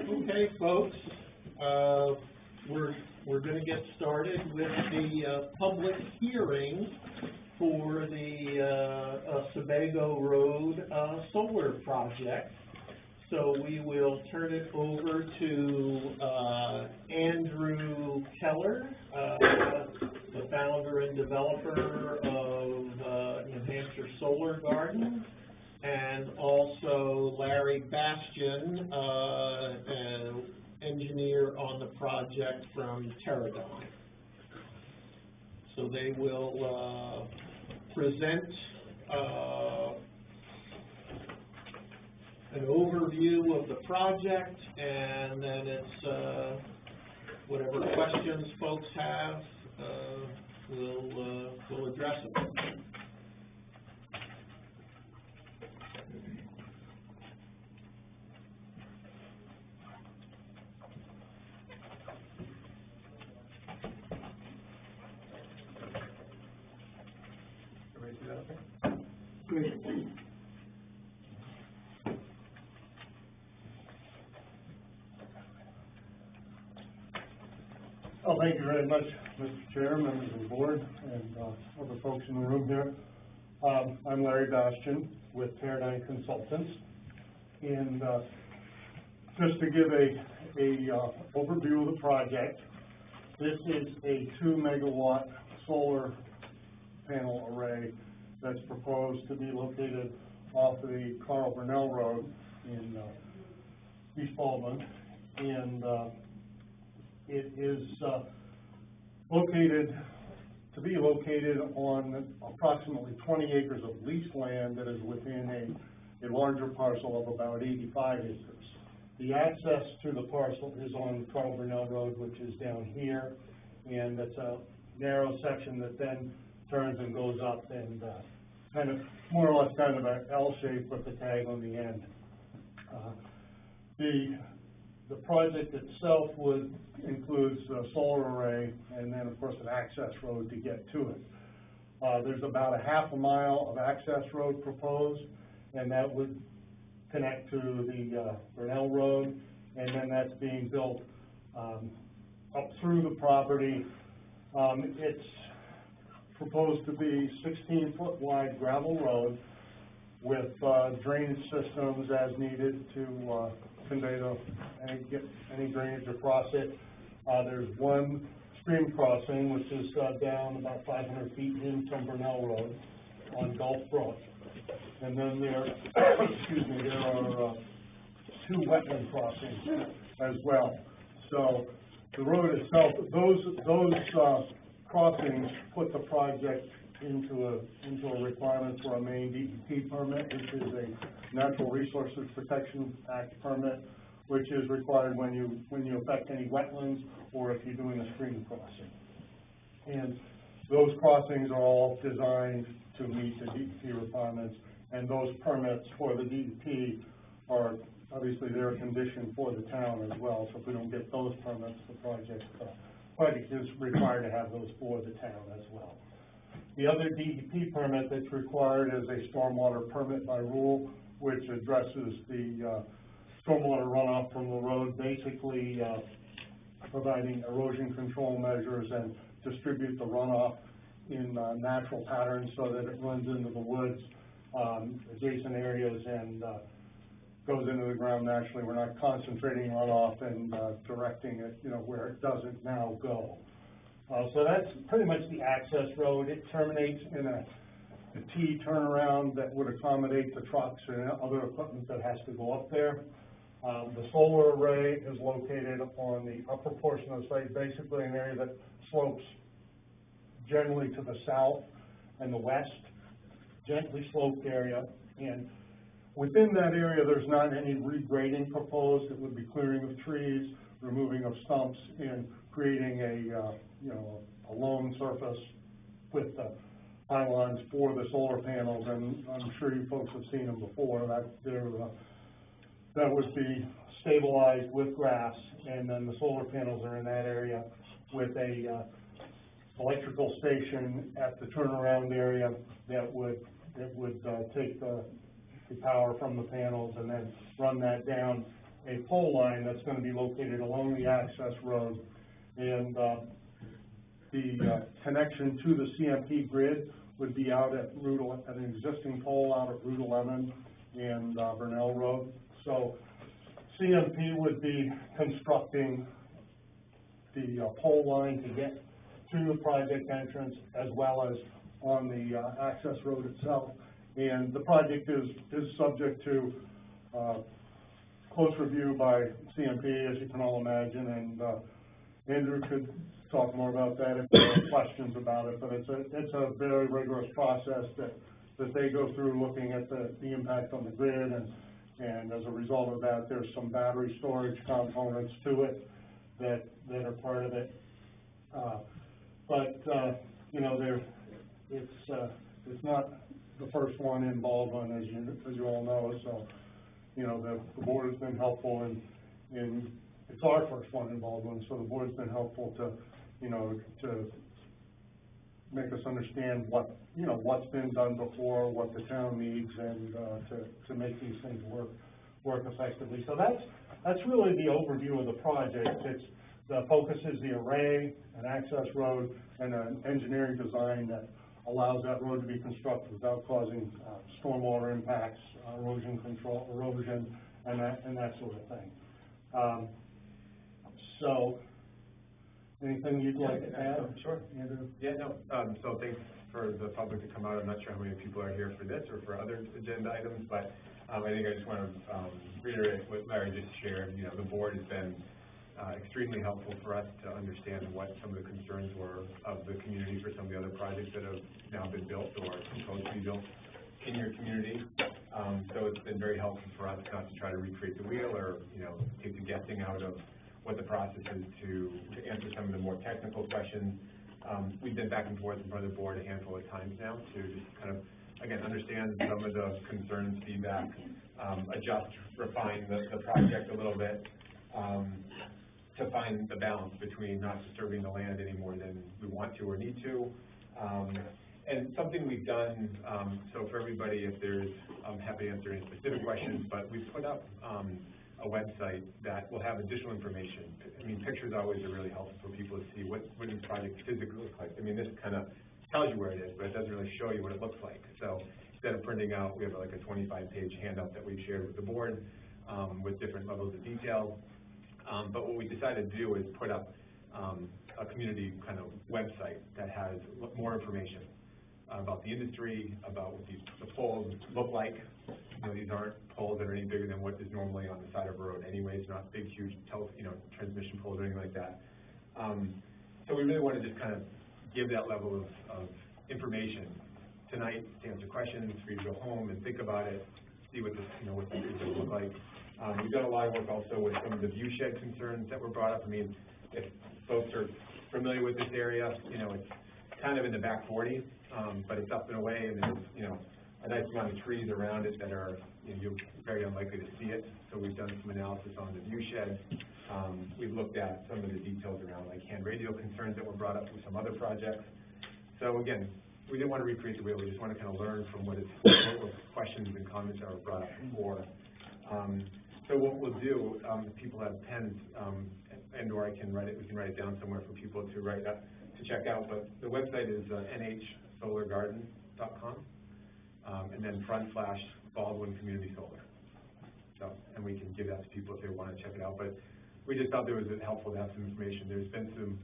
Okay, folks, we're going to get started with the public hearing for the Sebago Road solar project. So we will turn it over to Andrew Keller, the founder and developer of New Hampshire Solar Garden, and also Larry Bastian, engineer on the project from Teradyne. So they will present an overview of the project, and then it's whatever questions folks have, we'll address them. Great. Well, thank you very much, Mr. Chair, members of the board, and other folks in the room here. I'm Larry Bastian with Teradyne Consultants, and just to give a overview of the project, this is a 2 megawatt solar panel array that's proposed to be located off the Carl Burnell Road in East Baldwin, and it is located on approximately 20 acres of leased land that is within a larger parcel of about 85 acres. The access to the parcel is on Carl Burnell Road, which is down here, and it's a narrow section that then turns and goes up and kind of more or less kind of an L shape with the tag on the end. The project itself includes a solar array and then of course an access road to get to it. There's about a half a mile of access road proposed, and that would connect to the Burnell Road, and then that's being built up through the property. It's proposed to be 16-foot wide gravel road with drainage systems as needed to convey get any drainage across it. There's one stream crossing, which is down about 500 feet in from Burnell Road on Gulf Brook. And then there are 2 wetland crossings as well. So the road itself, those crossings put the project into a requirement for a main DEP permit, which is a Natural Resources Protection Act permit, which is required when you affect any wetlands or if you're doing a stream crossing. And those crossings are all designed to meet the DEP requirements, and those permits for the DEP are obviously they're a condition for the town as well. So if we don't get those permits, the project is required to have those for the town as well. The other DEP permit that's required is a stormwater permit by rule, which addresses the stormwater runoff from the road, basically providing erosion control measures and distribute the runoff in natural patterns so that it runs into the woods, adjacent areas, and goes into the ground naturally. We're not concentrating runoff and directing it, where it doesn't now go. So that's pretty much the access road. It terminates in a T turnaround that would accommodate the trucks and other equipment that has to go up there. The solar array is located on the upper portion of the site, basically an area that slopes generally to the south and the west, gently sloped area. And within that area, there's not any regrading proposed. It would be clearing of trees, removing of stumps, and creating a loam surface with the pylons for the solar panels. And I'm sure you folks have seen them before. That would be stabilized with grass, and then the solar panels are in that area with a electrical station at the turnaround area that would take the power from the panels and then run that down a pole line that's gonna be located along the access road. And, the connection to the CMP grid would be out at an existing pole out at Route 11 and Burnell Road. So CMP would be constructing the pole line to get to the project entrance as well as on the access road itself. And the project is subject to close review by CMP, as you can all imagine, and Andrew could talk more about that if there are questions about it, but it's a very rigorous process that they go through looking at the impact on the grid, and as a result of that, there's some battery storage components to it that are part of it. You know, it's not the first one in Baldwin, as you all know, so, you know, the board has been helpful in it's our first one in Baldwin, so the board's been helpful to, you know, to make us understand what's been done before, what the town needs, and to make these things work effectively. So that's really the overview of the project. The focus is the array, an access road, and an engineering design that allows that road to be constructed without causing stormwater impacts, erosion control, and that sort of thing. So, anything you'd like to add? Sure. Andrew? Yeah, no, so thanks for the public to come out. I'm not sure how many people are here for this or for other agenda items, but I think I just want to reiterate what Larry just shared. You know, the board has been extremely helpful for us to understand what some of the concerns were of the community for some of the other projects that have now been built or supposed to be built in your community. So it's been very helpful for us not to try to recreate the wheel or, you know, take the guessing out of what the process is to answer some of the more technical questions. We've been back and forth in front of the board a handful of times now to just kind of, again, understand some of the concerns, feedback, adjust, refine the project a little bit, to find the balance between not disturbing the land any more than we want to or need to. And something we've done, so for everybody, if there's, I'm happy to answer any specific questions, but we've put up a website that will have additional information. I mean, pictures always are really helpful for people to see what does the project physically look like. I mean, this kind of tells you where it is, but it doesn't really show you what it looks like. So instead of printing out, we have like a 25-page handout that we've shared with the board with different levels of detail. But what we decided to do is put up a community kind of website that has more information about the industry, about what the poles look like. You know, these aren't poles that are any bigger than what is normally on the side of a road anyways, not big, huge, transmission poles or anything like that. So we really want to just kind of give that level of information tonight to answer questions, for you to go home and think about it, see what this, what this is going to look like. We've done a lot of work also with some of the view shed concerns that were brought up. I mean, if folks are familiar with this area, it's kind of in the back 40, but it's up and away, and there's, a nice amount of trees around it that are, you're very unlikely to see it. So we've done some analysis on the view shed. We've looked at some of the details around like hand radio concerns that were brought up with some other projects. So again, we didn't want to recreate the wheel. We just want to kind of learn from what questions and comments that were brought up before. So what we'll do, if people have pens, and/or I can write it, we can write it down somewhere for people to write up, to check out. But the website is nhsolargarden.com, and then /Baldwin Community Solar. So, and we can give that to people if they want to check it out. But we just thought it was helpful to have some information. There's been some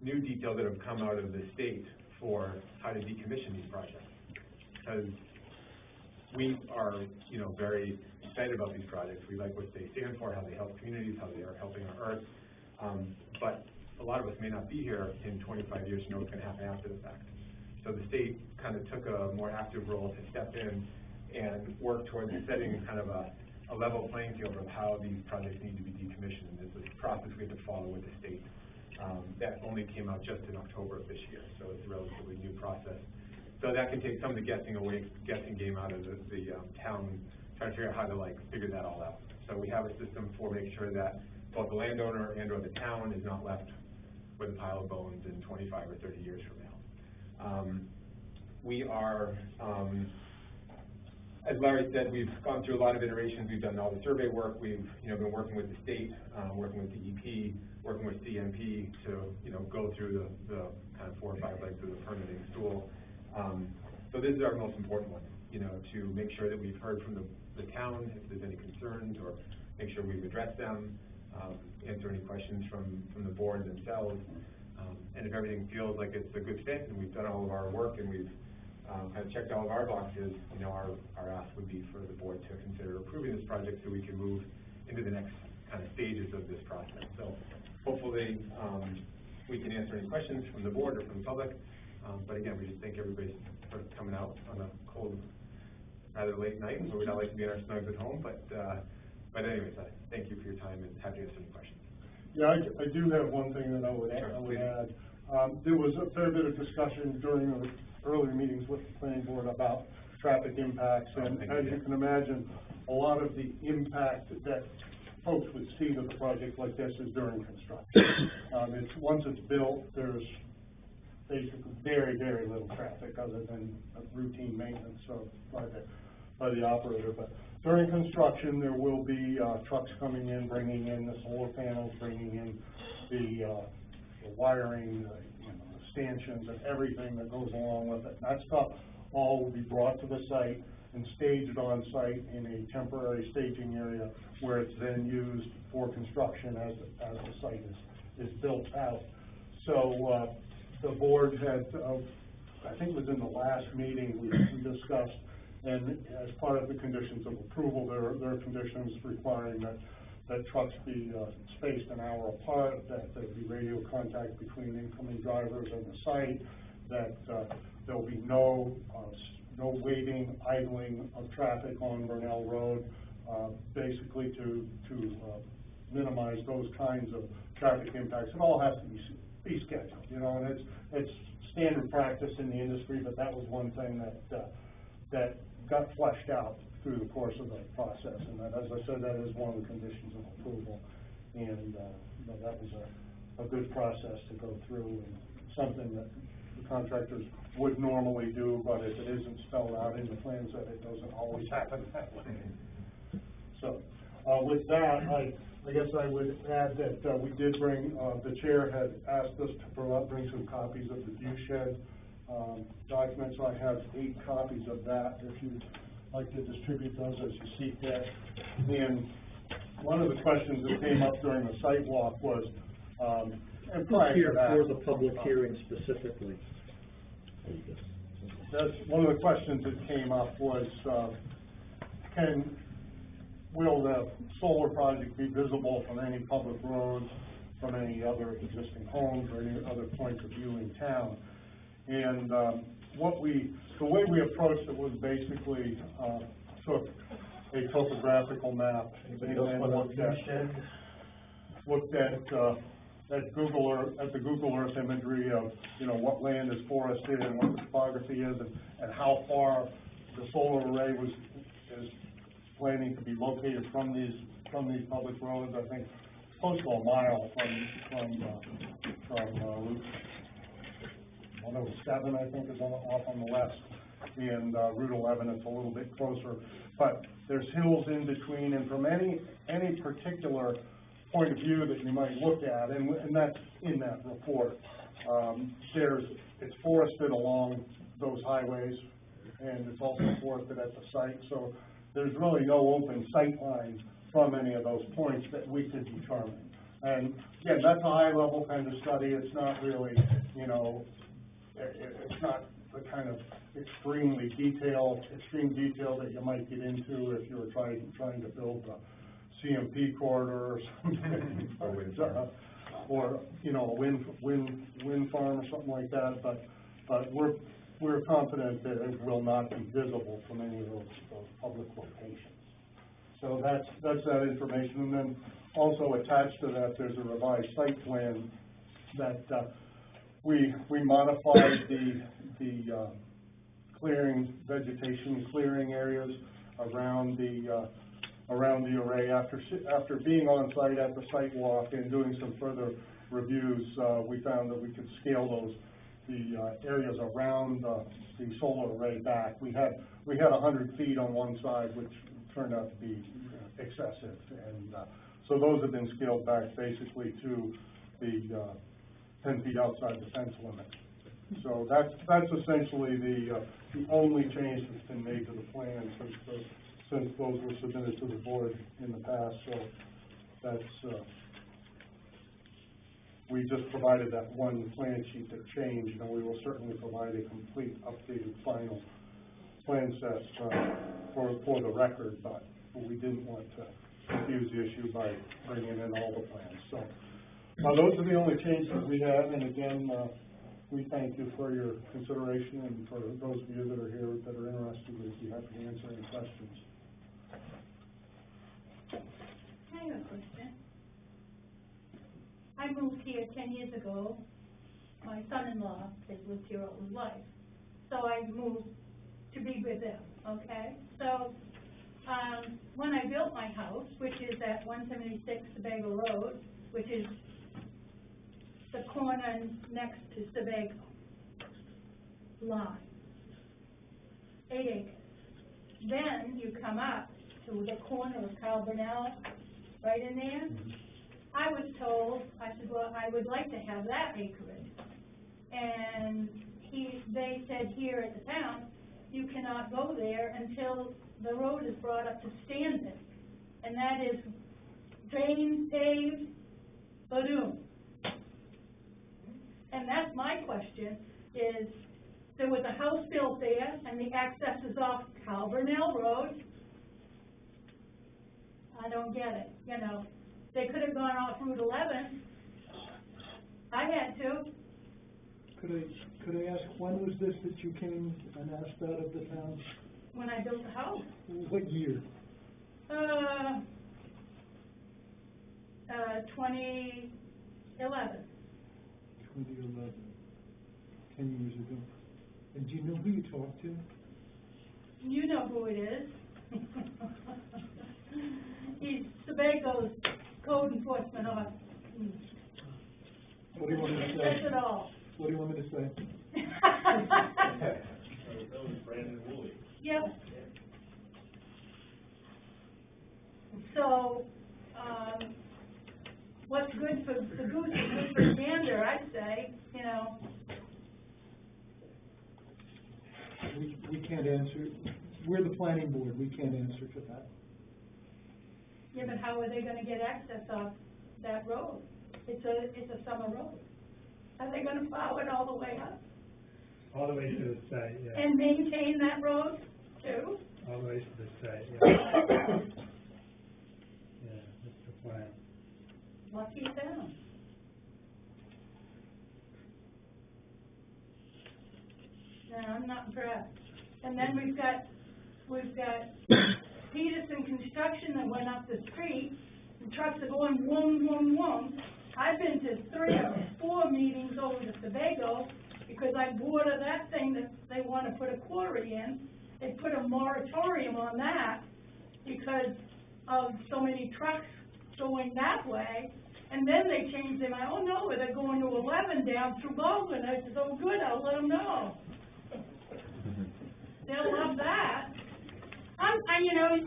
new details that have come out of the state for how to decommission these projects, because we are, very excited about these projects. We like what they stand for, how they help communities, how they are helping our Earth. But a lot of us may not be here in 25 years to know what's going to happen after the fact. So the state kind of took a more active role to step in and work towards setting kind of a level playing field of how these projects need to be decommissioned. And this is a process we have to follow with the state. That only came out just in October of this year, so it's a relatively new process. So that can take some of the guessing game out of the town, trying to figure out how to figure that all out. So we have a system for making sure that both the landowner and or the town is not left with a pile of bones in 25 or 30 years from now. We are as Larry said, we've gone through a lot of iterations. We've done all the survey work. We've, been working with the state, working with DEP, working with CMP to, go through the kind of 4 or 5 legs of the permitting stool. So this is our most important one, to make sure that we've heard from the town if there's any concerns, or make sure we've addressed them, answer any questions from the board themselves. And if everything feels like it's a good fit and we've done all of our work and we've kind of checked all of our boxes, our ask would be for the board to consider approving this project so we can move into the next kind of stages of this process. So hopefully we can answer any questions from the board or from the public. But again, we just thank everybody for coming out on a cold, rather late night, so we'd not like to be in our snugs at home. But anyways, thank you for your time and happy to answer any questions. Yeah, I do have one thing that I would add. There was a fair bit of discussion during the earlier meetings with the planning board about traffic impacts, and as you can imagine, a lot of the impact that folks would see with a project like this is during construction. Once it's built, there's basically very, very little traffic other than routine maintenance by the operator. But during construction, there will be trucks coming in, bringing in the solar panels, bringing in the wiring, the stanchions, and everything that goes along with it. That stuff all will be brought to the site and staged on site in a temporary staging area where it's then used for construction as the site is built out. So the board had, I think it was in the last meeting we discussed, and as part of the conditions of approval, there are conditions requiring that trucks be spaced an hour apart, that there be radio contact between incoming drivers and the site, that there will be no waiting, idling of traffic on Burnell Road, basically to minimize those kinds of traffic impacts. It all has to be scheduled, and it's standard practice in the industry, but that was one thing that got fleshed out through the course of the process, and that, as I said, that is one of the conditions of approval, and that was a good process to go through, and something that the contractors would normally do, but if it isn't spelled out in the plans, that it doesn't always happen that way. So with that, I guess I would add that we did bring, the chair had asked us to bring some copies of the view shed documents. I have 8 copies of that if you'd like to distribute those as you see fit. And one of the questions that came up during the site walk was, and prior to that, for the public hearing specifically. That's one of the questions that came up was, will the solar project be visible from any public roads, from any other existing homes, or any other points of view in town? And the way we approached it was basically took a topographical map and looked at the Google Earth imagery of what land is forested and what the topography is, and how far the solar array is planning to be located from these public roads. I think close to a mile from Route 107, I think, is off on the west, and Route 11 it's a little bit closer. But there's hills in between, and from any particular point of view that you might look at, and that's in that report, it's forested along those highways, and it's also forested at the site, so there's really no open sight line from any of those points that we could determine. And again, that's a high-level kind of study. It's not really, it's not the kind of extreme detail that you might get into if you were trying to build a CMP corridor or something, or a wind farm or something like that. But we're confident that it will not be visible from any of those public locations. So that's that information. And then also attached to that, there's a revised site plan that we modified the vegetation clearing areas around the array. After being on site at the site walk and doing some further reviews, we found that we could scale those areas around the solar array back. We had 100 feet on one side, which turned out to be excessive, and so those have been scaled back basically to the 10 feet outside the fence limit. So that's essentially the only change that's been made to the plan since those were submitted to the board in the past. So that's we just provided that one plan sheet that changed, and we will certainly provide a complete updated final plan set for the record, but we didn't want to confuse the issue by bringing in all the plans. So those are the only changes we have, and again, we thank you for your consideration, and for those of you that are here that are interested, we'd be happy to answer any questions. I have a question. I moved here 10 years ago. My son-in-law has lived here all his life. So I moved to be with him, okay? So, when I built my house, which is at 176 Sebago Road, which is the corner next to Sebago line, 8 acres. Then you come up to the corner of Carl Burnell, right in there. I was told, I said, well, I would like to have that acreage. And they said here at the town, you cannot go there until the road is brought up to standard. And that is drained, paved, boom. And that's my question, is there was a house built there and the access is off Carl Burnell Road. I don't get it, you know. They could have gone off Route 11. I had to. Could I ask, when was this that you came and asked that of the town? When I built the house. What year? 2011. 2011. 10 years ago. And do you know who you talked to? You know who it is. He's Sebago's code enforcement officer. What do you want me to say? That's it all. What do you want me to say? Yep. So, what's good for the goose is good for the gander, I'd say, you know. We can't answer. We're the planning board. We can't answer for that. Yeah, but how are they gonna get access off that road? It's a summer road. Are they gonna plow it all the way up? All the way to the site, yeah. And maintain that road too? All the way to the site, yeah. Yeah, that's the plan. Lucky them. No, I'm not impressed. And then we've got Peterson Construction that went up the street, the trucks are going whoom, whoom, whoom. I've been to 3 or 4 meetings over to Sebago because I border that thing that they want to put a quarry in. They put a moratorium on that because of so many trucks going that way. And then they changed their mind, oh no, they're going to 11 down through Baldwin. I said, oh good, I'll let them know. They'll love that. You know,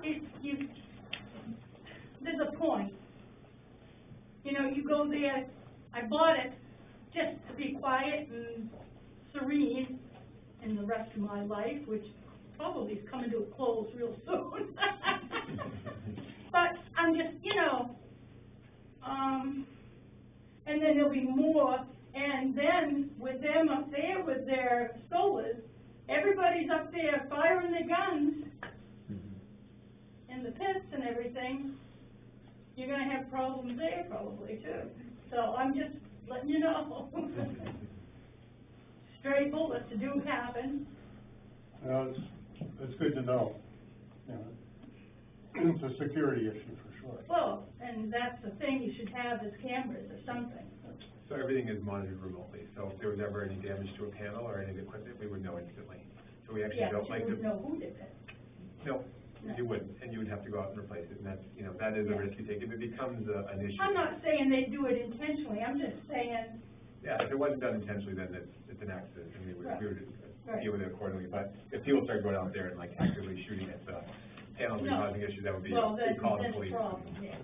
there's a point. You know, you go there, I bought it just to be quiet and serene in the rest of my life, which probably is coming to a close real soon. But I'm just, you know, and then there'll be more, and then with them up there with their solars, everybody's up there firing their guns in the pits and everything. You're going to have problems there probably too. So I'm just letting you know. Stray bullets do happen. It's good to know. You know, it's a security issue for sure. Well, and that's the thing, you should have is cameras or something. So everything is monitored remotely, so if there was ever any damage to a panel or any equipment, we would know instantly. So we actually Yeah, don't but like you to. would know who did it. No, No. you wouldn't, and you would have to go out and replace it, and that's, you know, that is a Yeah. risk you take if it becomes an issue. I'm not saying they do it intentionally, I'm just saying yeah, if it wasn't done intentionally, then it's an accident, and we would Right. deal with it accordingly. But if people start going out there and like actively shooting at the panels and No. causing issues, that would be, Well, we'd call the that's a police. problem, yeah.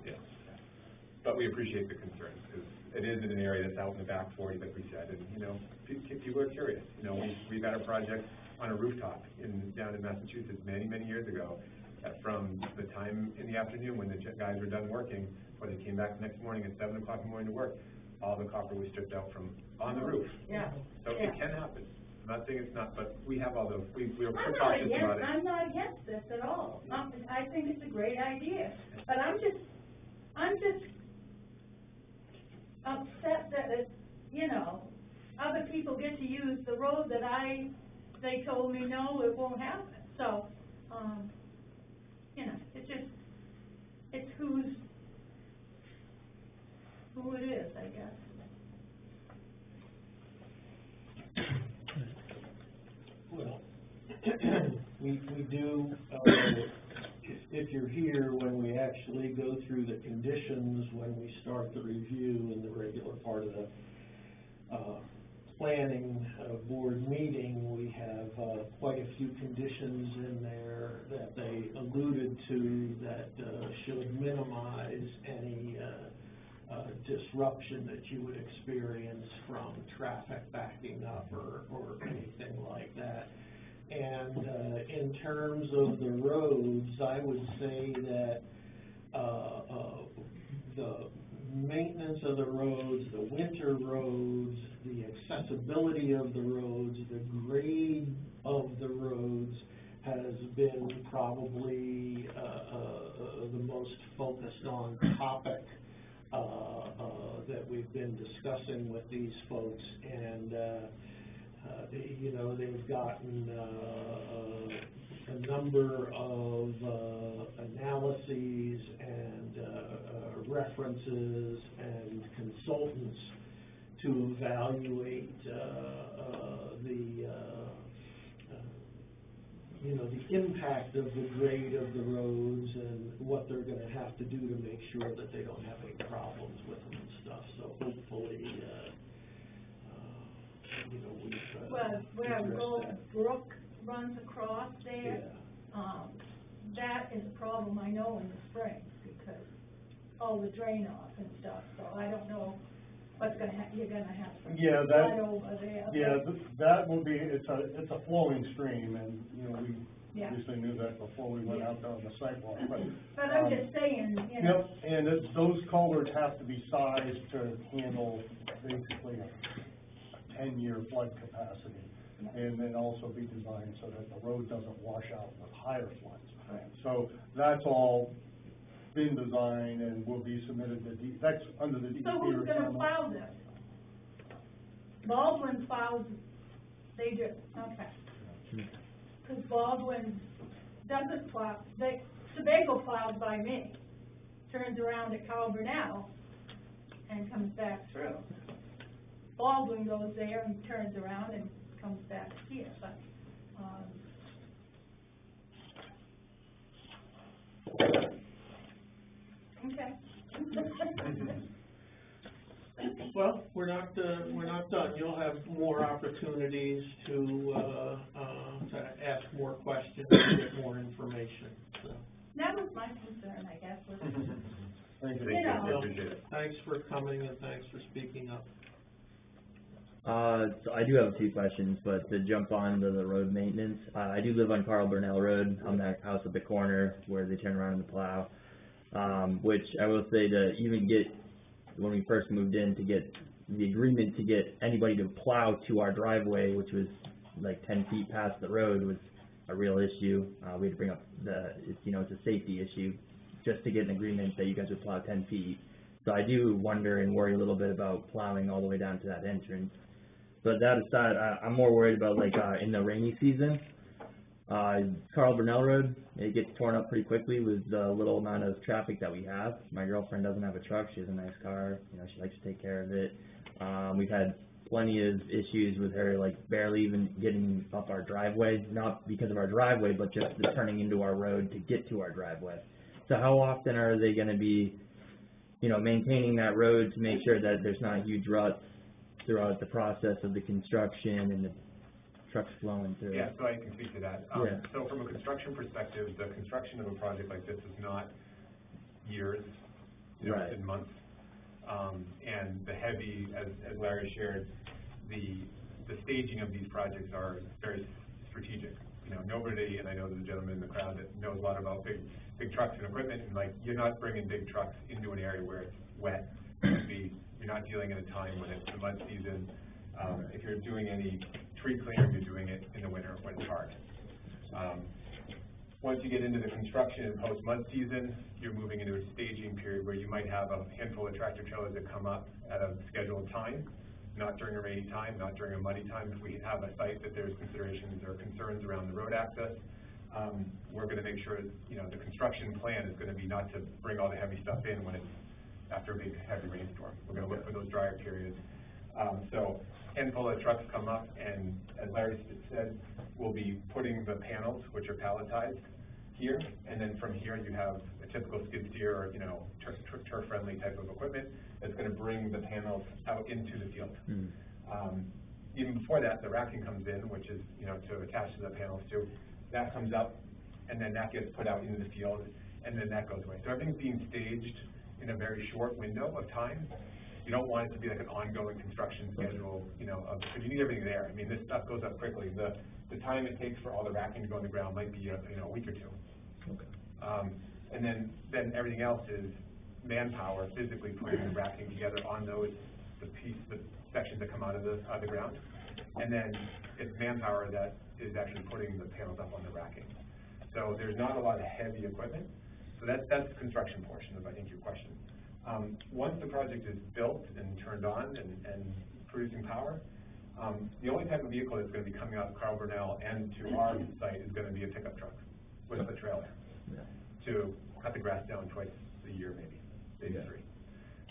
But we appreciate the concerns, because it is in an area that's out in the back 40, like we said, and, you know, people are curious. You know, we've had a project on a rooftop down in Massachusetts many, many years ago, that from the time in the afternoon when the guys were done working, or they came back the next morning at 7 o'clock in the morning to work, all the copper was stripped out from on the roof. Yeah. So Yeah. it can happen. I'm not saying it's not, but we have all the, we are I'm not cautious against, about it. I'm not against this at all. I think it's a great idea, but I'm just upset that it, you know, other people get to use the road that they told me, no, it won't happen. So, you know, it's who it is, I guess. Well, we do, if you're here, when we actually go through the conditions, when we start the review in the regular part of the, planning, board meeting, we have, quite a few conditions in there that they alluded to that, should minimize any, disruption that you would experience from traffic backing up or anything like that. And in terms of the roads, I would say that the maintenance of the roads, the winter roads, the accessibility of the roads, the grade of the roads has been probably the most focused on topic that we've been discussing with these folks, and you know, they've gotten a number of analyses and references and consultants to evaluate you know, the impact of the grade of the roads and what they're gonna have to do to make sure that they don't have any problems with them and stuff. So hopefully, you know, we've Well, where addressed Gold that. Brook runs across there, Yeah. that is a problem I know in the spring, because all the drain off and stuff, so I don't know what's you're gonna have some Yeah, that- flood over there. Yeah, that will be, it's a flowing stream, and, you know, we Yeah. obviously knew that before we went out there on the sidewalk, but. But I'm just saying, you know. Yep, and those culverts have to be sized to handle basically a 10-year flood capacity. Yeah. And then also be designed so that the road doesn't wash out with higher floods. Right. So that's all been designed and will be submitted to that's under the DEP So who's gonna requirement. plow this? Baldwin plows, they do, okay. Cause Baldwin doesn't plow, Sebago plows by me, turns around at Carl Brunel and comes back through. Baldwin goes there and turns around and comes back here, but, okay. Well, we're not done. You'll have more opportunities to ask more questions and get more information, so. That was my concern, I guess, was, Thank you. Thank you, know. I appreciate it. Thanks for coming and thanks for speaking up. So I do have a few questions, but to jump on to the road maintenance, I do live on Carl Burnell Road, on that house at the corner where they turn around in the plow, which I will say to even get, when we first moved in, to get the agreement to get anybody to plow to our driveway, which was like 10 feet past the road, was a real issue. We had to bring up it's a safety issue, just to get an agreement that you guys would plow 10 feet. So I do wonder and worry a little bit about plowing all the way down to that entrance. But that aside, I'm more worried about in the rainy season. Carl Burnell Road, it gets torn up pretty quickly with the little amount of traffic that we have. My girlfriend doesn't have a truck, she has a nice car, she likes to take care of it. We've had plenty of issues with her, barely even getting up our driveway, not because of our driveway, but just the turning into our road to get to our driveway. So how often are they gonna be, maintaining that road to make sure that there's not huge ruts throughout the process of the construction and the trucks flowing through. Yeah, so I can speak to that. Yeah. So from a construction perspective, the construction of a project like this is not years, you know, Right. it's in months. And the heavy, as Larry shared, the staging of these projects are very strategic. You know, nobody, and I know there's a gentleman in the crowd that knows a lot about big trucks and equipment, and like, you're not bringing big trucks into an area where it's wet. You're not dealing at a time when it's the mud season. If you're doing any tree clearing, you're doing it in the winter when it's hard. Once you get into the construction and post-mud season, you're moving into a staging period where you might have a handful of tractor trailers that come up at a scheduled time, not during a rainy time, not during a muddy time. If we have a site that there's considerations or concerns around the road access, we're gonna make sure, you know, the construction plan is gonna be not to bring all the heavy stuff in when it's after a big heavy rainstorm. We're gonna look for those drier periods. So handful of trucks come up, and as Larry said, we'll be putting the panels, which are palletized, here, and then from here you have a typical skid steer or, you know, turf-friendly type of equipment that's gonna bring the panels out into the field. Even before that, the racking comes in, which is, you know, to attach to the panels too. That comes up, and then that gets put out into the field, and then that goes away. So everything's being staged in a very short window of time. You don't want it to be like an ongoing construction schedule, you know, because you need everything there. I mean, this stuff goes up quickly. The time it takes for all the racking to go on the ground might be a week or two. Okay. And then everything else is manpower physically putting the racking together on those, the sections that come out of the ground. And then it's manpower that is actually putting the panels up on the racking. So there's not a lot of heavy equipment. So that's the construction portion of, I think, your question. Once the project is built and turned on and producing power, the only type of vehicle that's going to be coming out of Carl Burnell and to our site is going to be a pickup truck with a trailer to cut the grass down twice a year, maybe three.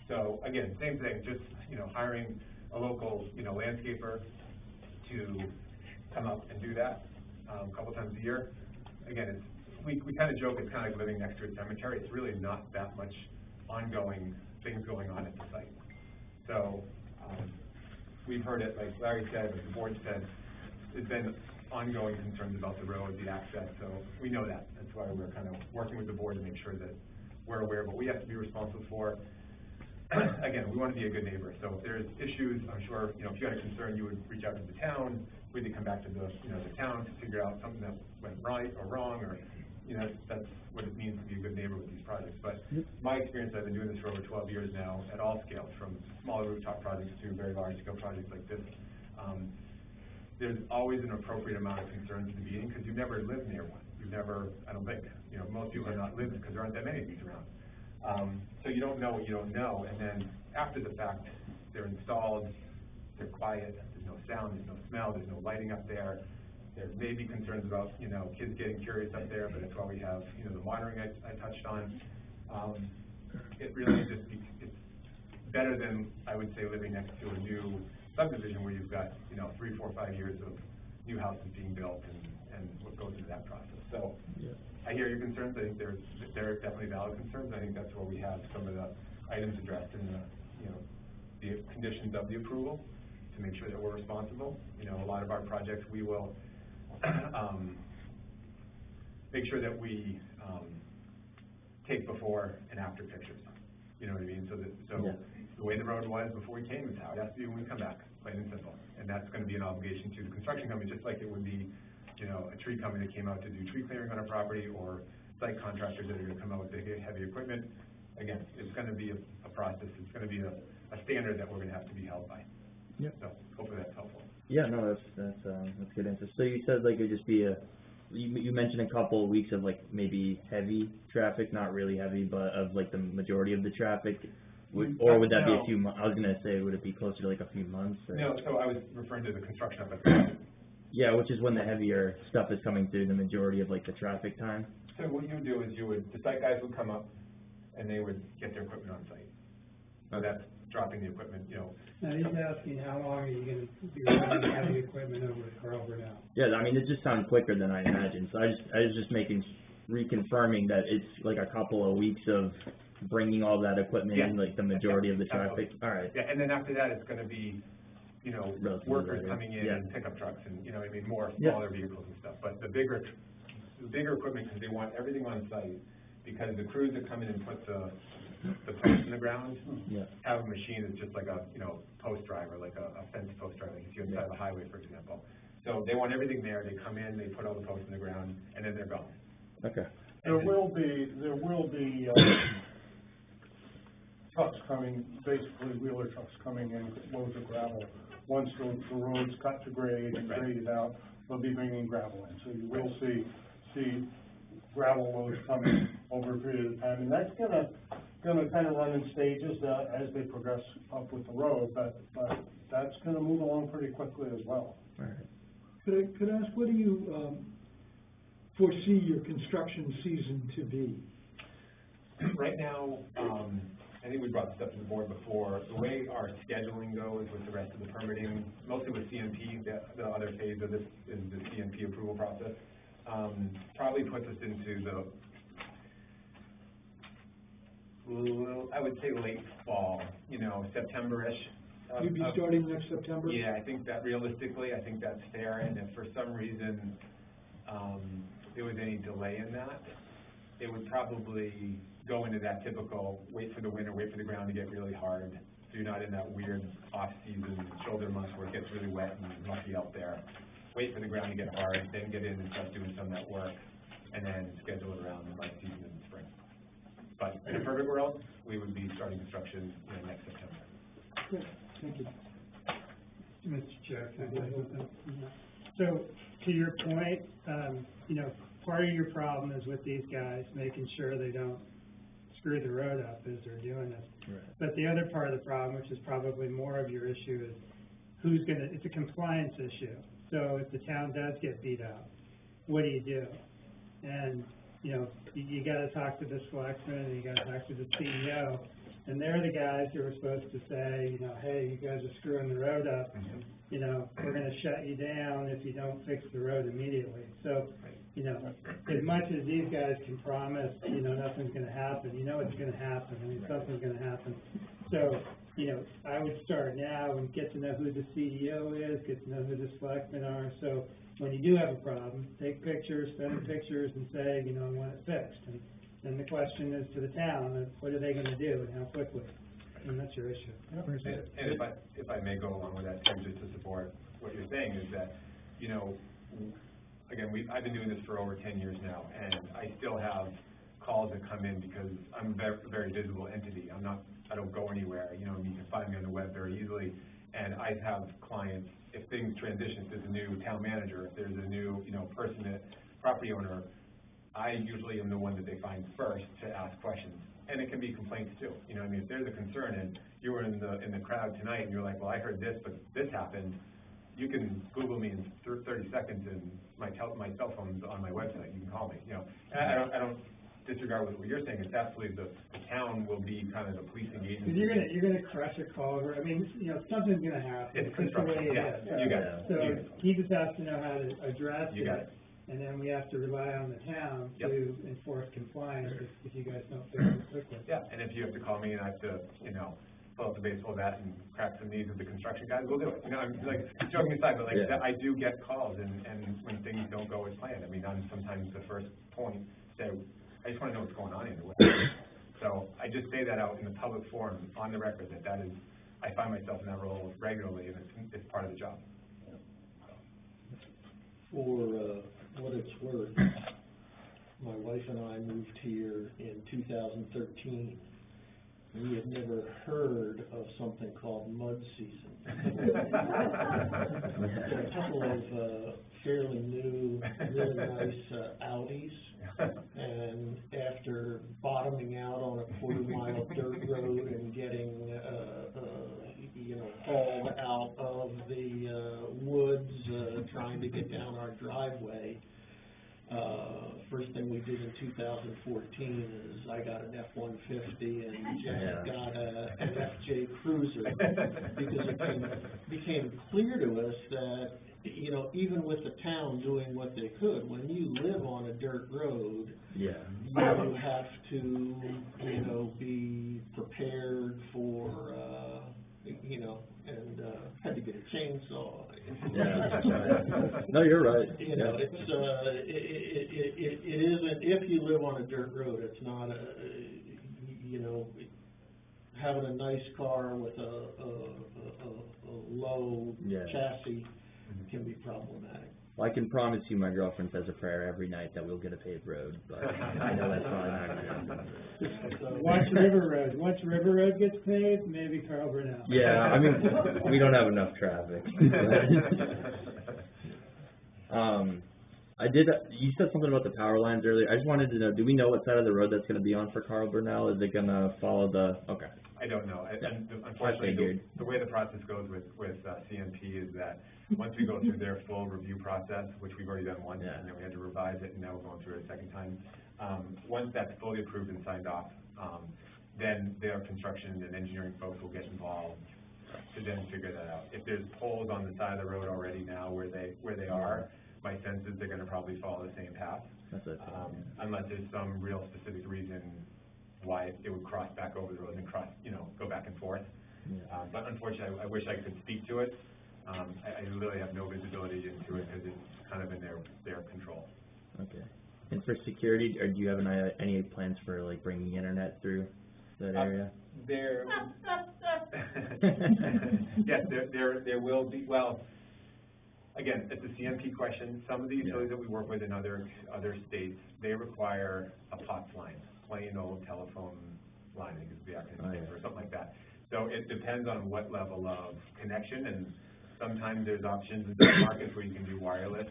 So again, same thing, just, you know, hiring a local, you know, landscaper to come up and do that a couple times a year. Again, we kind of joke it's kind of like living next to a cemetery. It's really not that much ongoing things going on at the site. So we've heard it, like Larry said, like the board said, there's been ongoing concerns about the road, the access, so we know that. That's why we're kind of working with the board to make sure that we're aware of what we have to be responsible for. Again, we want to be a good neighbor, so if there's issues, I'm sure, you know, if you had a concern, you would reach out to the town, we'd come back to the, you know, the town to figure out something that went right or wrong, or, you know, that's what it means to be a good neighbor with these projects. But my experience, I've been doing this for over 12 years now, at all scales, from smaller rooftop projects to very large scale projects like this. There's always an appropriate amount of concerns at the beginning, because you've never lived near one. You've never, I don't think, you know, most people have not lived because there aren't that many of these around. So you don't know what you don't know, and then after the fact, they're installed, they're quiet, there's no sound, there's no smell, there's no lighting up there. There may be concerns about, you know, kids getting curious up there, but that's why we have, you know, the monitoring I touched on. It really just, it's better than, I would say, living next to a new subdivision where you've got, you know, 3, 4, 5 years of new houses being built and what goes into that process. So I hear your concerns. I think they're definitely valid concerns. I think that's where we have some of the items addressed in the, you know, the conditions of the approval to make sure that we're responsible. You know, a lot of our projects, we will make sure that we take before and after pictures. You know what I mean? So the way the road was before we came is how it has to be when we come back, plain and simple. And that's going to be an obligation to the construction company, just like it would be, you know, a tree company that came out to do tree clearing on a property, or site contractors that are going to come out with big heavy equipment. Again, it's going to be a process. It's going to be a standard that we're going to have to be held by. Yeah. So hopefully that's helpful. Yeah, no, that's a good answer. So you said like it'd just be you mentioned a couple of weeks of like maybe heavy traffic, not really heavy, but of like the majority of the traffic, or would that be a few months? I was gonna say, would it be closer to like a few months? Or? No, so I was referring to the construction of it. Yeah, which is when the heavier stuff is coming through, the majority of like the traffic time. So what you would do is the site guys would come up and they would get their equipment on site. So that's dropping the equipment, you know. Now, he's asking how long are you gonna be running heavy equipment over to Carl Burnell? Yeah, I mean, it just sounds quicker than I imagined. So I was just reconfirming that it's like a couple of weeks of bringing all that equipment in, like the majority of the traffic. Absolutely. All right. Yeah, and then after that, it's going to be you know, Relatively workers lighter, coming in yeah. and pickup trucks and, you know, I mean, more Yeah. smaller vehicles and stuff. But the bigger equipment, because they want everything on site, because the crews that come in and put the posts in the ground Yeah. have a machine that's just like a, you know, post driver, like a fence post driver, like you see on the side of the highway, for example. So they want everything there, they come in, they put all the posts in the ground, and then they're gone. Okay. There will be, trucks coming, basically wheeler trucks coming in, loads of gravel. Once the road's cut to grade and Right. graded out, they'll be bringing gravel in. So you will see gravel loads coming over a period of time. And that's gonna kind of run in stages, as they progress up with the road, but that's gonna move along pretty quickly as well. All right. Could I ask, what do you, foresee your construction season to be? Right now, I think we brought this up to the board before, the way our scheduling goes with the rest of the permitting, mostly with CMP, the other phase of this is the CMP approval process, probably puts us into I would say late fall, you know, September-ish. You'd be starting next September? Yeah, I think that realistically, I think that's fair, and if for some reason, there was any delay in that, it would probably go into that typical, wait for the winter, wait for the ground to get really hard, so you're not in that weird off-season shoulder months where it gets really wet and mucky out there. Wait for the ground to get hard, then get in and start doing some of that work, and then schedule it around the mud season in the spring. But in a perfect world, we would be starting construction, you know, next September. Good, thank you. Mr. Chair, can I say something? So, to your point, you know, part of your problem is with these guys, making sure they don't screw the road up as they're doing this. Right. But the other part of the problem, which is probably more of your issue, is it's a compliance issue. So if the town does get beat up, what do you do? And, you know, you gotta talk to the selectmen, and you gotta talk to the CEO, and they're the guys who are supposed to say, you know, hey, you guys are screwing the road up, you know, we're gonna shut you down if you don't fix the road immediately. So, you know, as much as these guys can promise, you know, nothing's gonna happen, you know it's gonna happen, I mean, something's gonna happen. So, you know, I would start now and get to know who the CEO is, get to know who the selectmen are, so when you do have a problem, take pictures, send them pictures and say, you know, I want it fixed. And then the question is to the town, what are they gonna do and how quickly? And that's your issue. And if I may go along with that too, just to support what you're saying, is that, you know, again, I've been doing this for over 10 years now, and I still have calls that come in because I'm a very visible entity. I don't go anywhere, you know, you can find me on the web very easily. And I have clients, if things transition, if there's a new town manager, if there's a new, you know, property owner, I usually am the one that they find first to ask questions. And it can be complaints too, you know, I mean, if there's a concern and you were in the crowd tonight and you're like, well, I heard this, but this happened, you can Google me in 30 seconds and my cell phone's on my website, you can call me, you know. And I don't disregard what you're saying, it's absolutely the town will be kind of the policing agency. Because you're gonna crush a culvert, I mean, you know, something's gonna happen. It's It's just the way construction, it yeah, is. you got it. So You got it. he just has to know how to address it. You got it. And then we have to rely on the town Yep. to enforce compliance if you guys don't fix it quickly. Yeah, and if you have to call me and I have to, you know, pull out the baseball bat and crack some knees with the construction guys, we'll do it. You know, I'm like, joking aside, but like, Yeah. I do get calls and when things don't go as planned, I mean, I'm sometimes the first point, say, I just wanna know what's going on in the way. So I just say that out in the public forum, on the record, that is, I find myself in that role regularly and it's part of the job. For what it's worth, my wife and I moved here in 2013. We had never heard of something called mud season. A couple of fairly new, really nice Audis, and after bottoming out on a quarter-mile dirt road and getting, you know, hauled out of the woods, trying to get down our driveway, first thing we did in 2014 is I got an F-150 and Jack got an FJ Cruiser, because it became clear to us that, you know, even with the town doing what they could, when you live on a dirt road, Yeah. you have to, you know, be prepared for, you know, and had to get a chainsaw. Yeah. No, you're right. You know, Yeah. it isn't, if you live on a dirt road, it's not you know, having a nice car with a low Yeah. chassis can be problematic. Well, I can promise you my girlfriend says a prayer every night that we'll get a paved road, but I know that's probably not gonna happen. Watch River Road, once River Road gets paved, maybe Carl Burnell. Yeah, I mean, we don't have enough traffic. You said something about the power lines earlier. I just wanted to know, do we know what side of the road that's gonna be on for Carl Burnell? Is it gonna follow okay. I don't know. Yeah. And unfortunately, figured. the way the process goes with CMP is that once we go through their full review process, which we've already done once, Yeah. and then we had to revise it, and now we're going through it a second time. Once that's fully approved and signed off, then their construction and engineering folks will get involved to then figure that out. If there's poles on the side of the road already now where they are, my sense is they're gonna probably follow the same path. That's it. Unless there's some real specific reason why it would cross back over the road and go back and forth. Yeah. But unfortunately, I wish I could speak to it. I really have no visibility into it because it's kind of in their control. Okay. And for security, or do you have any plans for like bringing internet through that area? Yes, there will be, well, again, it's a CMP question. Some of the utilities that we work with in other states, they require a POTS line, plain old telephone line, I think is the acronym or something like that. So it depends on what level of connection, and sometimes there's options in some markets where you can do wireless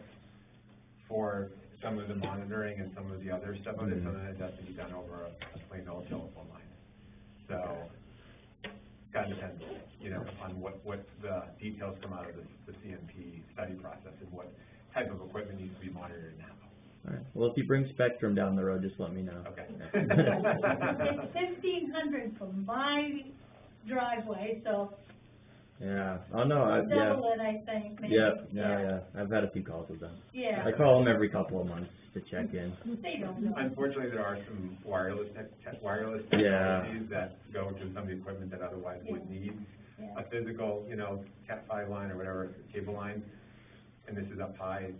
for some of the monitoring and some of the other stuff of it, so then it has to be done over a plain old telephone line. So, kind of depends, on what the details come out of the CMP study process and what type of equipment needs to be monitored now. All right. Well, if you bring Spectrum down the road, just let me know. Okay. It's 1,500 from my driveway, so Yeah. Oh no. double it, I think, maybe. Yeah. I've had a few calls with them. Yeah. I call them every couple of months to check in. They don't know. Unfortunately, there are some wireless Yeah. technologies that go to some of the equipment that otherwise would need Yeah. a physical, Cat5 line or whatever, cable line, and this is up high.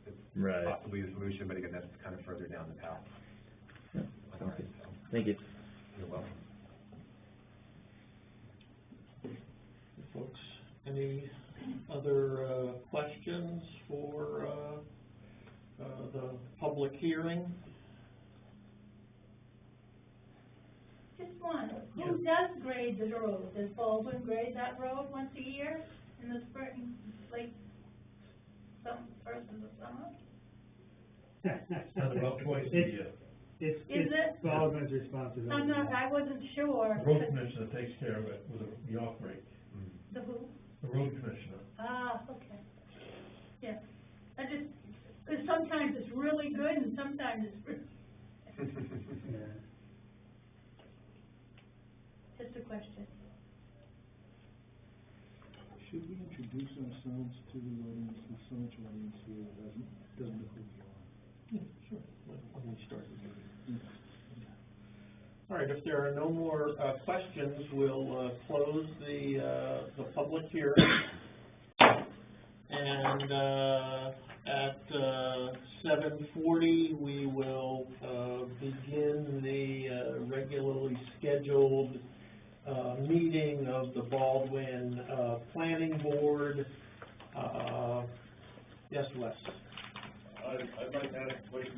It's Right. possibly a solution, but again, that's kind of further down the path. Yeah. All right, Okay. so, Thank you. you're welcome. Folks, any other questions for the public hearing? Just one, who does grade the road? Does Baldwin grade that road once a year in the spring, like, first of the summer? Done about twice a year. Is it? Baldwin's responsibility. I wasn't sure. The road commissioner takes care of it with a York rate, The who? the road commissioner. Ah, okay. Yeah, because sometimes it's really good and sometimes it's really, Yeah. just a question. Should we introduce ourselves to the audience? There's so much audience here that doesn't know who we are. Yeah, sure. Why don't we start the meeting? All right, if there are no more questions, we'll close the public hearing. And at 7:40, we will begin the regularly scheduled meeting of the Baldwin Planning Board. Yes, Wes? I'd like to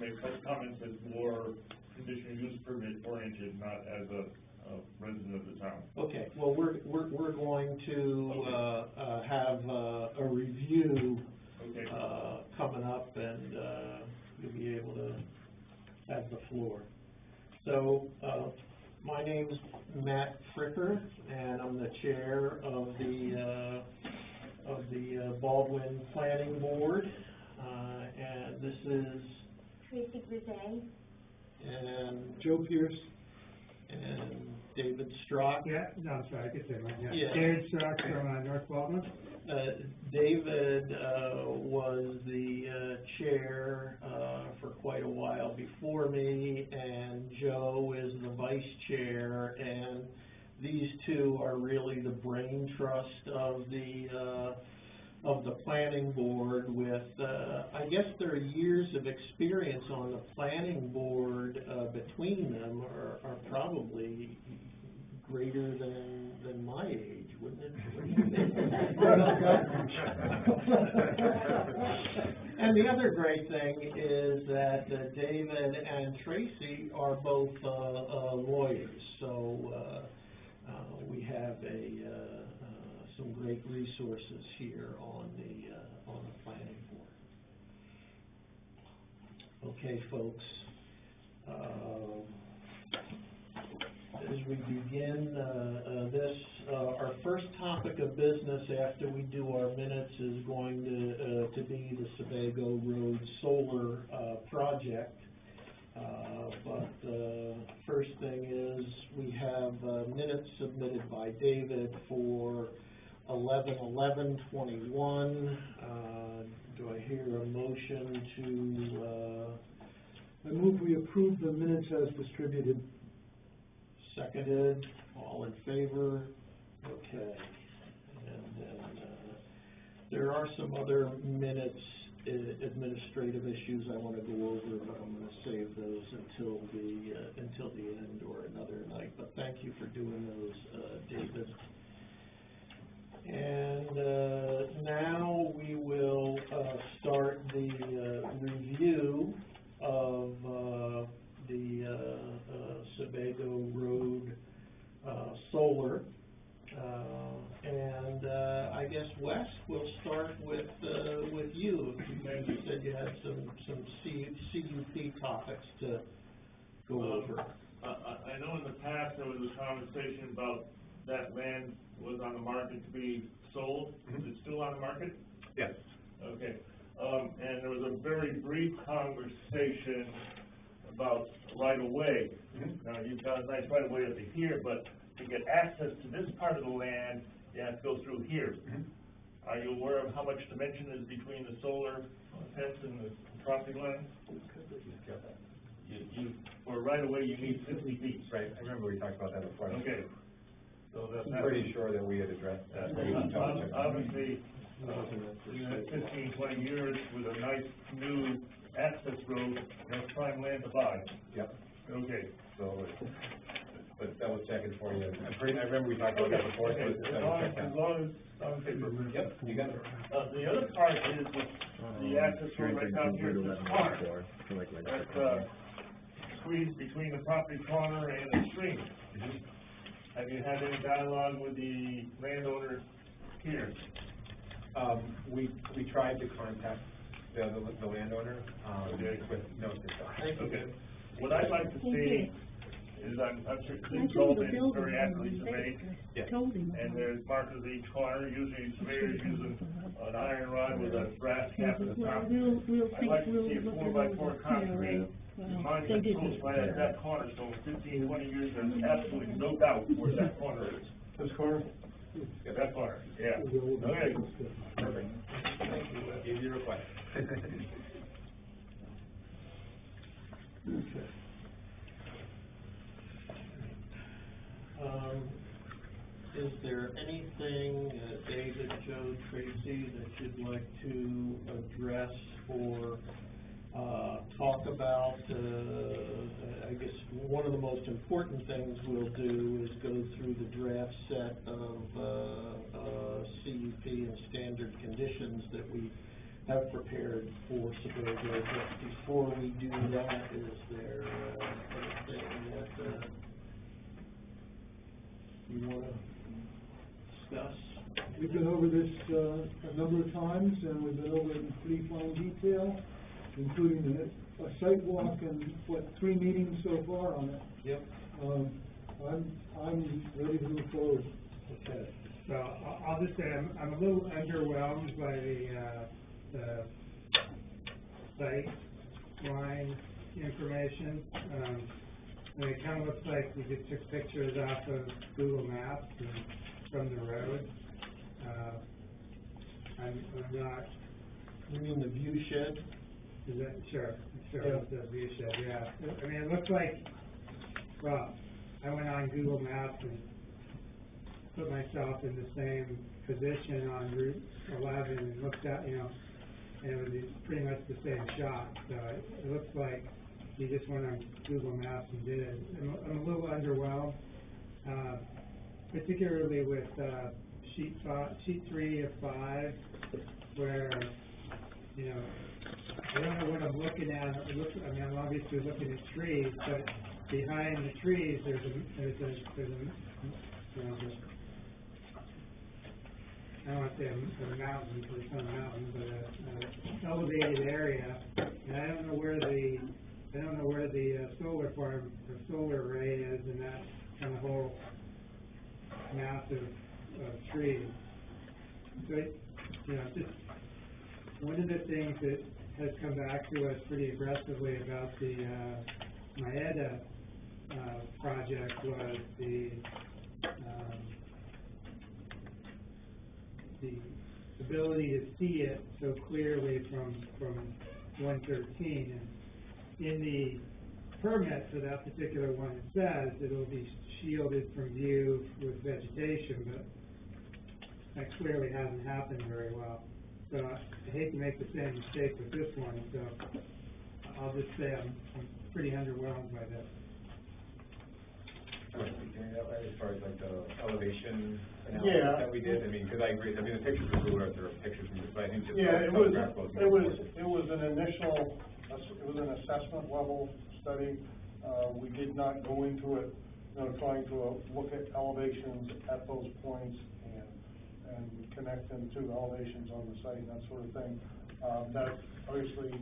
make some comments as more conditional use permit oriented, not as a resident of the town. Okay, well, we're going to have a review coming up, and you'll be able to have the floor. So, my name's Matt Fricker, and I'm the chair of the Baldwin Planning Board, and this is Tracy Grisay. and Joe Pierce. and David Strock. Yeah, no, I'm sorry, I could say mine, yeah. Yeah. David Strock from North Baldwin. David was the chair for quite a while before me, and Joe is the vice chair, and these two are really the brain trust of the of the planning board with, I guess their years of experience on the planning board, between them are probably greater than my age, wouldn't it? And the other great thing is that David and Tracy are both lawyers, so we have some great resources here on the planning board. Okay, folks. As we begin this, our first topic of business after we do our minutes is going to be the Sebago Road Solar project. But first thing is we have minutes submitted by David for 11/11/21. Do I hear a motion to? I move we approve the minutes as distributed. Seconded, all in favor? Okay. And then, there are some other minutes, administrative issues I want to go over, but I'm going to save those until the end or another night. But thank you for doing those, David. And now we will start the review of the Sebago Road solar. And I guess Wes, we'll start with you. You said you had some CUP topics to go over. I know in the past there was a conversation about that land was on the market to be sold. Is it still on the market? Yes. Okay. And there was a very brief conversation about right-of-way. Now, you've got a nice right-of-way up to here, but to get access to this part of the land, you have to go through here. Are you aware of how much dimension is between the solar fence and the property line? For right-of-way, you need 50 feet. Right, I remember we talked about that before. Okay. So that's I'm pretty sure that we had addressed that. Obviously, in the next 15, 20 years, with a nice new access road, that's prime land to buy. Yep. Okay. So, but double checking for you. I remember we talked about that before. So Okay, as long as on paper. Yep, you got it. The other part is the access road right down here, this corner, that's, squeezed between the property corner and the stream. Have you had any dialogue with the landowner here? We tried to contact the landowner, with no success. Okay. What I'd like to see is, I'm sure this road is very accurately surveyed. Yes. And there's markers at each corner, usually surveyors using an iron rod with a brass cap at the top. I'd like to see a 4x4 concrete monument close right at that corner, so in 15, 20 years, there's absolutely no doubt where that corner is. This corner? Yeah, that corner, yeah. Okay. Perfect. Thank you. Gave your request. Okay. Is there anything, David, Joe, Tracy, that you'd like to address or talk about? I guess one of the most important things we'll do is go through the draft set of CUP and standard conditions that we have prepared for Sebago. But before we do that, is there anything that you want to discuss? We've been over this a number of times, and we've been over it in pretty fine detail, including a site walk and, 3 meetings so far on it. Yep. I'm ready to move forward. Okay. So I'll just say I'm a little underwhelmed by the site line information. I mean, it kind of looks like we just took pictures off of Google Maps and from the road. I'm not. You mean the view shed? Is that, sure, Yeah. the view shed, yeah. I mean, it looks like, well, I went on Google Maps and put myself in the same position on Route 11 and looked at, you know, and it was pretty much the same shot. So it looks like you just went on Google Maps and did it. I'm a little underwhelmed, particularly with sheet 3 of 5, where, you know, I don't know what I'm looking at. I mean, I'm obviously looking at trees, but behind the trees, there's a you know, I don't want to say a mountain, because it's not a mountain, but an elevated area, and I don't know where the solar farm, or solar array is in that kind of whole mass of trees. So, you know, just one of the things that has come back to us pretty aggressively about the Maeda project was the ability to see it so clearly from 113. And in the permit for that particular one, it says that it'll be shielded from view with vegetation, but that clearly hasn't happened very well. So I hate to make the same mistake with this one, so I'll just say I'm pretty underwhelmed by this. Am I speaking that way, as far as like the elevation Yeah. analysis that we did? I mean, because I agree, I mean, the pictures were cooler, there were pictures from this, but I think just. Yeah, it more was an initial, it was an assessment level study. We did not go into it, you know, trying to look at elevations at those points and connect them to elevations on the site and that sort of thing. That obviously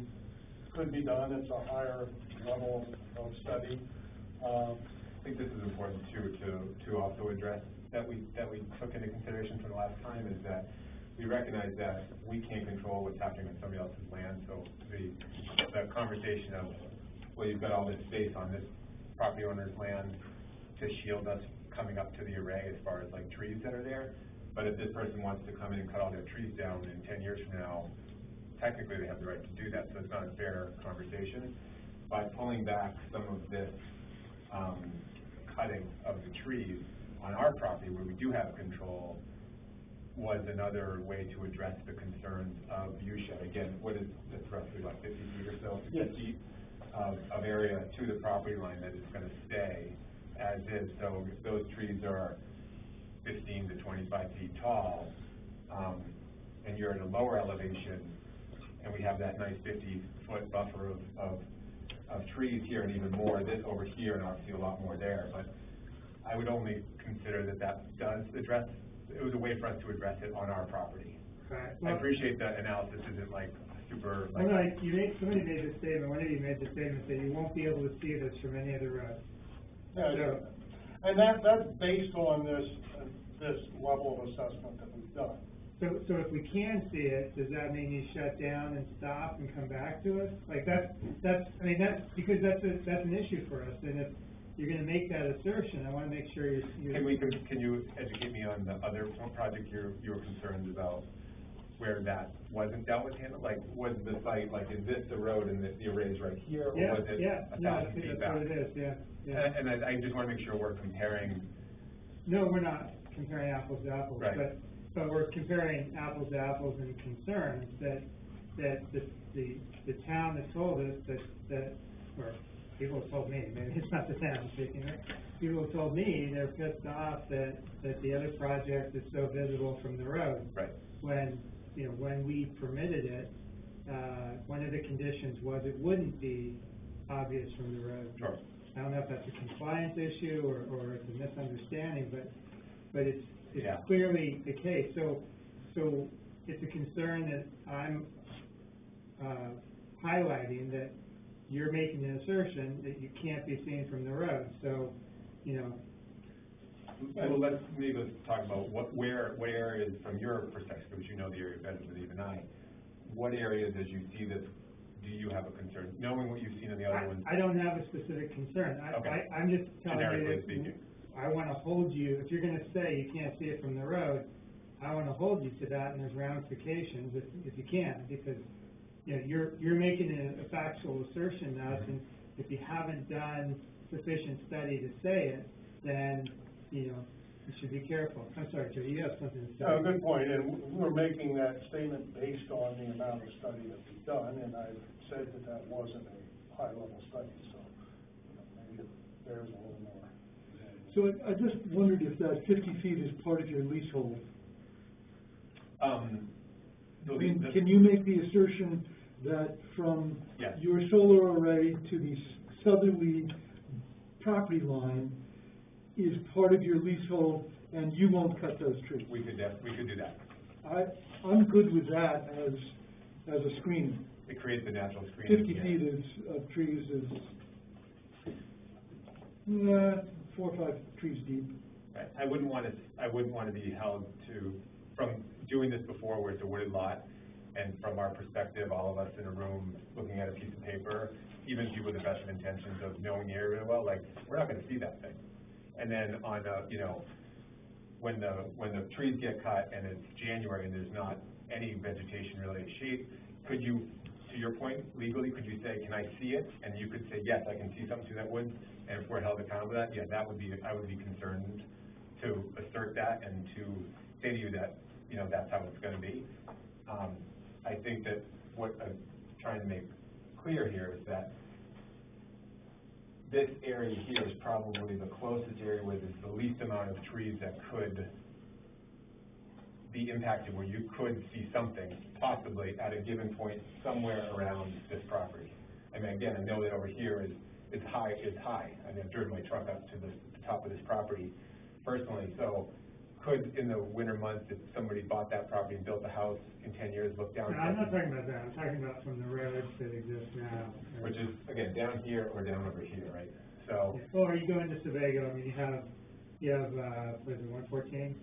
could be done. It's a higher level of study. I think this is important too, to also address that we took into consideration from the last time, is that we recognize that we can't control what's happening on somebody else's land. So the conversation of, well, you've got all this space on this property owner's land to shield us coming up to the array as far as like trees that are there. But if this person wants to come in and cut all their trees down in 10 years from now, technically they have the right to do that, so it's not a fair conversation. By pulling back some of this cutting of the trees on our property where we do have control was another way to address the concerns of view shed. Again, what is this, roughly about 50 feet or so, 50 feet of area to the property line that is going to stay as is. So if those trees are 15 to 25 feet tall, and you're at a lower elevation, and we have that nice 50-foot buffer of trees here and even more this over here, and obviously a lot more there, but I would only consider that does address, it was a way for us to address it on our property. Right. I appreciate that analysis isn't like super, well, no, somebody made the statement, one of you made the statement that you won't be able to see this from any other road. Yeah, and that's based on this level of assessment that we've done. So if we can see it, does that mean you shut down and stop and come back to us? Like because that's an issue for us, and if you're gonna make that assertion, I wanna make sure you're. Can you educate me on the other project you were concerned about, where that wasn't dealt with, like, was the site, like, is this the road and the array's right here, or was it 1,000 feet back? That's what it is, yeah. And I just wanna make sure we're comparing. No, we're not comparing apples to apples, Right. but we're comparing apples to apples and concerns that the town has told us that, or people have told me, maybe it's not the town speaking, right? People have told me they're pissed off that the other project is so visible from the road. Right. When we permitted it, one of the conditions was it wouldn't be obvious from the road. Sure. I don't know if that's a compliance issue or it's a misunderstanding, but it's clearly the case. So it's a concern that I'm highlighting, that you're making an assertion that you can't be seen from the road. So, Well, let's talk about what areas, from your perspective, because you know the area better than even I, what areas, as you see this, do you have a concern, knowing what you've seen in the other ones? I don't have a specific concern. Okay. I'm just telling Generically you speaking. that I want to hold you, if you're going to say you can't see it from the road, I want to hold you to that, and there's ramifications if you can, because you're making a factual assertion to us, and if you haven't done sufficient study to say it, then You should be careful. I'm sorry, Joe, you have something to say. No, good point, and we're making that statement based on the amount of study that we've done, and I've said that that wasn't a high-level study, so, you know, maybe it bears a little more. So I just wondered if that 50 feet is part of your leasehold. I mean, can you make the assertion that from Yes. your solar array to the southerly property line is part of your leasehold and you won't cut those trees? We could do that. I'm good with that as a screening. It creates a natural screening. 50 feet of trees is, 4 or 5 trees deep. Right. I wouldn't want to be held to, from doing this before where it's a wooded lot, and from our perspective, all of us in a room looking at a piece of paper, even people with the best of intentions of knowing the area really well, like, we're not gonna see that thing. And then on you know, when the trees get cut and it's January and there's not any vegetation really in shape, could you, to your point, legally, could you say, can I see it? And you could say, yes, I can see something through that wood, and if we're held accountable to that, yeah, I would be concerned to assert that and to say to you that, you know, that's how it's gonna be. I think that what I'm trying to make clear here is that this area here is probably the closest area where there's the least amount of trees that could be impacted, where you could see something possibly at a given point somewhere around this property. I mean, again, I know that over here is high. I mean, I've driven my truck up to the top of this property personally, so could, in the winter months, if somebody bought that property and built a house in 10 years, look down. No, I'm not talking about that, I'm talking about from the roads that exist now. Which is, again, down here or down over here, right? So. Or you go into Sebago, I mean, you have, what is it, 114?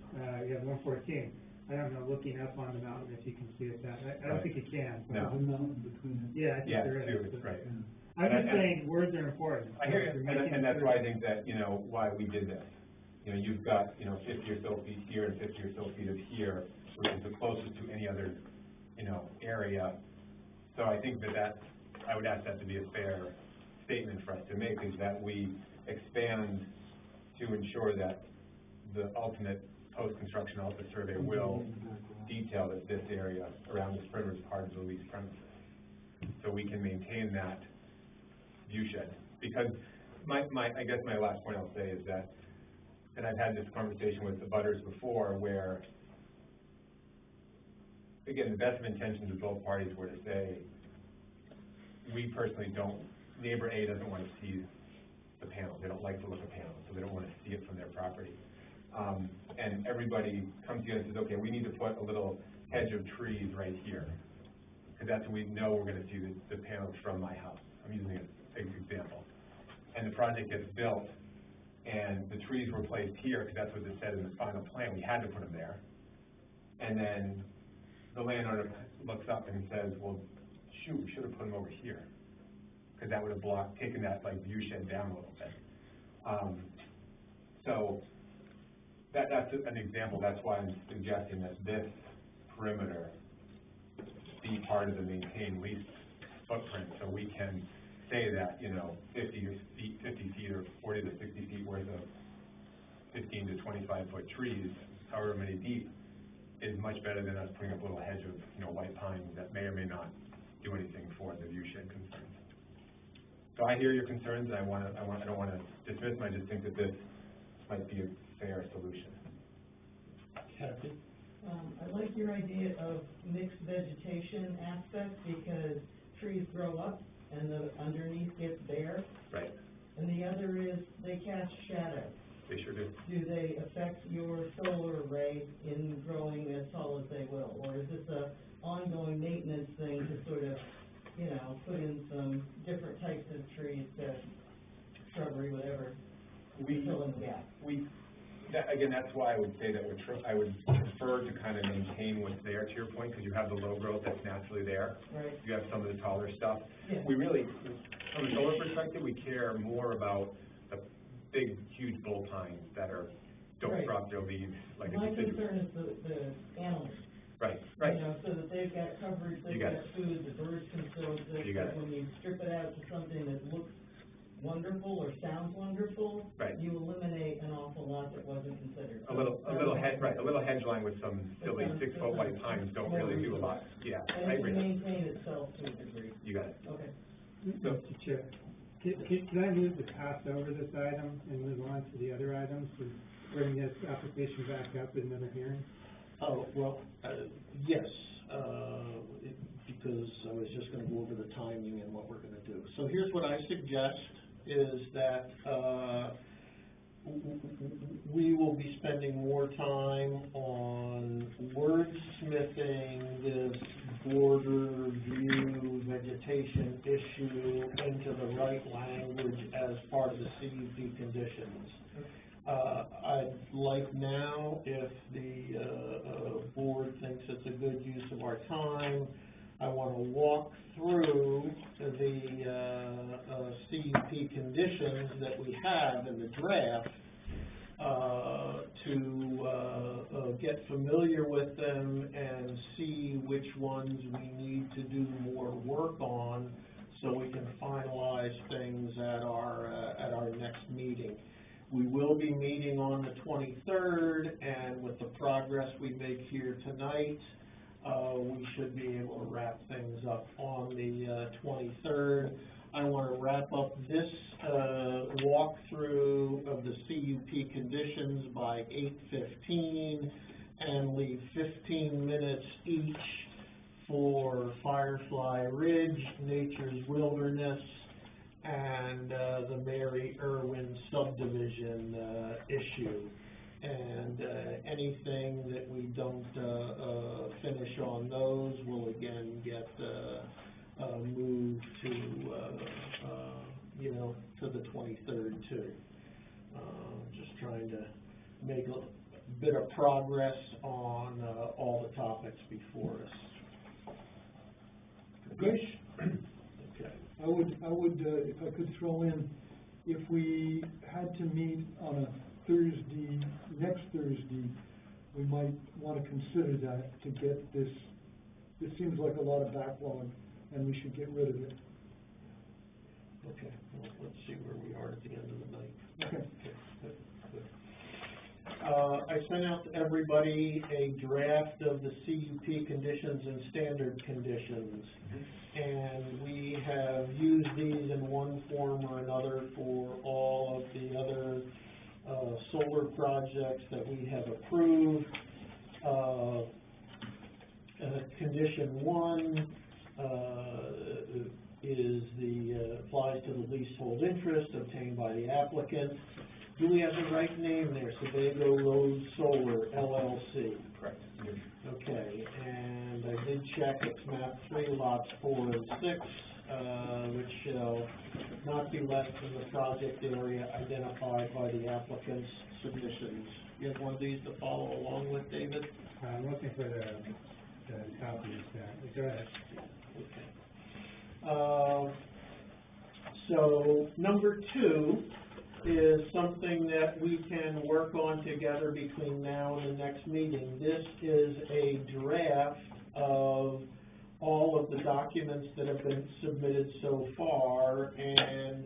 You have 114. I don't know, looking up on the mountain if you can see it that, I don't think you can. No. There's a mountain between it. Yeah, I think there is. Too, right. I'm just saying, words are important. I hear you, and that's why I think that, you know, why we did this. You know, you've got, you know, 50 or so feet here and 50 or so feet of here, which is the closest to any other, you know, area. So I think that I would ask that to be a fair statement for us to make, is that we expand to ensure that the ultimate post-construction alpha survey will detail that this area around this perimeter is part of the leased premises. So we can maintain that view shed. Because I guess my last point I'll say is that, and I've had this conversation with the butters before, where, again, the best of intentions of both parties were to say, we personally don't, neighbor A doesn't want to see the panels, they don't like the look of panels, so they don't want to see it from their property. And everybody comes together and says, okay, we need to put a little hedge of trees right here, because that's when we know we're going to see the panels from my house. I'm using a big example. And the project gets built, and the trees were placed here, because that's what it said in the final plan, we had to put them there. And then the landowner looks up and says, well, shoot, we should have put them over here, because that would have taken that like view shed down a little bit. So that's an example. That's why I'm suggesting that this perimeter be part of the maintained lease footprint, so we can say that, you know, 50 feet or 40 to 60 feet worth of 15 to 25 foot trees, however many deep, is much better than us putting up a little hedge of, you know, white pine that may or may not do anything for the view shed concerns. So I hear your concerns, and I don't want to dismiss them. I just think that this might be a fair solution. Kathy? I like your idea of mixed vegetation aspect, because trees grow up and the underneath gets bare. Right. And the other is they cast shadow. They sure do. Do they affect your solar array in growing as tall as they will? Or is this a ongoing maintenance thing to sort of, you know, put in some different types of trees, shrubbery, whatever, to fill in the gap? Again, that's why I would say that I would prefer to kind of maintain what's there, to your point, because you have the low growth that's naturally there. Right. You have some of the taller stuff. Yeah. We really, from a solar perspective, we care more about the big, huge bull pines that don't Right. drop their leaves like My a deciduous. concern is the animals. Right. You know, so that they've got coverage, they've got food, the birds can still exist, You got but it. when you strip it out to something that looks wonderful or sounds wonderful, Right. you eliminate an awful lot that wasn't considered. A little hedge line with some silly 6-foot white pines don't really do a lot, yeah, I And it agree. can maintain itself to a degree. You got it. Okay. Mr. Chair, can I move to pass over this item and move on to the other items and bring this application back up in another hearing? Oh, well, yes, because I was just gonna go over the timing and what we're gonna do. So here's what I suggest, is that, we will be spending more time on wordsmithing this border view vegetation issue into the right language as part of the CUP conditions. I'd like now, if the, board thinks it's a good use of our time, I wanna walk through the, CUP conditions that we have in the draft, to get familiar with them and see which ones we need to do more work on, so we can finalize things at our next meeting. We will be meeting on the 23rd, and with the progress we make here tonight, we should be able to wrap things up on the 23rd. I want to wrap up this walkthrough of the CUP conditions by 8:15 and leave 15 minutes each for Firefly Ridge, Nature's Wilderness, and the Mary Irwin subdivision issue. And anything that we don't finish on those will again get moved to, to the 23rd too. Just trying to make a bit of progress on all the topics before us. Good. Okay. I would, if I could throw in, if we had to meet on a Thursday, next Thursday, we might want to consider that to get this, it seems like a lot of backlog, and we should get rid of it. Okay, well, let's see where we are at the end of the night. Okay. Good, good. I sent out to everybody a draft of the CUP conditions and standard conditions. And we have used these in one form or another for all of the other solar projects that we have approved. Condition 1 is applies to the leasehold interest obtained by the applicant. Do we have the right name there? Sebago Road Solar LLC. Correct. Okay, and I did check, it's map 3, lots 4 and 6, which shall not be less than the project area identified by the applicant's submissions. You have one of these to follow along with, David? I'm looking for the copies there. Go ahead. Okay. So, number 2 is something that we can work on together between now and the next meeting. This is a draft of all of the documents that have been submitted so far, and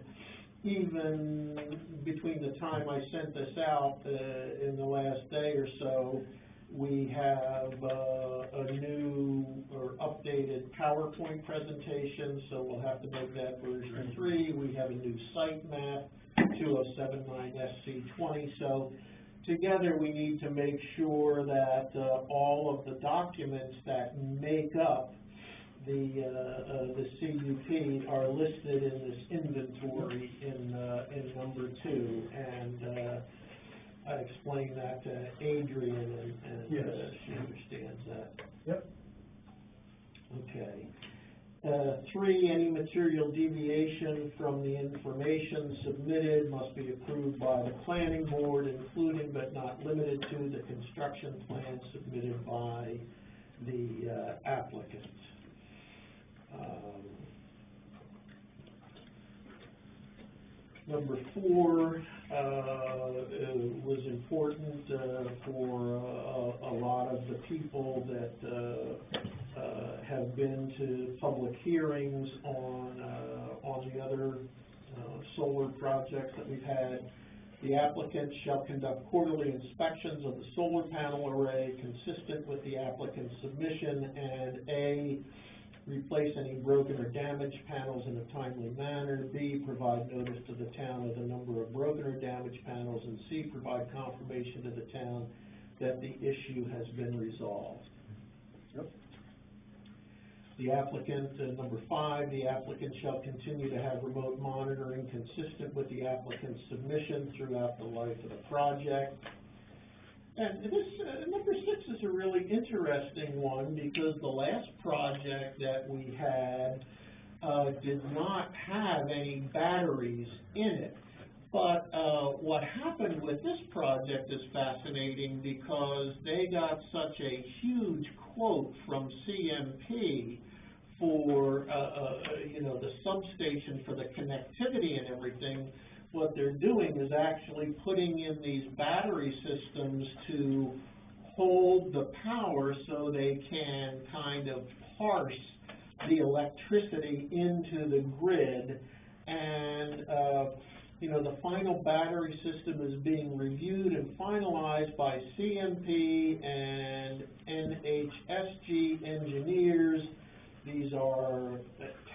even between the time I sent this out in the last day or so, we have a new or updated PowerPoint presentation, so we'll have to make that version 3. We have a new site map, 2079 SC20. So together we need to make sure that all of the documents that make up the CUP are listed in this inventory in number 2. And I explained that to Adrian, and Yes. She understands that. Yep. Okay. 3, any material deviation from the information submitted must be approved by the planning board, including but not limited to the construction plan submitted by the applicant. Number 4 was important for a lot of the people that have been to public hearings on the other solar projects that we've had. The applicant shall conduct quarterly inspections of the solar panel array consistent with the applicant's submission, and A, replace any broken or damaged panels in a timely manner. B, provide notice to the town of the number of broken or damaged panels, and C, provide confirmation to the town that the issue has been resolved. Yep. The applicant, number 5, the applicant shall continue to have remote monitoring consistent with the applicant's submission throughout the life of the project. And this, number 6 is a really interesting one, because the last project that we had, did not have any batteries in it. But, what happened with this project is fascinating, because they got such a huge quote from CMP for, you know, the substation for the connectivity and everything. What they're doing is actually putting in these battery systems to hold the power so they can kind of parse the electricity into the grid. And, you know, the final battery system is being reviewed and finalized by CMP and NHSG engineers. These are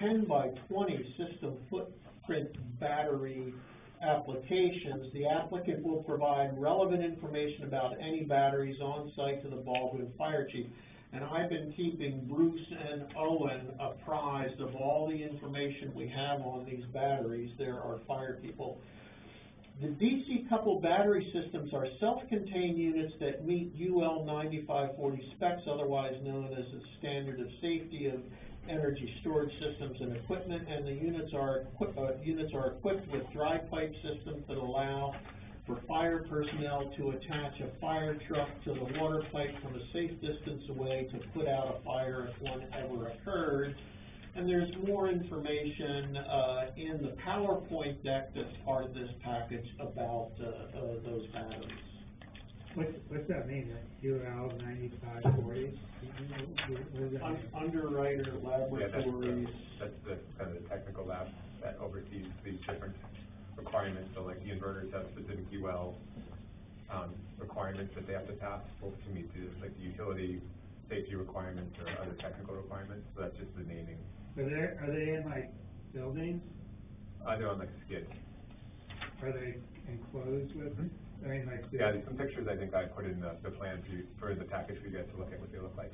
10 by 20 system footprint battery applications. The applicant will provide relevant information about any batteries on site to the Baldwin Fire Chief. And I've been keeping Bruce and Owen apprised of all the information we have on these batteries. There are fire people. The DC coupled battery systems are self-contained units that meet UL 9540 specs, otherwise known as the standard of safety of energy storage systems and equipment, and the units are equipped with dry pipe systems that allow for fire personnel to attach a fire truck to the water pipe from a safe distance away to put out a fire if one ever occurred. And there's more information in the PowerPoint deck that's part of this package about those batteries. What's that mean, UL 9540? Underwriter Laboratories. That's the kind of the technical lab that oversees these different requirements. So like the inverters have specific UL requirements that they have to pass, both to meet like the utility safety requirements or other technical requirements. So that's just the naming. Are they in like buildings? They're on like skid. Are they enclosed with? I mean, like. Yeah, there's some pictures I think I put in the plan for you, for the package for you guys to look at what they look like.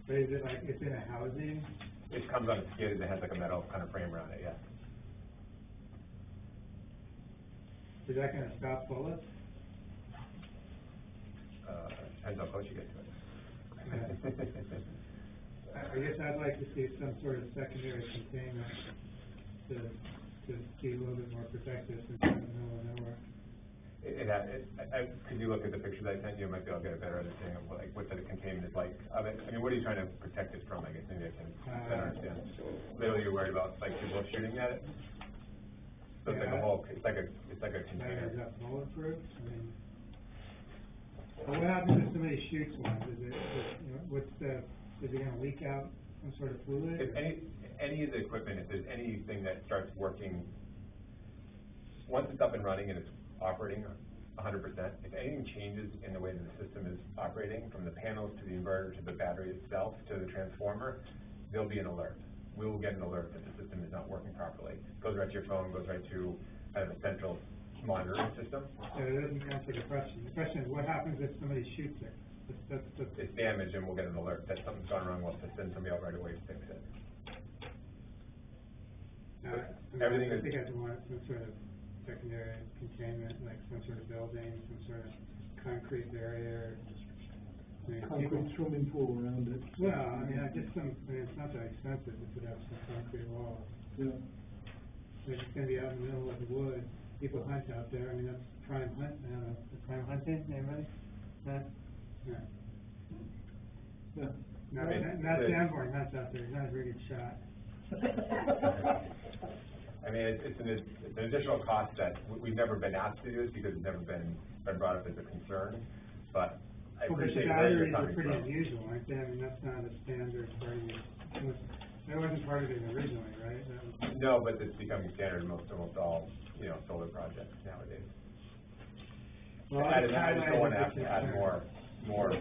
But is it like, it's in a housing? It comes on a skid and it has like a metal kind of frame around it, yeah. Is that gonna stop bullets? Depends how close you get to it. I guess I'd like to see some sort of secondary containment to be a little bit more protective since we're in the middle of nowhere. Could you look at the pictures I sent you? I might be able to get a better understanding of what the containment is like of it. I mean, what are you trying to protect it from? I guess maybe I can better understand. Literally, you're worried about like people shooting at it. So it's like a whole. It's like a container. Is that bulletproof? I mean, what happens if somebody shoots one? Is it gonna leak out some sort of fluid? If any of the equipment, if there's anything that starts working, once it's up and running and it's operating 100%, if anything changes in the way that the system is operating, from the panels to the inverter to the battery itself to the transformer, there'll be an alert. We will get an alert that the system is not working properly. It goes right to your phone, goes right to kind of a central monitoring system. So it doesn't answer the question. The question is, what happens if somebody shoots it? It's damaged and we'll get an alert that something's gone wrong. We'll have to send somebody out right away to fix it. Everything I is. think I'd want some sort of secondary containment, like some sort of building, some sort of concrete barrier. Concrete swimming pool around it. Well, I mean, it's not that expensive if it has some concrete walls. Yeah. It's gonna be out in the middle of the woods. People hunt out there. I mean, that's prime hunt. Prime hunting. Anybody? Yeah. Yeah. No, not Sanborn hunts out there. He's not a very good shot. I mean, it's an additional cost that we've never been asked to use because it's never been brought up as a concern, but I appreciate where you're coming from. But the batteries are pretty unusual, aren't they? I mean, that's not a standard part of your, That wasn't part of it originally, right? No, but it's becoming standard in almost all, solar projects nowadays. Well, I just highlighted don't wanna the have to add concern. more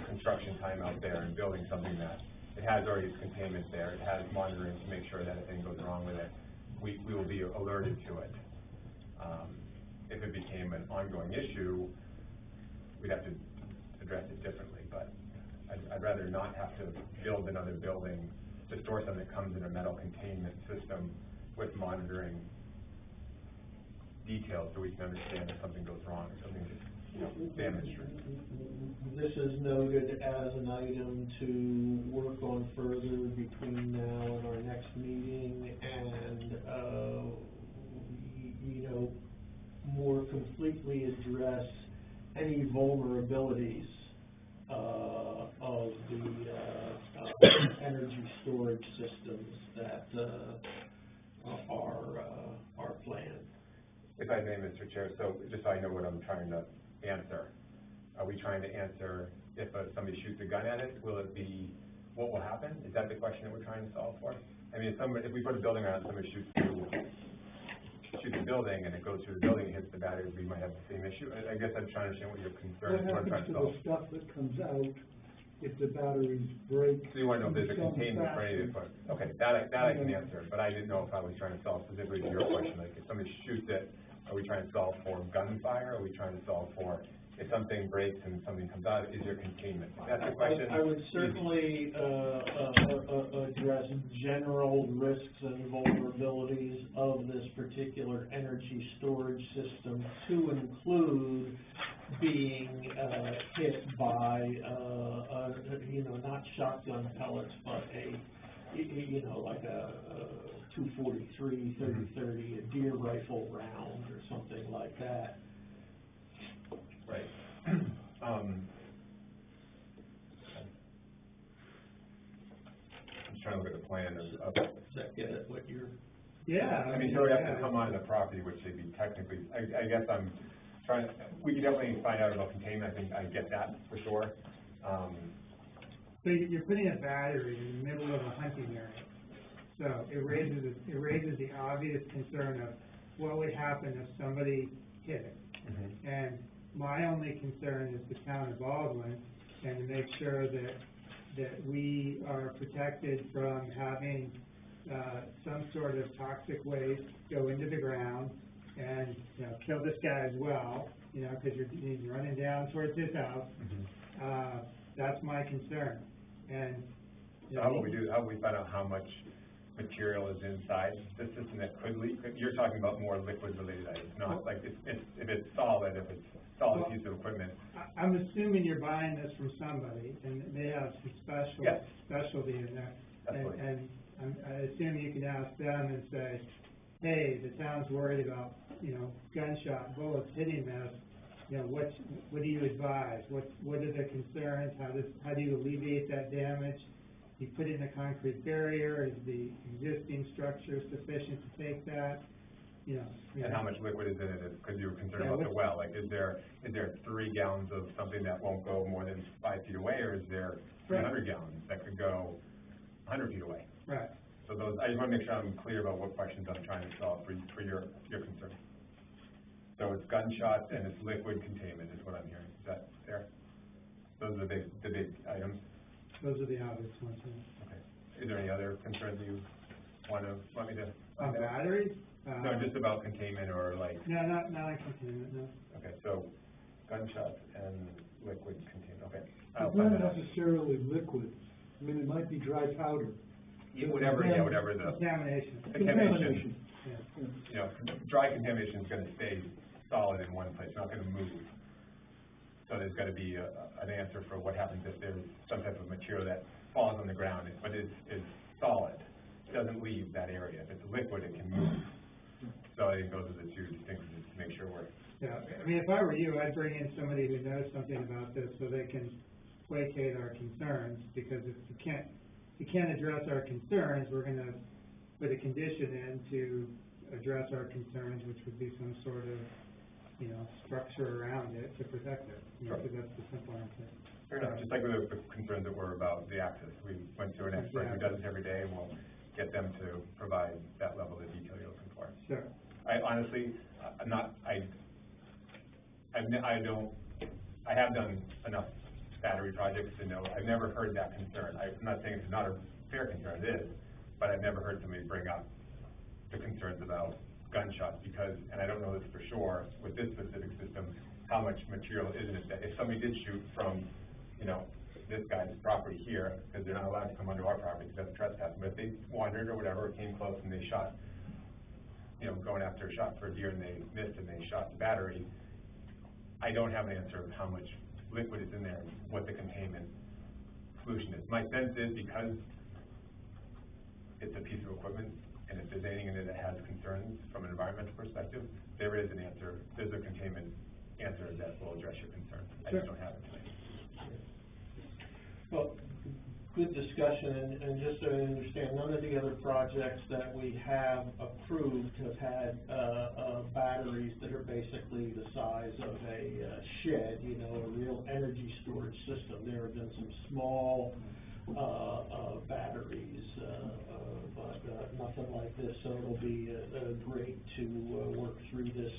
construction time out there and building something that, it has already its containment there, it has monitoring to make sure that if anything goes wrong with it, we will be alerted to it. If it became an ongoing issue, we'd have to address it differently, but I'd rather not have to build another building to store something that comes in a metal containment system with monitoring details so we can understand if something goes wrong or something is damaged. This is noted as an item to work on further between now and our next meeting, and, more completely address any vulnerabilities, of the, energy storage systems that, are planned. If I may, Mr. Chair, so just so I know what I'm trying to answer, are we trying to answer if somebody shoots a gun at it, will it be, what will happen? Is that the question that we're trying to solve for? I mean, if we put a building around, somebody shoots the building and it goes through the building and hits the battery, we might have the same issue. I guess I'm trying to understand what your concern is, what I'm trying to solve. What happens to the stuff that comes out if the batteries break? So you want to know if there's a in some containment for any of fashion? it, okay, that I can answer, but I didn't know if I was trying to solve specifically to your question, like if somebody shoots it, are we trying to solve for gunfire, are we trying to solve for if something breaks and something comes out, is there containment? Is that the question? I would certainly, address general risks and vulnerabilities of this particular energy storage system to include being, hit by, not shotgun pellets, but like a 243, 30-30, a deer rifle round or something like that. Right. I'm just trying to look at the plan of, Does that get at what you're? Yeah. I mean, so we have to come onto the property, which they'd be technically, I guess I'm trying, we can definitely find out about containment, I think I get that for sure. So you're putting a battery in the middle of a hunting area. So it raises the obvious concern of what would happen if somebody hit it. Mm-hmm. And my only concern is the town of Baldwin, and to make sure that we are protected from having, some sort of toxic waste go into the ground and, kill this guy as well, cause he's running down towards his house. Mm-hmm. That's my concern. And. So how will we find out how much material is inside the system that could leak? You're talking about more liquid related items, not like if it's solid, piece of equipment. I'm assuming you're buying this from somebody, and they have some specialty in there. Absolutely. And I assume you can ask them and say, hey, the town's worried about, gunshot bullets hitting this. What do you advise? What are the concerns? How do you alleviate that damage? You put in a concrete barrier, is the existing structure sufficient to take that? And how much liquid is in it, because you were concerned about the well, like is there 3 gallons of something that won't go more than 5 feet away, or is there 300 gallons that could go 100 feet away? Right. So those, I just want to make sure I'm clear about what questions I'm trying to solve for your concern. So it's gunshots and it's liquid containment is what I'm hearing, is that fair? Those are the big items? Those are the obvious ones. Okay. Is there any other concerns you want me to? On batteries? No, just about containment or like. No, not containment, no. Okay, so gunshots and liquid containment, okay. It's not necessarily liquid. I mean, it might be dry powder. Whatever the. Contamination. Contamination. Yeah. Dry contamination is gonna stay solid in one place, not gonna move. So there's gotta be an answer for what happens if there's some type of material that falls on the ground, but is solid. It doesn't leave that area. If it's liquid, it can move. So I think those are the two distinctions to make sure we're. Yeah, I mean, if I were you, I'd bring in somebody who knows something about this so they can placate our concerns, because if you can't address our concerns, we're gonna put a condition in to address our concerns, which would be some sort of, structure around it to protect it. Because that's the simple answer. Fair enough, just like with the concerns that were about the access. We went to an expert who does this every day, and we'll get them to provide that level of detail you're looking for. Sure. I honestly, I'm not, I have done enough battery projects to know, I've never heard that concern. I'm not saying it's not a fair concern, it is, but I've never heard somebody bring up the concerns about gunshots because, and I don't know this for sure, with this specific system, how much material is in it that if somebody did shoot from, you know, this guy's property here, because they're not allowed to come onto our property because that's trespassing, but if they wandered or whatever, came close and they shot, you know, going after a shot for a deer and they missed and they shot the battery, I don't have an answer of how much liquid is in there, and what the containment solution is. My sense is because it's a piece of equipment, and if there's anything in it that has concerns from an environmental perspective, there is an answer, there's a containment answer that will address your concern. I just don't have it tonight. Well, good discussion, and just so I understand, none of the other projects that we have approved have had, batteries that are basically the size of a shed, you know, a real energy storage system. There have been some small, batteries, but nothing like this, so it'll be, great to, work through this,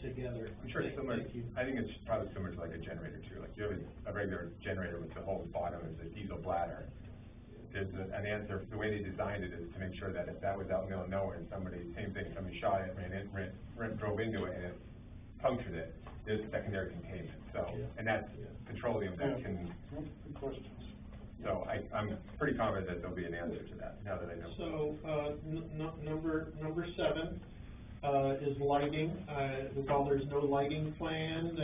together. I'm sure it's similar, Thank you. I think it's probably similar to like a generator too, like you have a regular generator with the whole bottom is a diesel bladder. There's an answer, the way they designed it is to make sure that if that was out in the middle of nowhere and somebody, same thing, somebody shot it, drove into it and it punctured it, there's secondary containment, so, and that's petroleum that can, Good questions. so I'm pretty confident that there'll be an answer to that, now that I know. So, number 7, is lighting. While there's no lighting plan,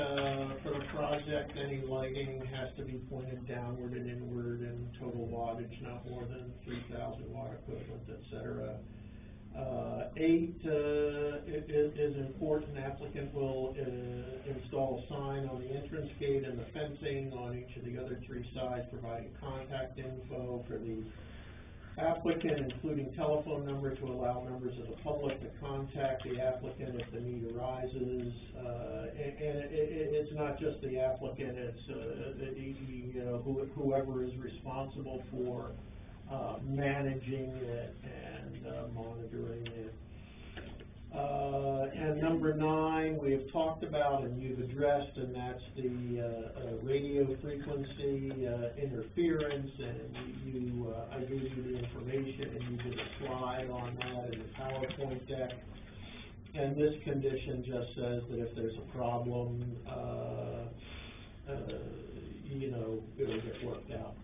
for the project, any lighting has to be pointed downward and inward and total wattage not more than 3,000 watt equivalent, et cetera. 8, is important. Applicant will, install a sign on the entrance gate and the fencing on each of the other 3 sides, providing contact info for the applicant, including telephone number to allow members of the public to contact the applicant if the need arises. And it's not just the applicant, it's, you know, whoever is responsible for, managing it and, monitoring it. And number 9, we have talked about and you've addressed, and that's the, radio frequency, interference, and I gave you the information, and you did a slide on that in the PowerPoint deck. And this condition just says that if there's a problem, you know, it'll get worked out.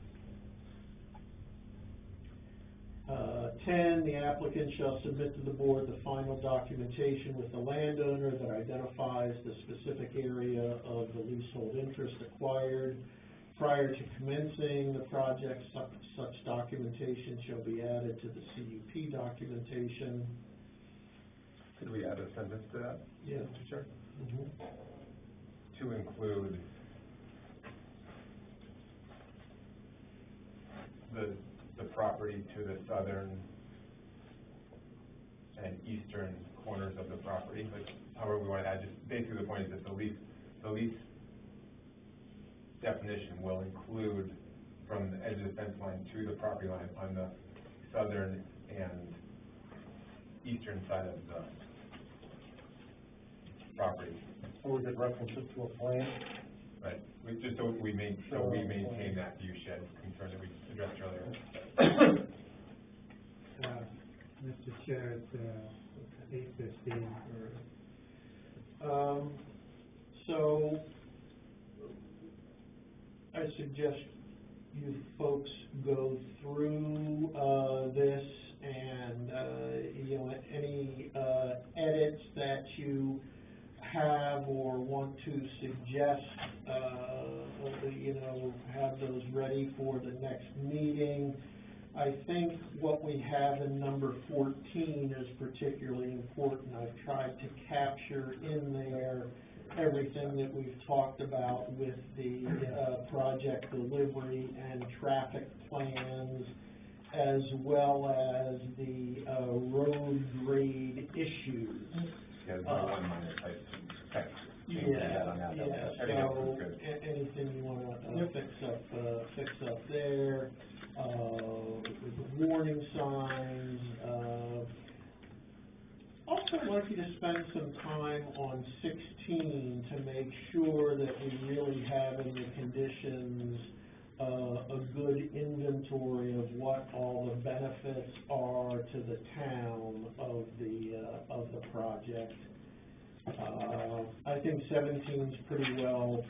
10, the applicant shall submit to the board the final documentation with the landowner that identifies the specific area of the leasehold interest acquired. Prior to commencing the project, such documentation shall be added to the CUP documentation. Could we add a sentence to that? Yeah. Sure. Mm-hmm. To include the property to the southern and eastern corners of the property, but however we want to add, just basically the point is that the lease definition will include from the edge of the fence line to the property line on the southern and eastern side of the property. Or we could reference it to a plan. Right, just so we maintain that view shed concern that we addressed earlier. Mr. Chair, it's, 8:15. So, I suggest you folks go through, this and, you know, any, edits that you have or want to suggest, you know, have those ready for the next meeting. I think what we have in number 14 is particularly important. I've tried to capture in there everything that we've talked about with the, project delivery and traffic plans, as well as the, road grade issues. Yeah, there's only one minor type, changes that on that. Yeah, I think that so, was good. anything you wanna, fix up there, the warning signs, also I'd like you to spend some time on 16 to make sure that we really have in the conditions, a good inventory of what all the benefits are to the town of the project. I think 17's pretty well,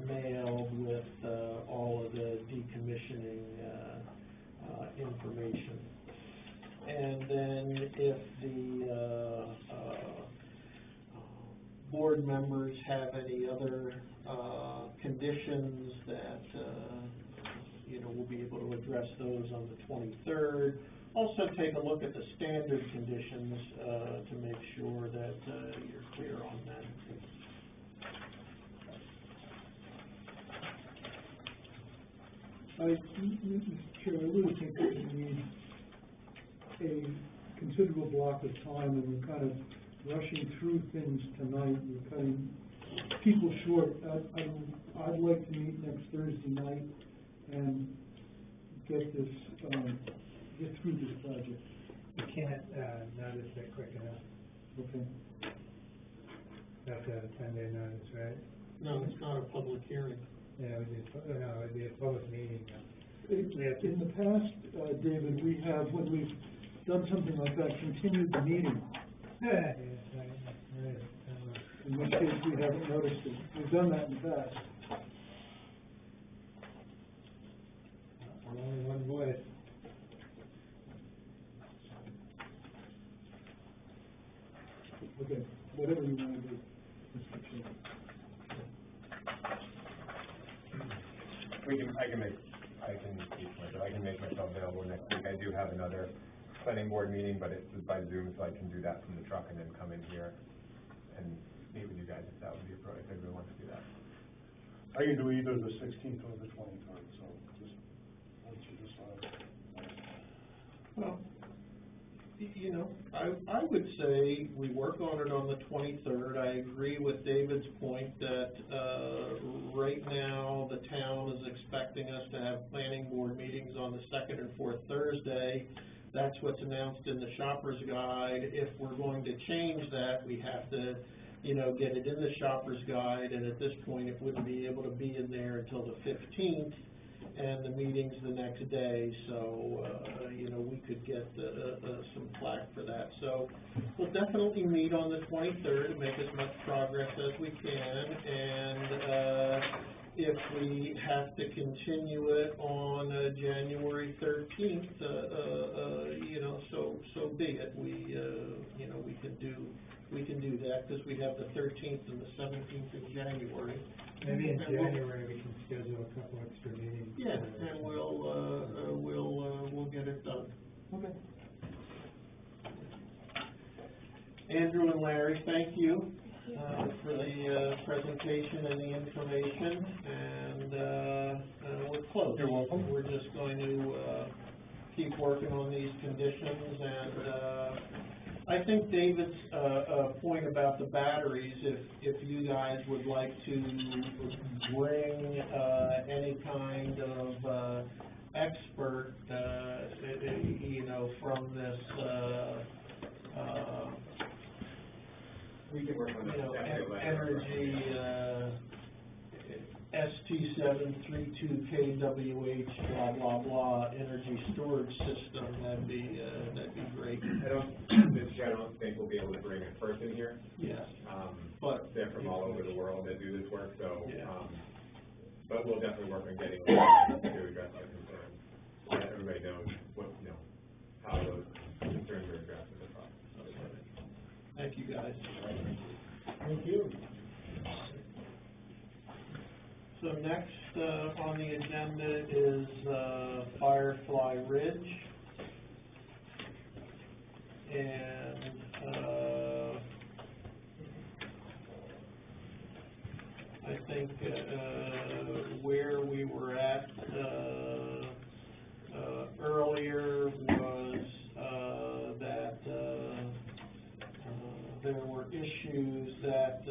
nailed with, all of the decommissioning, information. And then if the, board members have any other, conditions that, we'll be able to address those on the 23rd. Also take a look at the standard conditions, to make sure that, you're clear on that. Mr. Chair, I really think that we need a considerable block of time, and we're kind of rushing through things tonight. We're cutting people short. I'd like to meet next Thursday night and get this, get through this project. You can't, notice it quick enough. Okay. You have to have a 10-day notice, right? No, it's not a public hearing. Yeah, it'd be a public meeting. In the past, David, we have, when we've done something like that, continued the meeting, Right. in which case we haven't noticed it. We've done that in the past. Only one voice. Okay, whatever you want to do, Mr. Chairman. I can make myself available next week. I do have another planning board meeting, but it's by Zoom, so I can do that from the truck and then come in here and meet with you guys if that would be appropriate, if everyone wants to do that. I can do either the 16th or the 23rd, so just, once you decide. Well, I would say we work on it on the 23rd. I agree with David's point that, right now, the town is expecting us to have planning board meetings on the second and fourth Thursday. That's what's announced in the shopper's guide. If we're going to change that, we have to, get it in the shopper's guide, and at this point, it wouldn't be able to be in there until the 15th. And the meeting's the next day, so, we could get, some flack for that. So, we'll definitely meet on the 23rd and make as much progress as we can, and, if we have to continue it on, January 13th, so be it. We can do that, because we have the 13th and the 17th of January. Maybe in January we can schedule a couple extra meetings. Yeah, and we'll get it done. Okay. Andrew and Larry, thank you, for the, presentation and the information, and, we're close. You're welcome. We're just going to, keep working on these conditions, and, I think David's, point about the batteries, if you guys would like to bring, any kind of, expert, from this, We can work on that. energy, ST732KWH, blah, blah, blah, energy storage system, that'd be great. I don't think we'll be able to bring a person here. Yes. But they're from all over the world that do this work, so, Yeah. But we'll definitely work on getting to address our concerns. So that everybody knows what, how those concerns are addressed in the process. Thank you, guys. Thank you. So next, on the agenda is, Firefly Ridge. And, I think, where we were at, earlier was, that, there were issues that,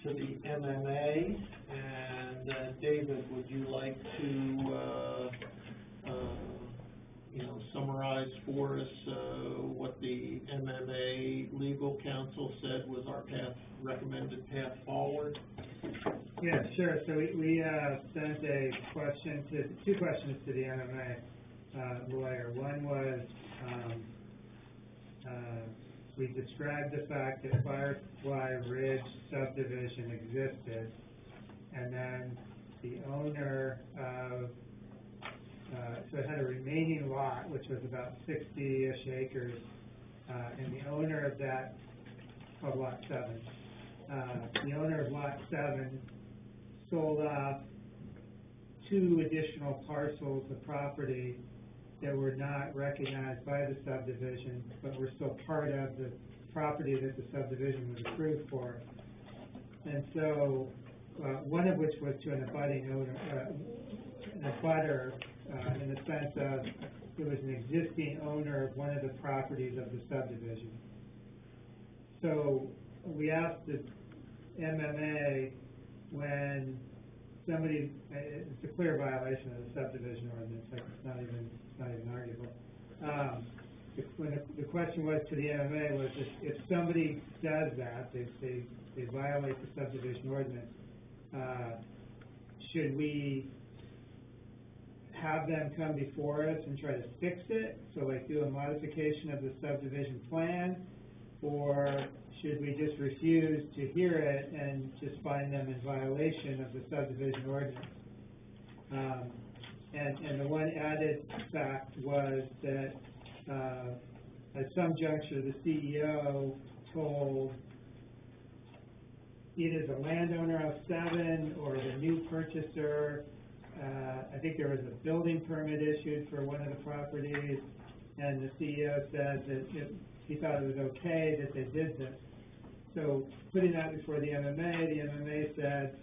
to the MMA, and, David, would you like to, summarize for us, what the MMA legal counsel said was our recommended path forward? Yeah, sure. So we sent two questions to the MMA lawyer. One was, we described the fact that Firefly Ridge subdivision existed, and then the owner of, so it had a remaining lot, which was about 60-ish acres, and the owner of that, called Lot 7, the owner of Lot 7 sold off 2 additional parcels of property that were not recognized by the subdivision, but were still part of the property that the subdivision was approved for. And so, one of which was to an abutting owner, an abutter, in the sense of it was an existing owner of one of the properties of the subdivision. So we asked the MMA, when somebody, it's a clear violation of the subdivision ordinance, like it's not even arguable. The question was to the MMA was if somebody does that, they violate the subdivision ordinance, should we have them come before us and try to fix it, so like do a modification of the subdivision plan, or should we just refuse to hear it and just find them in violation of the subdivision ordinance? And the one added fact was that at some juncture the CEO told either the landowner of 7 or the new purchaser, I think there was a building permit issued for one of the properties, and the CEO said that he thought it was okay that they did this. So putting that before the MMA said,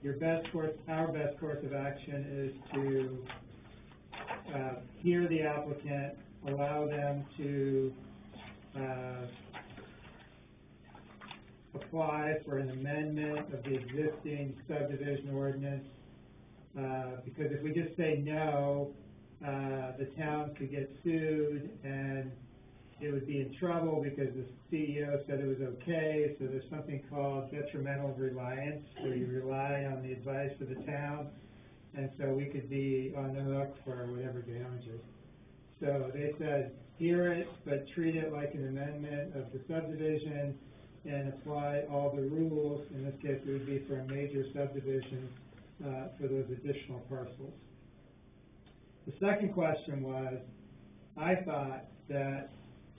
our best course of action is to hear the applicant, allow them to apply for an amendment of the existing subdivision ordinance, because if we just say no, the town could get sued and it would be in trouble because the CEO said it was okay. So there's something called detrimental reliance, where you rely on the advice of the town, and so we could be on the hook for whatever damages. So they said, hear it, but treat it like an amendment of the subdivision and apply all the rules. In this case, it would be for a major subdivision for those additional parcels. The second question was, I thought that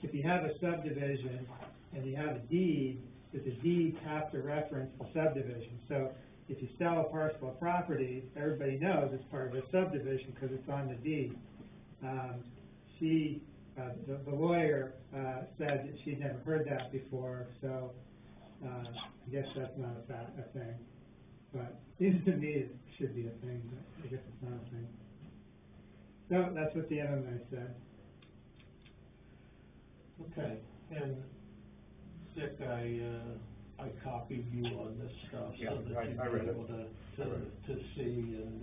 if you have a subdivision and you have a deed, that the deeds have to reference the subdivision. So if you sell a parcel of property, everybody knows it's part of a subdivision because it's on the deed. The lawyer said that she'd never heard that before, so I guess that's not a thing. But it seems to me it should be a thing, but I guess it's not a thing. So that's what the MMA said. Okay, and Dick, I copied you on this stuff Yeah, so that I you'd read be it. able to see, and,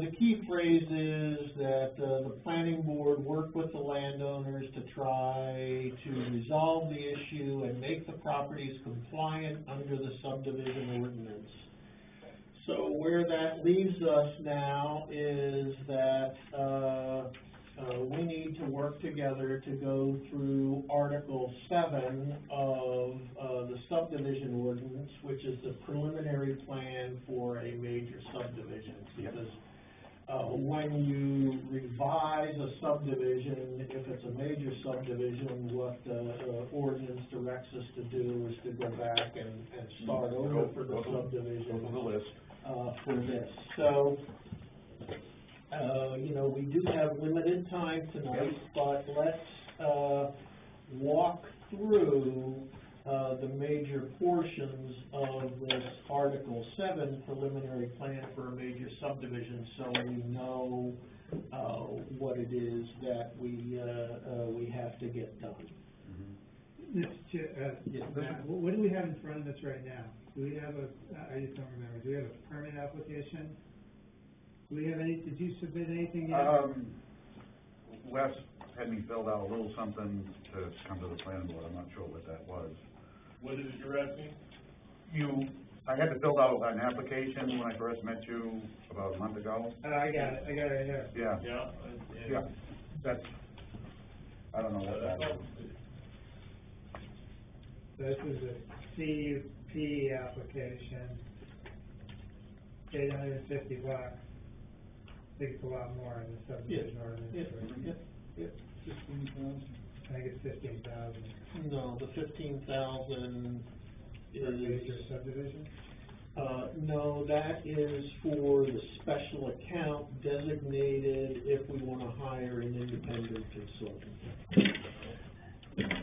the key phrase is that, the planning board worked with the landowners to try to resolve the issue and make the properties compliant under the subdivision ordinance. So where that leaves us now is that, we need to work together to go through Article 7 of the subdivision ordinance, which is the preliminary plan for a major subdivision. Because when you revise a subdivision, if it's a major subdivision, what the ordinance directs us to do is to go back and start over for the subdivision. Go on the list. For this. So, we do have limited time tonight, but let's walk through the major portions of this Article 7 preliminary plan for a major subdivision, so we know what it is that we have to get done. Yeah, Matt, what do we have in front of us right now? Do we have I just don't remember, do we have a permit application? Do we have did you submit anything yet? Wes had me filled out a little something to come to the planning board, I'm not sure what that was. What is it you're asking? I had to fill out an application when I first met you about a month ago. I got it right here. Yeah, Yeah. that's, I don't know what that is. So this is a CUP application, $850. I think it's a lot more in the subdivision ordinance. Yeah. 15,000. I think it's 15,000. No, the 15,000 For a major is, subdivision? no, that is for the special account designated if we wanna hire an independent consultant. Okay.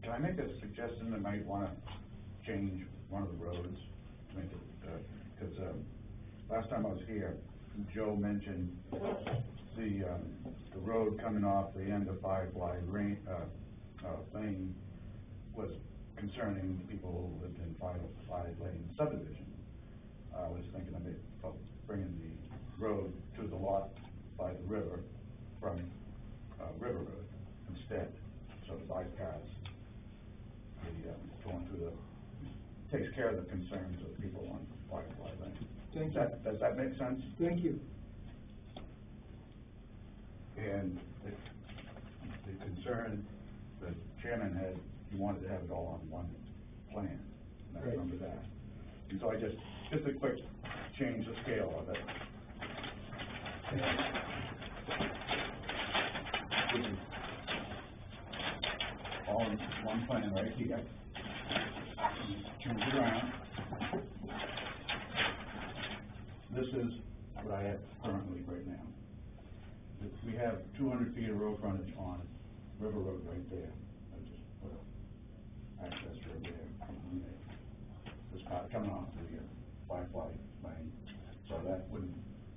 Can I make a suggestion that might wanna change one of the roads, to make it, cause, last time I was here, Joe mentioned the road coming off the end of Firefly Lane was concerning people who lived in Firefly Lane subdivision. I was thinking of bringing the road to the lot by the river from, River Road instead, so to bypass the, going through takes care of the concerns of people on Firefly Lane. Thank you. Does that make sense? Thank you. And the concern the chairman had, he wanted to have it all on one plan, and I remember that. And so I just a quick change the scale of it. This is all in one plan right here. Change it around. This is what I have currently right now. We have 200 feet of road frontage on River Road right there. I just put a access road there. And this part coming off the Firefly Lane, so that wouldn't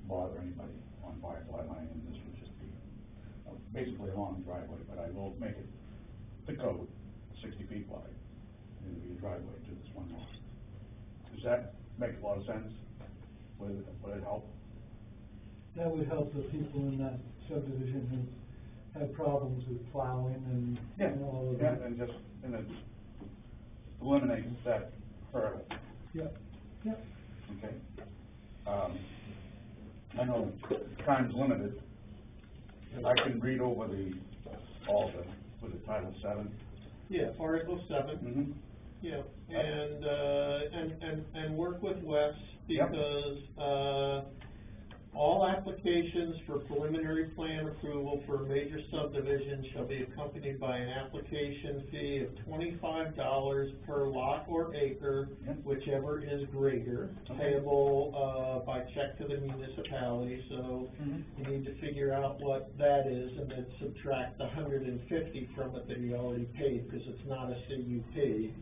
bother anybody on Firefly Lane, and this would just be basically a long driveway, but I will make it the code 60 feet wide, and it'll be a driveway to this one lot. Does that make a lot of sense? Would it help? That would help the people in that subdivision who have problems with plowing and all of that. Yeah, and it eliminates that hurdle. Yep. Okay. I know time's limited. I can read over all the Title VII. Yeah, Article 7. Mm-hmm. Yeah, and work with Wes, because, all applications for preliminary plan approval for a major subdivision shall be accompanied by an application fee of $25 per lot or acre, whichever is greater, payable, by check to the municipality, so you need to figure out what that is, and then subtract the $150 from it that you already paid, because it's not a CUP.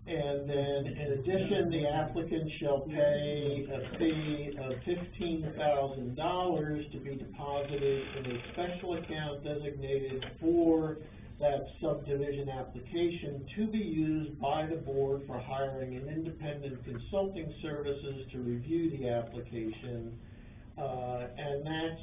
And then, in addition, the applicant shall pay a fee of $15,000 to be deposited in a special account designated for that subdivision application to be used by the board for hiring an independent consulting services to review the application. And that's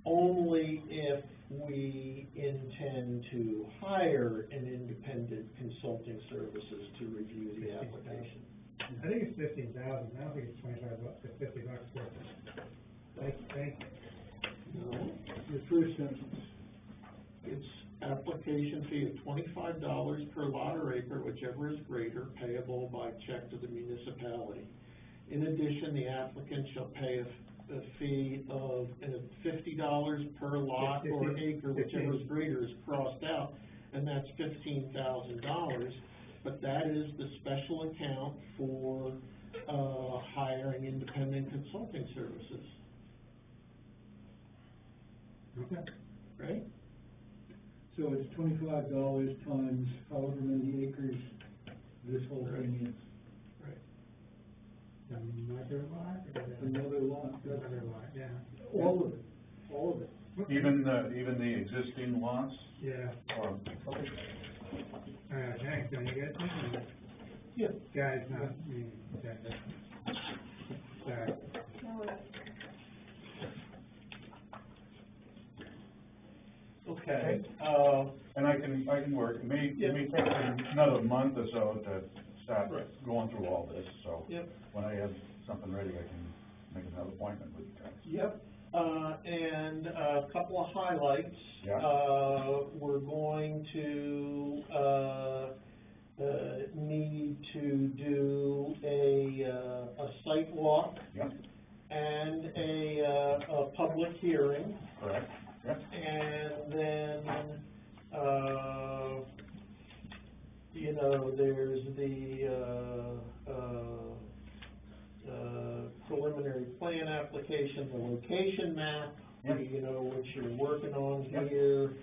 only if we intend to hire an independent consulting services to review the application. I think it's 15,000, I don't think it's $25 to $50 worth. Thank you. No, Your first sentence. it's application fee of $25 per lot or acre, whichever is greater, payable by check to the municipality. In addition, the applicant shall pay a fee of $50 per lot or acre, whichever is greater, is crossed out, and that's $15,000. But that is the special account for hiring independent consulting services. Okay. Right? So it's $25 times however many acres this whole thing is. Right. Yeah. another lot? Or is that- Another lot, that's Another lot, yeah. all of it. Even the existing lots, Yeah, or, thanks, don't you guys think? Yeah. Guys, not me, okay. Sorry. Okay, and I can work, it may take another month or so to start Right. going through all this, so. Yep. When I have something ready, I can make another appointment with you guys. Yep, and a couple of highlights. Yeah. We're going to, need to do a site walk Yep, and a public hearing. correct, yep. And then, you know, there's the, preliminary plan application, the location map, Yep. you know, which you're working on Yep. here,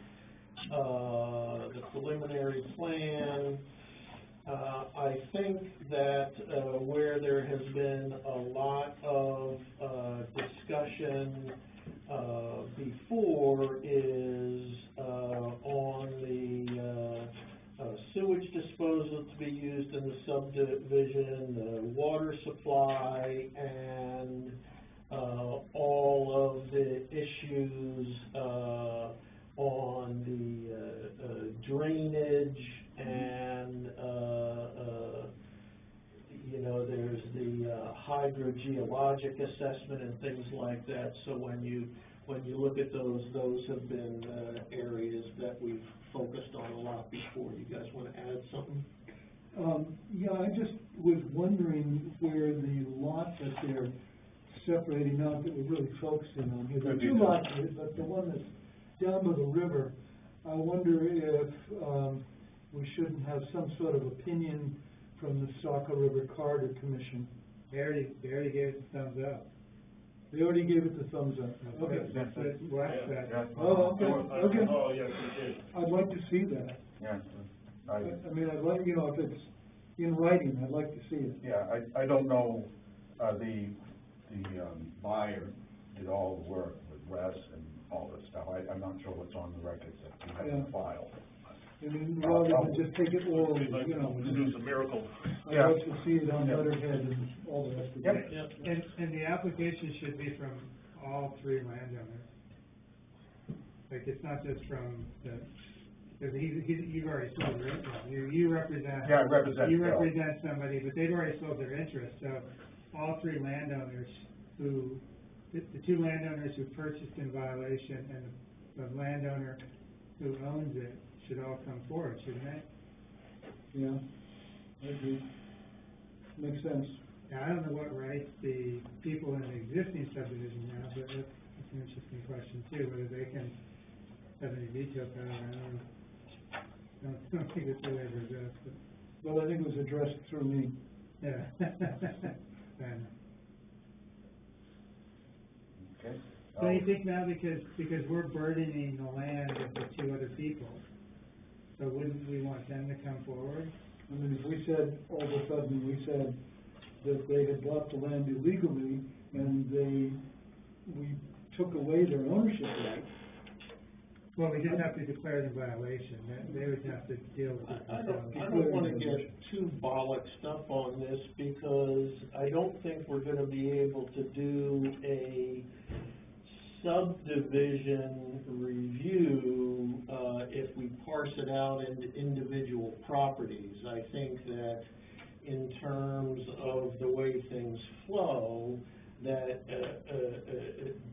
the preliminary plan. I think that, where there has been a lot of, discussion, before is, on the, sewage disposal to be used in the subdivision, the water supply, and, all of the issues, on the, drainage and, you know, there's the, hydrogeologic assessment and things like that. So when you look at those have been, areas that we've focused on a lot before. You guys wanna add something? Yeah, I just was wondering where the lot that they're separating out that we're really focusing on here. There are two lots here, but the one that's down by the river, I wonder if, we shouldn't have some sort of opinion from the Saco River Corridor Commission. They already gave it the thumbs up. They already gave it the thumbs up. Okay. That's what Wes said. Yeah. Oh, okay, okay. Oh, yes, it did. I'd like to see that. Yeah, I mean, I'd like, you know, if it's in writing, I'd like to see it. yeah, I don't know, the buyer did all the work with Wes and all this stuff. I'm not sure what's on the records that we have in the file. I mean, rather than just take it orally, We'd like you know. to do some miracle. I'd like to see it on letterhead and all the rest of it. Yep. And the application should be from all three landowners. Like, it's not just from the, because you've already sold, right? You represent. Yeah, I represent You Bill. represent somebody, but they've already sold their interest, so all three landowners who, the two landowners who purchased in violation and the landowner who owns it should all come forward, shouldn't they? Yeah, I agree. Makes sense. Now, I don't know what rights the people in the existing subdivision have, but that's an interesting question too, whether they can have any veto power. I don't think it's really ever addressed, but, Well, I think it was addressed through me. yeah. And, Okay. so you think now, because we're burdening the land of the two other people, so wouldn't we want them to come forward? I mean, if we said, all of a sudden, we said that they had bought the land illegally and we took away their ownership rights. Well, we just have to declare the violation, they would have to deal with it. I don't wanna get too bollocksed up on this, because I don't think we're gonna be able to do a subdivision review, if we parse it out into individual properties. I think that in terms of the way things flow, that,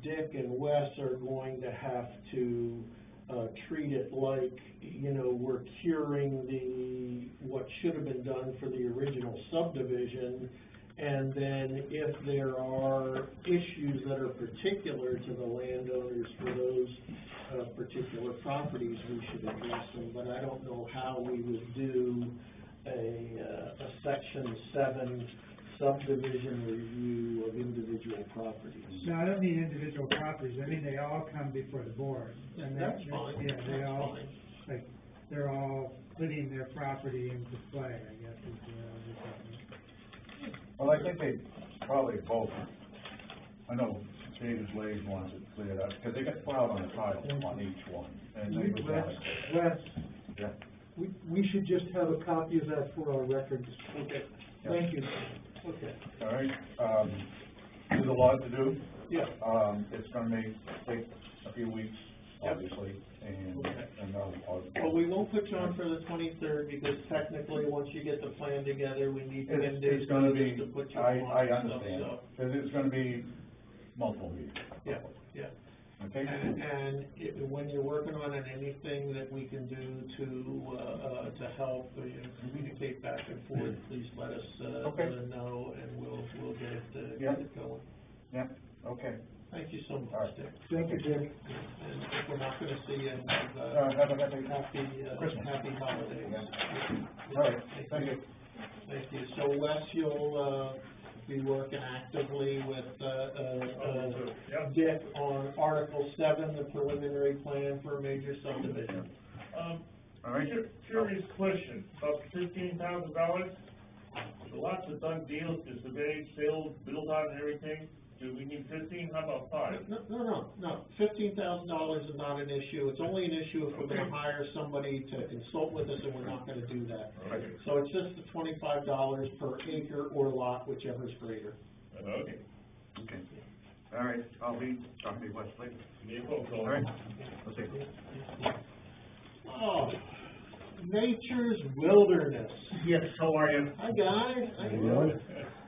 Dick and Wes are going to have to, treat it like, you know, we're curing what should have been done for the original subdivision. And then if there are issues that are particular to the landowners for those, particular properties, we should address them. But I don't know how we would do a section 7 subdivision review of individual properties. No, I don't mean individual properties, I mean, they all come before the board. And That's fine, Yeah, they that's all, fine. like, they're all putting their property into play, I guess, is the, Well, I think they probably both. I know David Blaze wants it cleared up, because they got filed on the title on each one, and they would want it. Wes, Yeah. we should just have a copy of that for our records. Okay, Thank you. okay. All right, there's a lot to do. Yeah. It's gonna take a few weeks, obviously, and I'll. Well, we won't put you on for the 23rd, because technically, once you get the plan together, we need 10 days It's gonna be, to put you I on. understand, So, because it's gonna be multiple meetings. yeah, yeah. Okay? And when you're working on it, anything that we can do to help, communicate back and forth, please let us, Okay. know, and we'll get it, Yeah. get it going. Yeah, okay. Thank you so All much, right. Dick. Thank you, Dick. And if we're not gonna see you, Have a happy Christmas. happy holidays. Yeah. All right, thank you. Thank you. So Wes, you'll, be working actively with, Dick on Article 7, the preliminary plan for a major subdivision. All right. Curious question, about $15,000, the lots of done deals, is the day sales, build out and everything, do we need 15, how about 5? No. $15,000 is not an issue. It's only an issue if we're gonna hire somebody to consult with us, and we're not gonna do that. Okay. So it's just the $25 per acre or lot, whichever's greater. Okay. Okay. All right, I'll be talking to you Wes later. All right. Okay. Oh, Nature's Wilderness. Yes, how are you? Hi, guys. How you doing?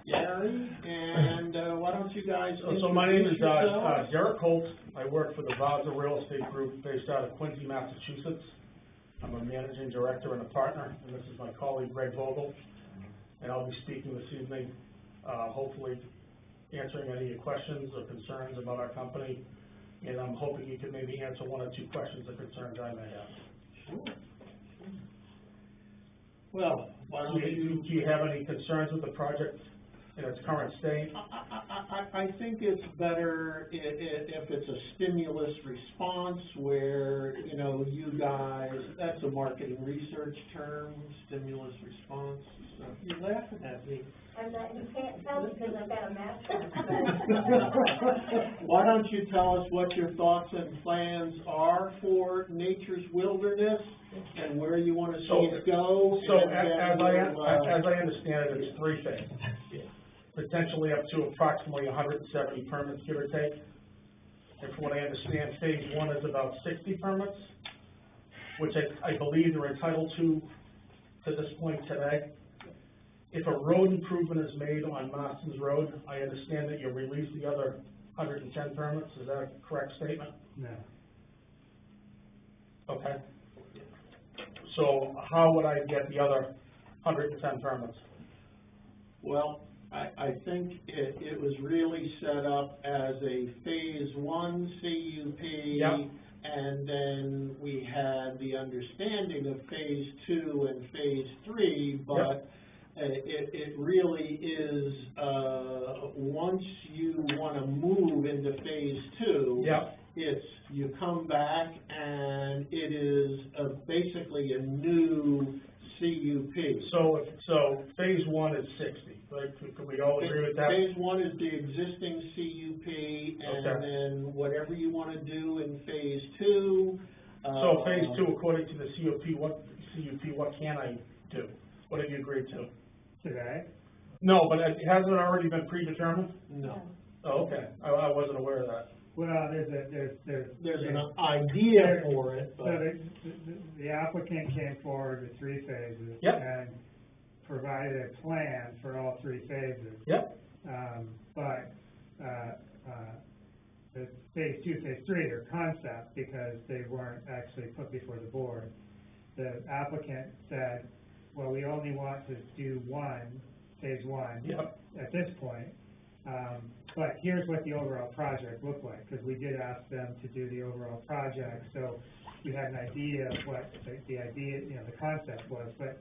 Gary, and, why don't you guys So my name is, introduce yourselves? Derek Holt. I work for the Vaza Real Estate Group based out of Quincy, Massachusetts. I'm a managing director and a partner, and this is my colleague Greg Vogel. And I'll be speaking this evening, hopefully answering any questions or concerns about our company. And I'm hoping you can maybe answer one or two questions or concerns I may have. Sure. Well, why don't Do you have any concerns with the project in its current state? I think it's better if it's a stimulus response where, you guys, that's a marketing research term, stimulus response. So you're laughing at me. I'm not, you can't tell because I've got a mask. Why don't you tell us what your thoughts and plans are for Nature's Wilderness and where you want to see it go? So and as then I understand it, it's three things. Potentially up to approximately 170 permits, give or take. And from what I understand, phase 1 is about 60 permits, which I believe they're entitled to this point today. If a road improvement is made on Marston's Road, I understand that you release the other 110 permits. Is that a correct statement? No. Okay. So how would I get the other 110 permits? Well, I think it was really set up as a phase 1 CUP. Yep. And then we had the understanding of phase 2 and phase 3, but Yep. It really is, once you want to move into phase 2, Yep. it's, you come back and it is basically a new CUP. So phase 1 is 60, right? Could we all agree with that? Phase 1 is the existing CUP, and Okay. then whatever you want to do in phase 2. So phase 2, according to the CUP, what can I do? What have you agreed to? Today? No, but hasn't it already been predetermined? No. Oh, okay, I wasn't aware of that. Well, There's an idea for it, So but. the applicant came forward with 3 phases. Yep. And provided a plan for all 3 phases. Yep. But the phase 2, phase 3 are concept because they weren't actually put before the board. The applicant said, well, we only want to do phase 1 Yep. at this point. But here's what the overall project looked like, because we did ask them to do the overall project, so we had an idea of what the idea, the concept was. But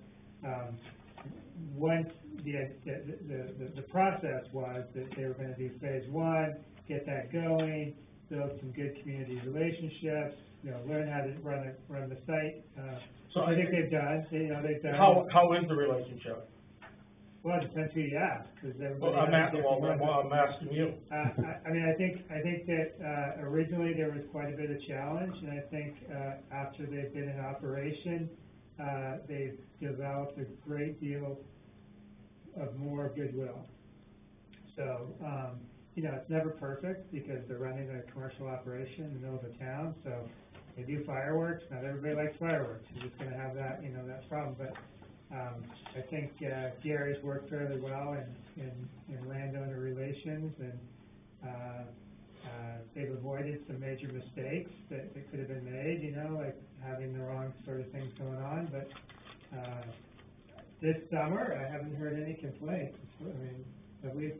once the process was that they were going to do phase 1, get that going, build some good community relationships, learn how to run the site. So I think they've done. They've done. How is the relationship? Well, it depends who you ask, because everybody Well, has a different method. I'm asking you. I mean, I think that, originally there was quite a bit of challenge, and I think, after they've been in operation, they've developed a great deal of more goodwill. So, you know, it's never perfect, because they're running a commercial operation in the middle of a town, so they do fireworks. Not everybody likes fireworks, you're just gonna have that, you know, that problem, but, I think, Gary's worked fairly well in landowner relations, and, they've avoided some major mistakes that could have been made, you know, like having the wrong sort of things going on, but, this summer, I haven't heard any complaints. I mean, have we?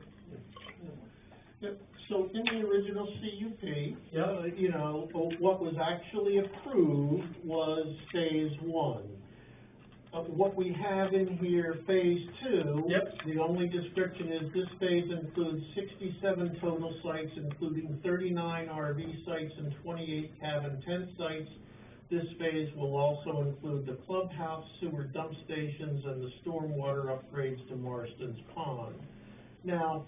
Yep. So in the original CUP, Yeah. you know, what was actually approved was phase one. What we have in here, phase two. Yep. The only description is this phase includes 67 total sites, including 39 RV sites and 28 cabin tent sites. This phase will also include the clubhouse, sewer dump stations, and the stormwater upgrades to Marston's Pond. Now,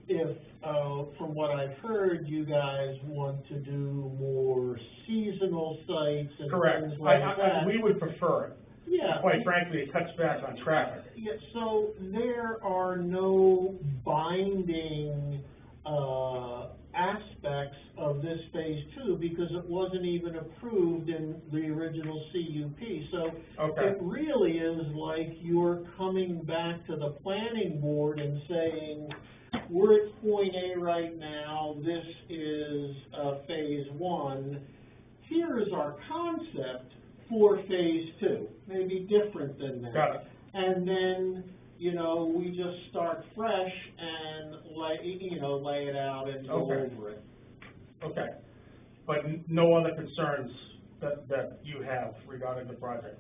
if, from what I've heard, you guys want to do more seasonal sites and Correct. things like that. We would prefer it. Yeah. Quite frankly, it cuts back on traffic. Yeah, so there are no binding, aspects of this phase two, because it wasn't even approved in the original CUP. So Okay. it really is like you're coming back to the planning board and saying, we're at point A right now, this is, phase one. Here is our concept for phase two, maybe different than that. Got it. And then, you know, we just start fresh and lay it out and go Okay. over it. Okay. But no other concerns that you have regarding the project?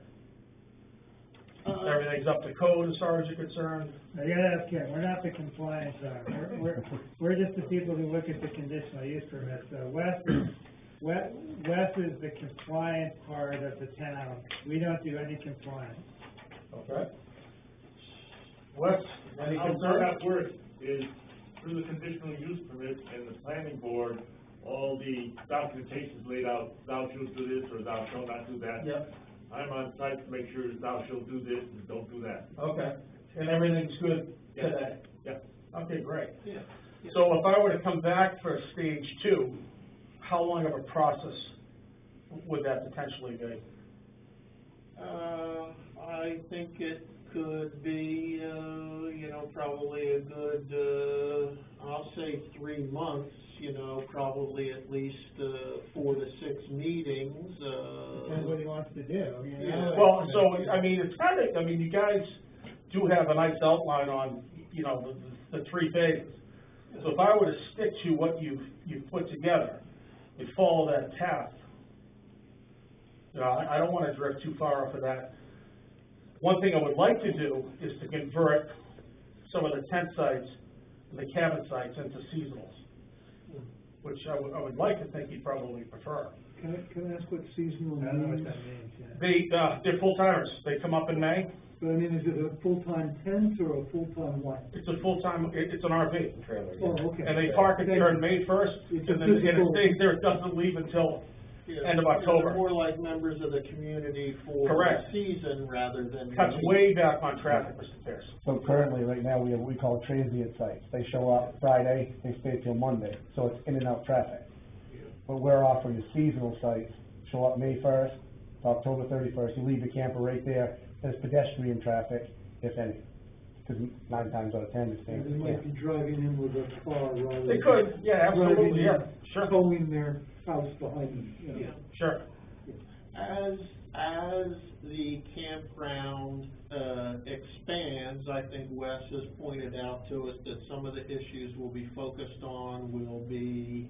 Everything's up to code as far as you're concerned? I gotta ask Ken, we're not the compliance arm, we're just the people who look at the conditional use permit, so Wes is the compliant part of the town, we don't do any compliance. Okay. Wes, any How concerns? that works is through the conditional use permit and the planning board, all the documentation is laid out, thou shalt do this or thou shalt not do that. Yep. I'm on site to make sure thou shalt do this and don't do that. Okay. And everything's good Yeah. today? Yeah. Okay, great. Yeah. So if I were to come back for stage two, how long of a process would that potentially be? I think it could be, probably a good, I'll say 3 months, probably at least, 4 to 6 meetings, Depends what he wants to do, you Yeah. know? Well, so, it's kind of, you guys do have a nice outline on, the 3 phases. So if I were to stick to what you've put together, and follow that path, I don't want to drift too far off of that. One thing I would like to do is to convert some of the tent sites and the cabin sites into seasonals, which I would like to think you'd probably prefer. Can I ask what seasonal I don't know what means? that means, yeah. They're full-timers, they come up in May, But I mean, is it a full-time tent or a full-time what? it's a full-time, it's an RV. Oh, okay. And they park it there on May first, It's and a then it physical- stays there, it doesn't leave until end of They're October. more like members of the community for Correct. the season rather than. Cuts way back on traffic, Mr. Pierce. So currently, right now, we have what we call transient sites. They show up Friday, they stay till Monday, so it's in and out traffic. What we're offering is seasonal sites, show up May 1st to October 31st, you leave your camper right there, there's pedestrian traffic, if any. Because 9 times out of 10, it's And staying they at might the be camp. driving in with a car rather than. They could, yeah, absolutely, yeah, sure, Towing their house behind them, Yeah. sure. As the campground, expands, I think Wes has pointed out to us that some of the issues we'll be focused on will be,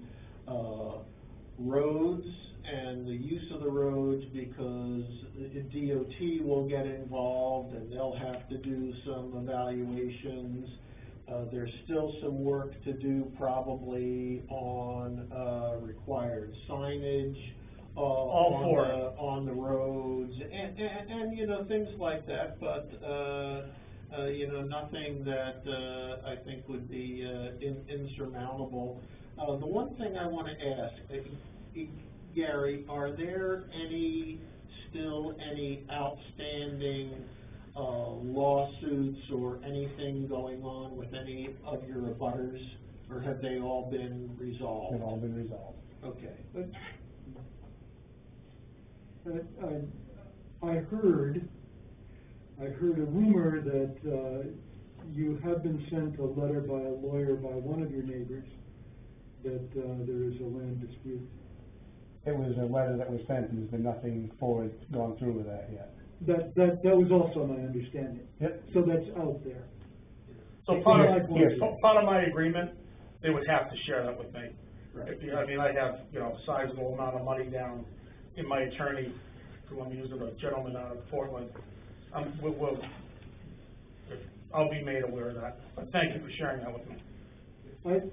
roads and the use of the roads, because the DOT will get involved and they'll have to do some evaluations. There's still some work to do probably on, required signage, All for it. on the roads and things like that, but, Nothing that, I think would be, insurmountable. The one thing I wanna ask, Gary, are there still any outstanding, lawsuits or anything going on with any of your abutters, or have they all been resolved? They've all been resolved. Okay. I heard a rumor that, you have been sent a letter by a lawyer by one of your neighbors that, there is a land dispute. It was a letter that was sent, and there's been nothing forward, gone through with that yet. That was also my understanding. Yep. So that's out there. So part of my agreement, they would have to share that with me. Right. I have, a sizable amount of money down in my attorney, who I'm using, a gentleman out of Portland. I'll be made aware of that, but thank you for sharing that with me.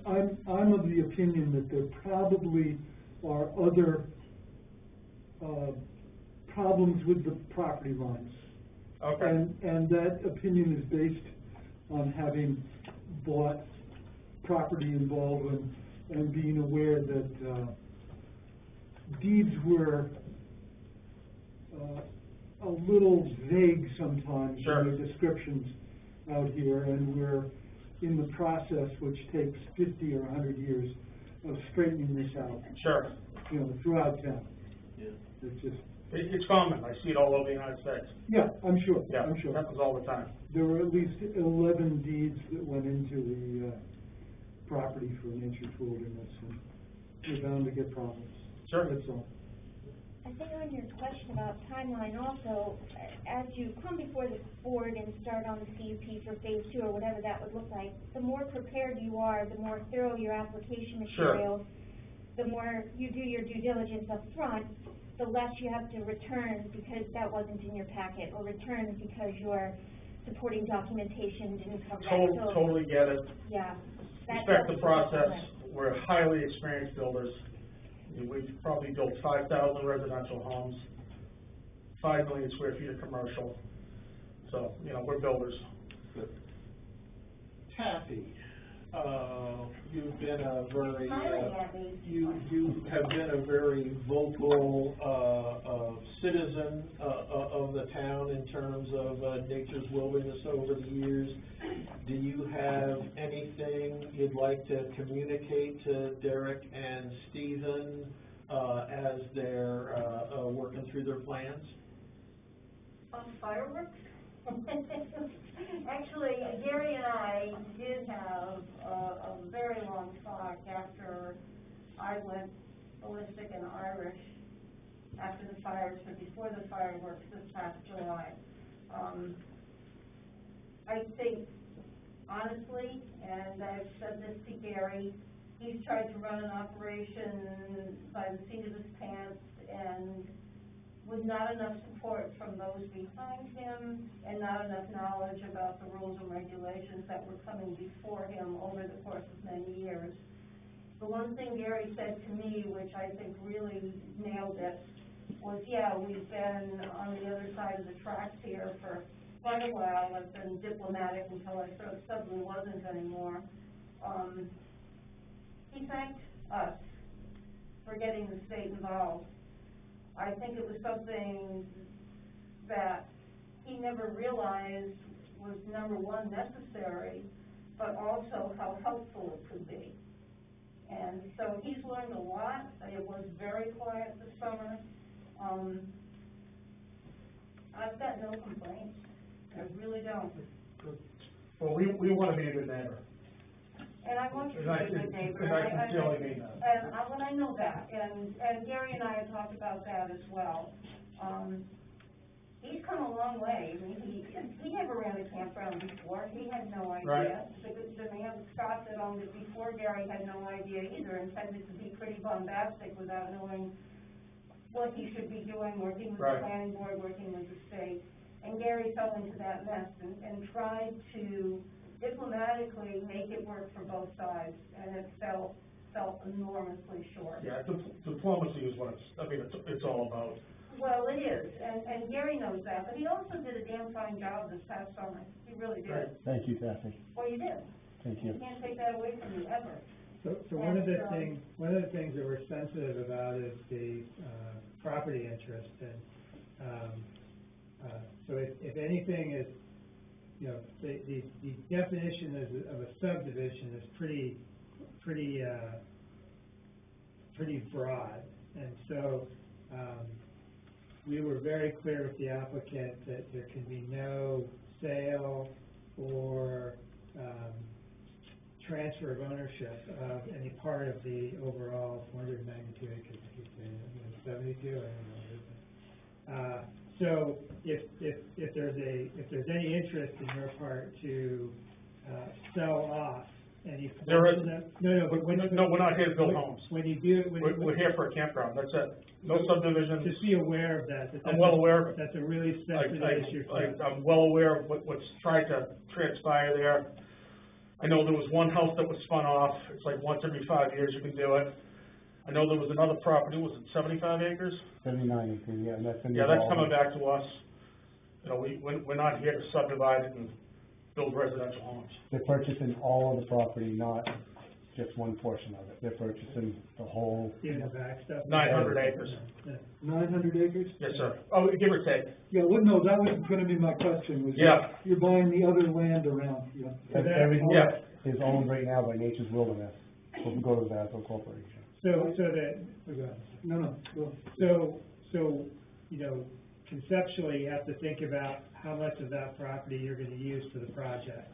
I'm of the opinion that there probably are other, problems with the property lines. Okay. And that opinion is based on having bought property in Baldwin and being aware that, deeds were, a little vague sometimes. Sure. In the descriptions out here, and we're in the process, which takes 50 or 100 years, of straightening this out. Sure. Throughout town. Yeah. It's just. It's common, I see it all over the United States. Yeah, I'm sure. Yeah, I'm sure. happens all the time. There were at least 11 deeds that went into the, property for nature's wilderness, and we're bound to get problems. Sure. That's all. I think on your question about timeline also, as you come before the board and start on the CUP for phase 2 or whatever that would look like, the more prepared you are, the more thorough your application materials, the more you do your due diligence up front, the less you have to return because that wasn't in your packet, or return because your supporting documentation didn't cover that. Totally get it. Yeah. Respect the process. We're highly experienced builders. We've probably built 5,000 residential homes, 5 million square feet of commercial. So, we're builders. Good. Taffy, you've been a very, Smiling at me. you have been a very vocal, citizen, of the town in terms of, nature's wilderness over the years. Do you have anything you'd like to communicate to Derek and Stephen, as they're, working through their plans? Fireworks? Actually, Gary and I did have a very long talk after I went ballistic and Irish after the fires, but before the fireworks this past July. I think, honestly, and I've said this to Gary, he's tried to run an operation by the seat of his pants, and with not enough support from those behind him and not enough knowledge about the rules and regulations that were coming before him over the course of many years. The one thing Gary said to me, which I think really nailed it, was, yeah, we've been on the other side of the tracks here for quite a while. I've been diplomatic until I suddenly wasn't anymore. He thanked us for getting the state involved. I think it was something that he never realized was, number one, necessary, but also how helpful it could be. And so he's learned a lot. It was very quiet this summer. I've got no complaints. I really don't. Well, we want to be a good neighbor. And I want you to be a good neighbor. And I sincerely mean that. And I know that, and Gary and I have talked about that as well. He's come a long way. I mean, he never ran a campground before. He had no idea. Right. The man, Scott, that owned it before Gary had no idea either, intended to be pretty bombastic without knowing what he should be doing, working with the planning board, working with the state. And Gary fell into that mess and tried to diplomatically make it work for both sides, and it fell enormously short. Yeah, diplomacy is what it's all about. Well, it is, and Gary knows that, but he also did a damn fine job this past summer. He really did. Thank you, Kathy. Well, you did. Thank you. You can't take that away from you, ever. So one of the things that we're sensitive about is the, property interest, and, so if anything is, you know, the definition of a subdivision is pretty broad, and so, we were very clear with the applicant that there can be no sale or, transfer of ownership of any part of the overall 492 acres, I keep saying, 72, I don't know. So if there's any interest in your part to, sell off any. There is. No, but we're not here to build homes. When you do, We're here for a campground, that's it. No subdivisions. Just be aware of that. I'm well aware of it. That's a really sensitive issue. I'm well aware of what's trying to transpire there. I know there was one house that was spun off, it's like once every 5 years you can do it. I know there was another property, was it 75 acres? 79 acres, yeah, and that's in the. Yeah, that's coming back to us. You know, we're not here to subdivide it and build residential homes. They're purchasing all of the property, not just one portion of it. They're purchasing the whole. Even the back stuff. 900 acres. 900 acres? Yes, sir. Oh, give or take. Yeah, well, no, that was gonna be my question, was Yeah. you're buying the other land around, yeah. Everything Yeah. is owned right now by Nature's Wilderness, so we go to the Vasco Corporation. So that, go ahead. No, go. So, you know, conceptually, you have to think about how much of that property you're gonna use for the project.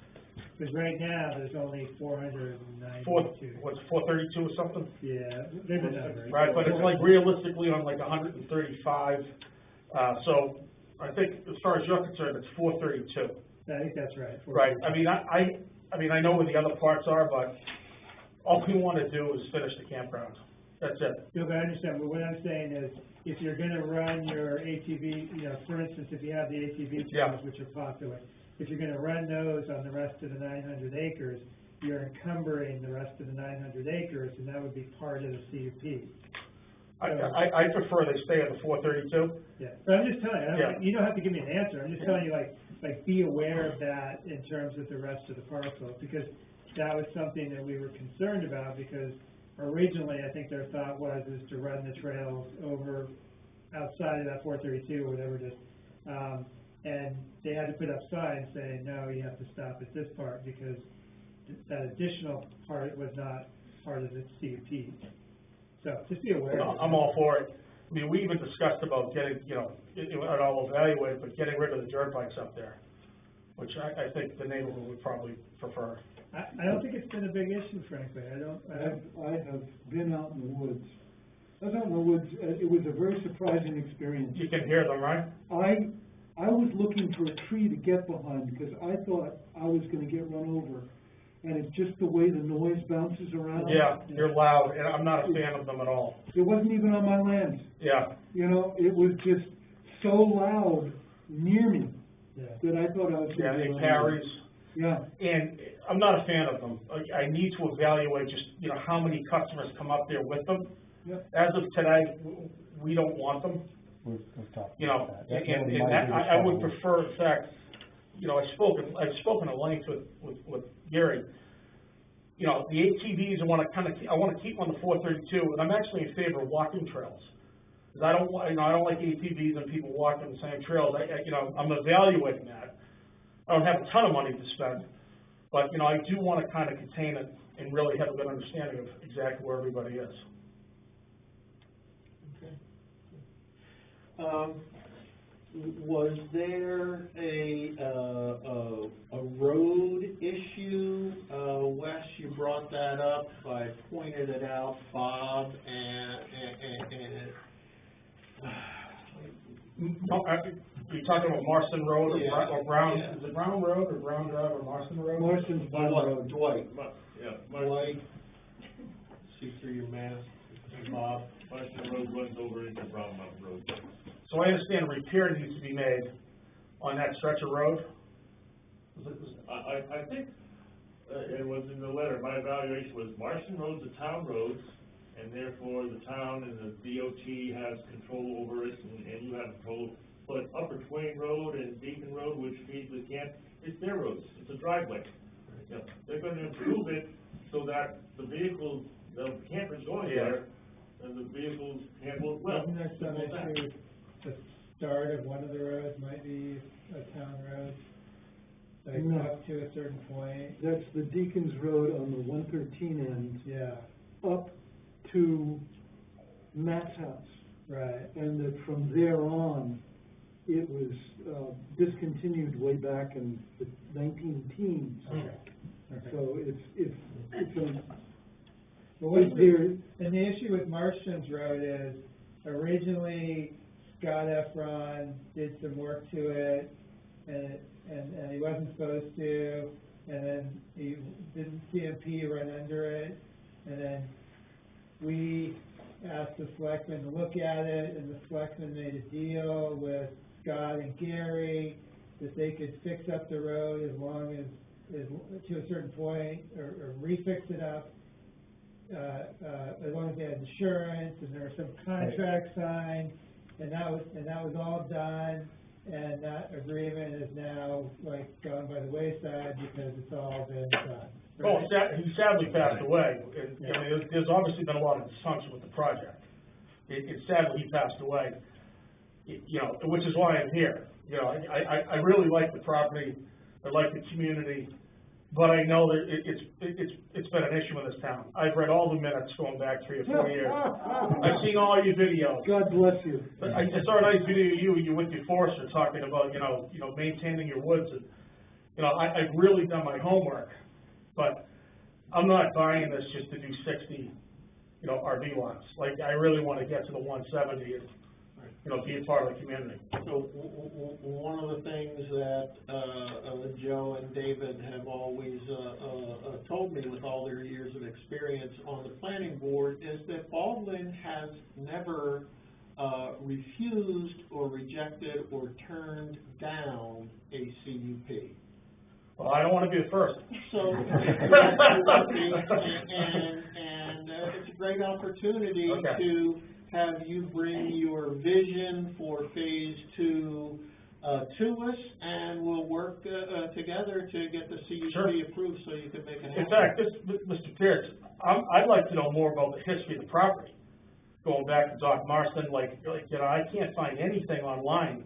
Because right now, there's only 492. What's 432 or something? Yeah, there's a number. Right, but it's like realistically on like 135, so I think as far as you're concerned, it's 432. I think that's right. Right, I mean, I know where the other parts are, but all we wanna do is finish the campground, that's it. No, but I understand, but what I'm saying is, if you're gonna run your ATV, you know, for instance, if you have the ATV trails, which are popular, if you're gonna run those on the rest of the 900 acres, you're encumbering the rest of the 900 acres, and that would be part of the CUP. I prefer they stay at the 432. Yeah, but I'm just telling you, Yeah. you don't have to give me an answer, I'm just telling you, like, be aware of that in terms of the rest of the parcel, because that was something that we were concerned about, because originally, I think their thought is to run the trails over outside of that 432, or whatever it is. And they had to put up signs saying, no, you have to stop at this part, because that additional part was not part of the CUP. So, just be aware. I'm all for it. I mean, we even discussed about getting, you know, and I'll evaluate, but getting rid of the dirt bikes up there, which I think the neighborhood would probably prefer. I don't think it's been a big issue, frankly. I have been out in the woods. I was out in the woods, it was a very surprising experience. You can hear them, right? I was looking for a tree to get behind, because I thought I was gonna get run over. And it's just the way the noise bounces around. Yeah, they're loud, and I'm not a fan of them at all. It wasn't even on my land. Yeah. You know, it was just so loud near me that I thought I was gonna get run it over. carries. Yeah. And I'm not a fan of them. I need to evaluate just, you know, how many customers come up there with them. Yep. As of today, we don't want them. We've talked You know, about that. and That was my biggest I would problem. prefer, in fact, you know, I've spoken at length with Gary. You know, the ATVs, I wanna keep on the 432, and I'm actually in favor of walking trails. Cause I don't like ATVs and people walking the same trails. You know, I'm evaluating that. I don't have a ton of money to spend, but, you know, I do wanna kinda contain it and really have a good understanding of exactly where everybody is. Was there a road issue? Wes, you brought that up, I pointed it out, Bob, Are you talking about Marston Road or Yeah. or Brown, Yeah. is it Brown Road or Brown Drive or Marston Road? Marston's Brown Road. Dwight, Yeah, Dwight, see through your mask, Bob. Marston Road runs over into Brown Mountain Road. So I understand a repair needs to be made on that stretch of road? I think, it was in the letter, my evaluation was Marston Road's a town road, and therefore the town and the DOT has control over it, and you have control. But Upper Twain Road and Deacon Road, which feeds the camp, it's their roads, it's a driveway. You know, they're gonna improve it so that the vehicles, the campers going there, and the vehicles handle it well. Isn't there some issue, the start of one of the roads might be a town road? Like No. up to a certain point? That's the Deacon's Road on the 113 end, Yeah, up to Matt's house. right. And that from there on, it was, discontinued way back in the 19-teens. Okay. So it's a, But what's is there, and the issue with Marstran's Road is, originally Scott Efron did some work to it, and he wasn't supposed to, and then he didn't CMP run under it, and then we asked the selectmen to look at it, and the selectmen made a deal with Scott and Gary that they could fix up the road as long as to a certain point, or refix it up, as long as they had insurance, and there was some contract signed, and that was all done, and that agreement is now, like, gone by the wayside because it's all been done. Well, he sadly passed away, and, I mean, there's obviously been a lot of dysfunction with the project. It's sadly he passed away, you know, which is why I'm here. You know, I really like the property, I like the community, but I know that it's been an issue in this town. I've read all the minutes going back 3 or 4 years. I've seen all your videos. God bless you. I saw a nice video of you with your forester talking about, you know, maintaining your woods, and, you know, I've really done my homework, but I'm not buying this just to do 60, you know, RV lots. Like, I really want to get to the 170 and, you know, be a part of the community. So one of the things that Joe and David have always told me with all their years of experience on the planning board is that Baldwin has never refused or rejected or turned down a CUP. Well, I don't want to be the first. So, and it's a great opportunity Okay. to have you bring your vision for phase 2 to us, and we'll work together to get the CUP Sure. approved so you can make it happen. In fact, Mr. Pierce, I'd like to know more about the history of the property. Going back to Doc Marston, like, you know, I can't find anything online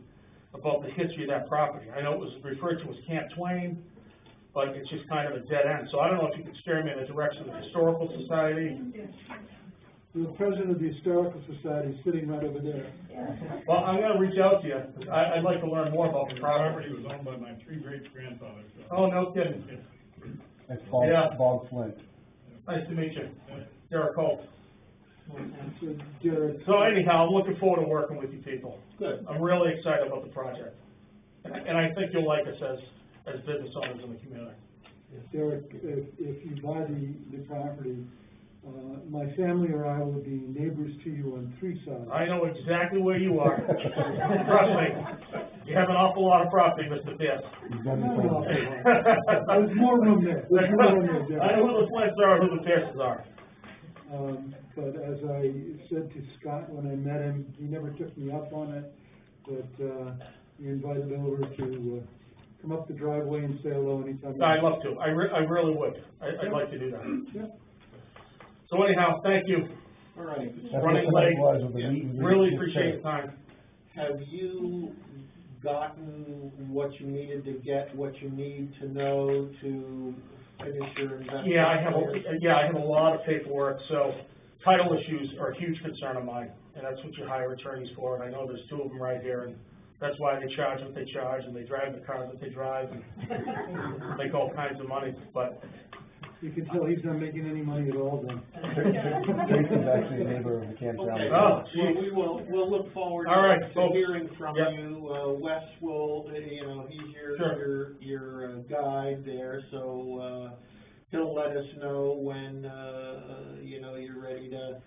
about the history of that property. I know it was referred to as Camp Twain, but it's just kind of a dead end. So I don't know if you could steer me in the direction of the Historical Society. The president of the Historical Society is sitting right over there. Well, I'm gonna reach out to you. I'd like to learn more about the property. was owned by my 3 great-grandfathers. Oh, no kidding. It's Yeah. Bob Flint. Nice to meet you. Derek Holt. So, Derek, So anyhow, I'm looking forward to working with you people. Good. I'm really excited about the project. And I think you'll like us as business owners in the community. Derek, if you buy the property, my family or I will be neighbors to you on 3 sides. I know exactly where you are. Trust me. You have an awful lot of property, Mr. Pierce. There's more room there. There's more room there, Derek. I know who the Flints are, who the Pierces are. But as I said to Scott when I met him, he never took me up on it, but, he invited over to, come up the driveway and say hello anytime. I'd love to. I really would. I'd like to do that. Yeah. So anyhow, thank you. All right. That's Running what tonight late. was with the meet and greet. Really appreciate the time. Have you gotten what you needed to get, what you need to know to finish your investment? Yeah, I have a lot of paperwork, so title issues are a huge concern of mine, and that's what you hire attorneys for, and I know there's 2 of them right here, and that's why they charge what they charge, and they drive the cars that they drive, and make all kinds of money, but. You can tell he's not making any money at all then. Jason's actually a neighbor of the campground. Okay, Oh, well, we'll look forward All right, to folks. hearing from Yep. you. Wes will, you know, he's Sure. your guide there, so, he'll let us know when, you know, you're ready to,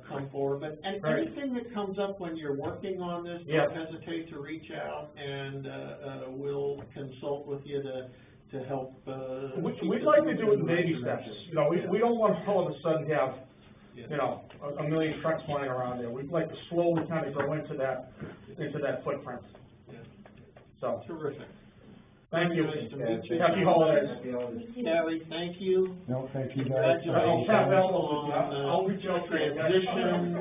come forward. But Right. anything that comes up when you're working on this, Yeah. don't hesitate to reach out, and, we'll consult with you to help, keep We'd the like to moving do it in in the right baby steps. direction. You know, we don't want to all of a sudden have you know, a million trucks flying around there. We'd like to slowly kind of grow into that footprint. Yeah. So, Terrific. thank you. Nice to meet you. Happy holidays. Gary, thank you. No, thank you guys. Congratulations I'll tap on, I'll reach out to you. transition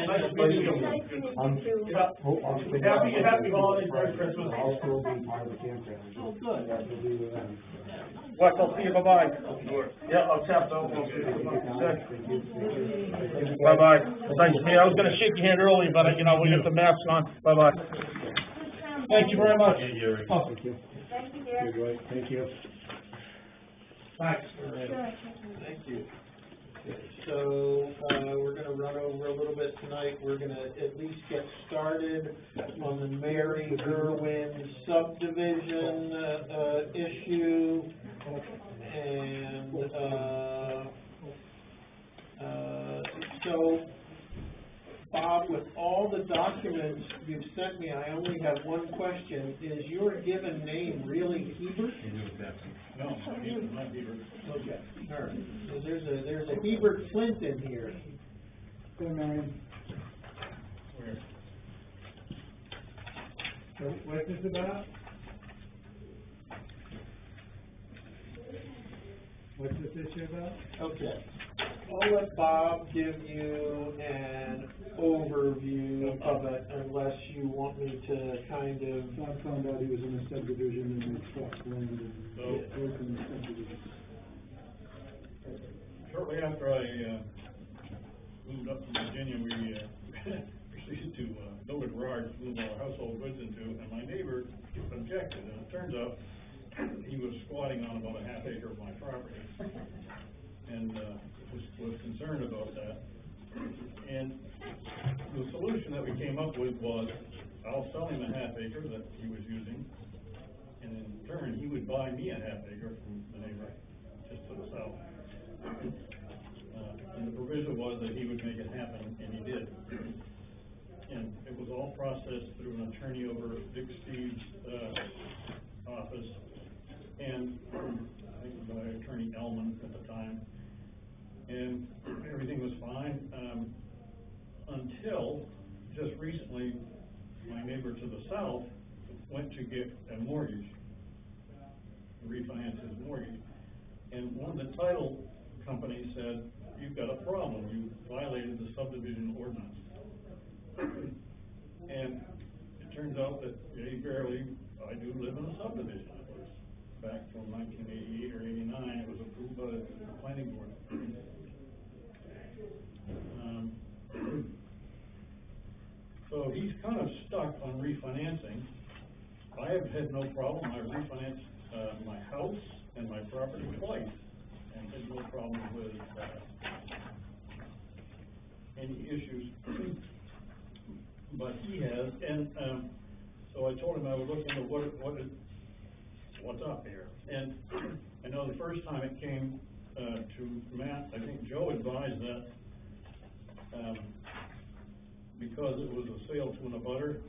Nice to meet you. Happy holidays, Merry Christmas. I'll still be part of the campground. Oh, good. Yeah, we'll be with them. Wes, I'll see you, bye-bye. Yeah, I'll tap out. Bye-bye. Thanks, I was gonna shake your hand earlier, but, you know, we got the masks on. Bye-bye. Thank you very much. Thank you. Thank you, Gary. Good, thank you. Thanks. All right. Thank you. Okay, so, we're gonna run over a little bit tonight. We're gonna at least get started on the Mary Gerwin subdivision, issue. And, so, Bob, with all the documents you've sent me, I only have one question. Is your given name really Hebert? No, not Hebert. Okay, all right. So there's a Hebert Flint in here. Hey, Marion. Where? So what's this about? What's this issue about? Okay. I'll let Bob give you an overview of it unless you want me to kind of. Bob found out he was in a subdivision and they swapped land and worked in the subdivision. Shortly after I moved up from Virginia, we proceeded to build a garage to move our household goods into, and my neighbor objected, and it turns out he was squatting on about a half acre of my property, and was concerned about that. And the solution that we came up with was, I'll sell him a half acre that he was using, and in turn, he would buy me a half acre from the neighbor just to the south. And the provision was that he would make it happen, and he did. And it was all processed through an attorney over Dick Steve's office, and I think by Attorney Ellman at the time. And everything was fine, until just recently, my neighbor to the south went to get a mortgage, refinance his mortgage. And one of the title companies said, "You've got a problem, you violated the subdivision ordinance." And it turns out that, I do live in a subdivision. It was back from 1988 or 89, it was approved by the planning board. So he's kind of stuck on refinancing. I have had no problem. I refinanced my house and my property twice, and had no problem with any issues. But he has, and so I told him I would look into what's up here. And I know the first time it came to Matt, I think Joe advised that because it was a sale to an abutter,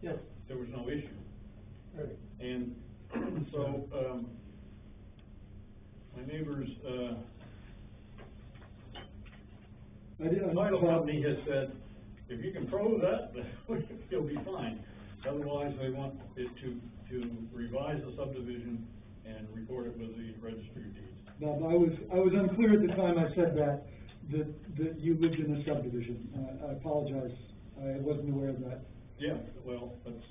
Yes. there was no issue. Right. And so my neighbor's title company has said, if you can prove that, you'll be fine. Otherwise, they want it to revise the subdivision and record it with the registry of deeds. Bob, I was unclear at the time I said that you lived in a subdivision. I apologize. I wasn't aware of that. Yeah, well, that's,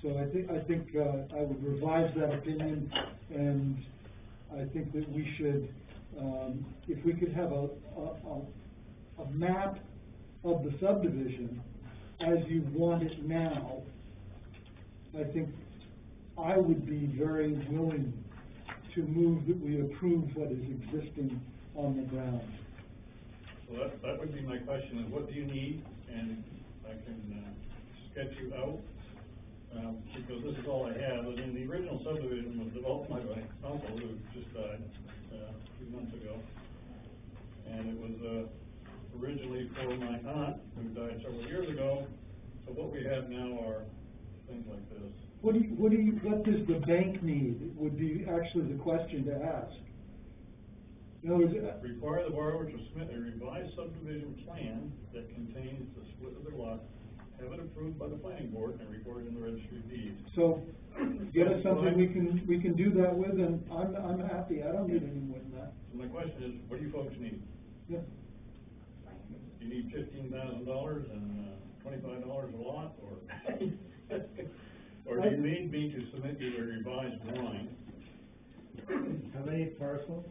So I think I would revise that opinion, and I think that we should, if we could have a map of the subdivision as you want it now, I think I would be very willing to move that we approve what is existing on the ground. well, that would be my question, is what do you need? And I can sketch you out, because this is all I have. And then the original subdivision was developed by my uncle, who just died a few months ago. And it was originally for my aunt, who died several years ago. So what we have now are things like this. What does the bank need, would be actually the question to ask. No, Require the borrower to submit a revised subdivision plan that contains the split of their lot, have it approved by the planning board and recorded in the registry of deeds. so, get us something we can do that with, and I'm happy, I don't need any more than that. So my question is, what do you folks need? Yeah. You need $15,000 and $25 a lot, or or do you need me to submit you a revised drawing? How many parcels?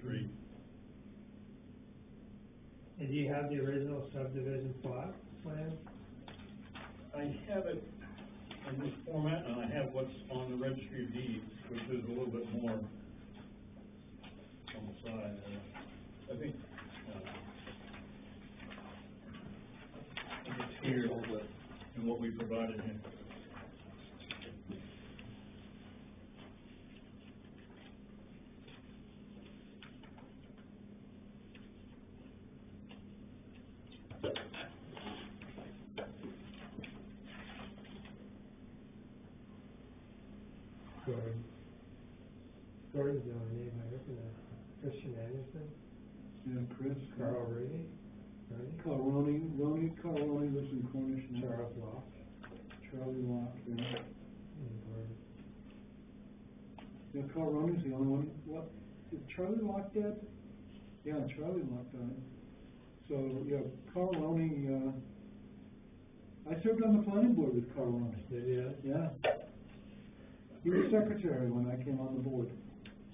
3. And do you have the original subdivision plot plan? I have it in this format, and I have what's on the registry of deeds, which is a little bit more on the side. I think it's here in what we provided him. Gordon's the only name I recognize. Christian Anderson, Yeah, Chris. Carl Rooney, Carl Roney lives in Cornish now. Charles Locke, Charlie Locke, yeah. and Gordon. Yeah, Carl Roney's the only one, what, is Charlie Locke dead? Yeah, Charlie Locke died. So, yeah, Carl Roney, I served on the planning board with Carl Roney. Did you? Yeah. He was secretary when I came on the board.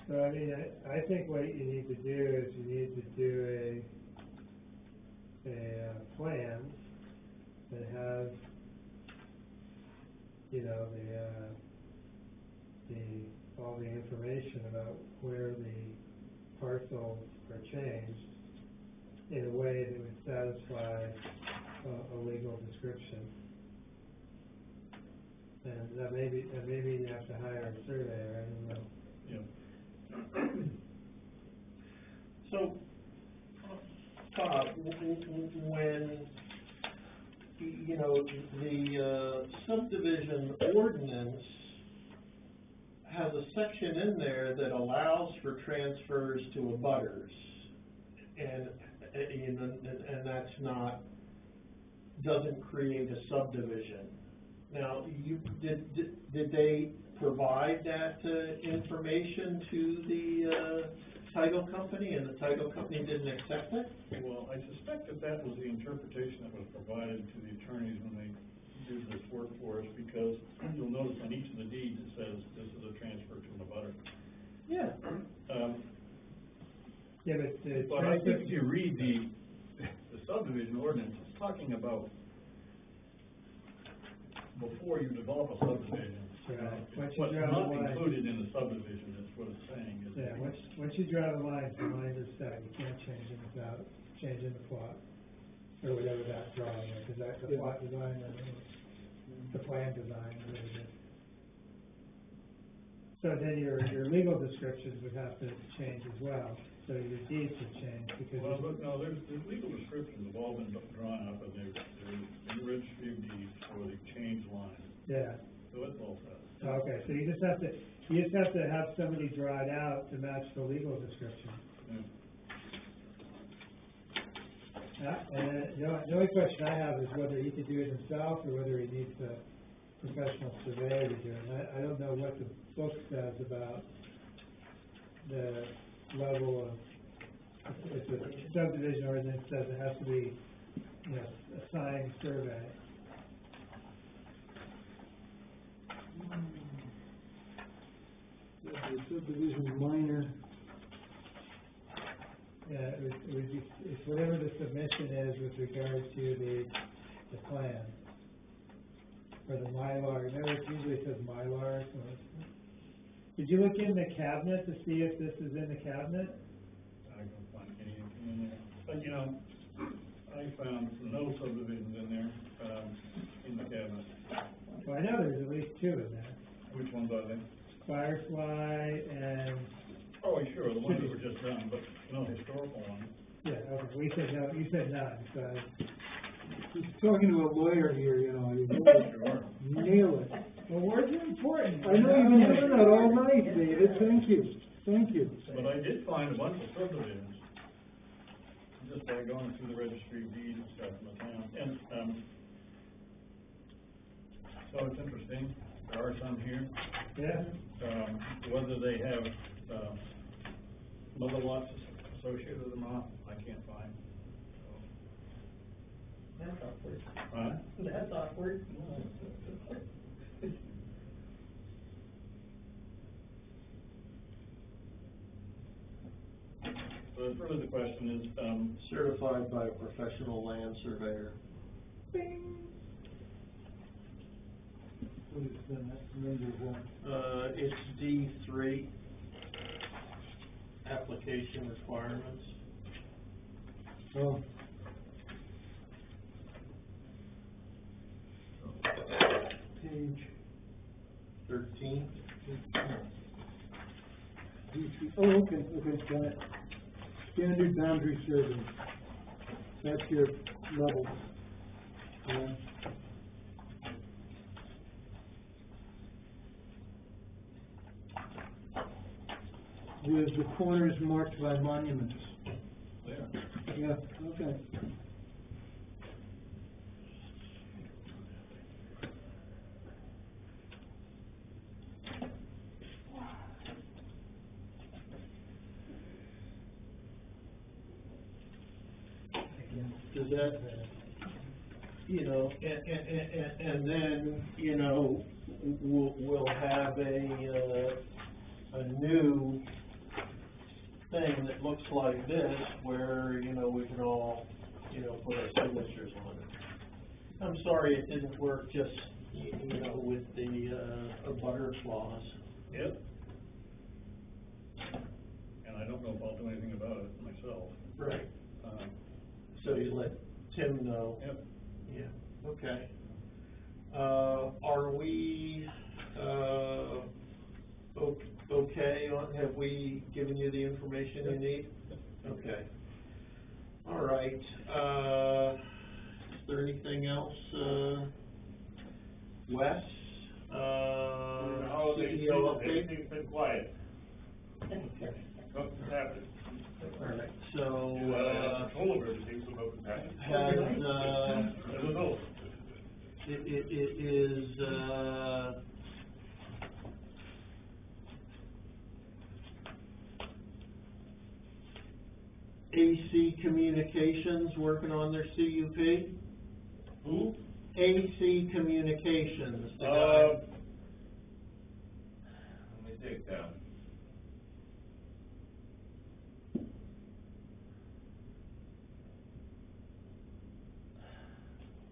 So, I mean, I think what you need to do is you need to do a plan that has, you know, all the information about where the parcels are changed in a way that would satisfy a legal description. And that maybe you have to hire a surveyor, I don't know. Yeah. So, Bob, when, you know, the subdivision ordinance has a section in there that allows for transfers to abutters, and that's not, doesn't create a subdivision. Now, did they provide that information to the title company, and the title company didn't accept it? Well, I suspect that was the interpretation that was provided to the attorneys when they did this work for us, because you'll notice on each of the deeds it says this is a transfer to an abutter. Yeah. But I think if you read the subdivision ordinance, it's talking about before you develop a subdivision. What's not included in the subdivision is what it's saying. Yeah, once you draw the lines are set, you can't change them without changing the plot, or whatever that drawing is, because that's the plot design, or the plan design, whatever it is. So then your legal descriptions would have to change as well, so your deeds would change, because. Well, look, no, there's legal descriptions have all been drawn up, and they're in the registry of deeds for the change line. Yeah. So it's all set. Okay, so you just have to have somebody draw it out to match the legal description. Yeah. And the only question I have is whether he could do it himself or whether he needs a professional surveyor to do it. And I don't know what the book says about the level of, if the subdivision ordinance says it has to be, you know, a signed survey. The subdivision minor. Yeah, it would be, it's whatever the submission is with regard to the plan. Or the Mylar, remember it usually says Mylar, so did you look in the cabinet to see if this is in the cabinet? I can find anything in there. But, you know, I found no subdivisions in there, in the cabinet. Well, I know there's at least 2 in there. Which ones are they? Firefly and. Oh, sure, the ones that were just done, but no historical ones. Yeah, okay, we said no, you said none, so. He's talking to a lawyer here, you know, you nail it. Well, words are important. I know you've been doing that all night, David, thank you. Thank you. But I did find a bunch of subdivisions, just by going through the registry of deeds and stuff in the town, and, so it's interesting, there are some here. Yeah. Whether they have, mother lots associated with them or not, I can't find. That's awkward. Huh? That's awkward. So really the question is, Certified by a professional land surveyor. What is that, number one? It's D3, application requirements. Oh. Page 13. Oh, okay, got it. Standard boundary survey. That's your level. Yeah. With the corners marked by monuments. Yeah, okay. Does that, you know, and then, you know, we'll have a new thing that looks like this, where, you know, we can all, you know, put our signatures on it. I'm sorry it didn't work just, you know, with the butter clause. yep. And I don't know if I'll do anything about it myself. Right. So you let Tim know? Yep. Yeah, okay. Are we, okay, have we given you the information you need? Okay. All right, is there anything else, Wes? CEO update? Everything's been quiet. Okay. Nothing's happened. All right, so, Control of everything, so nothing's happened. has, I don't know. it is, AC Communications working on their CUP? Who? AC Communications, the guy. Let me take that.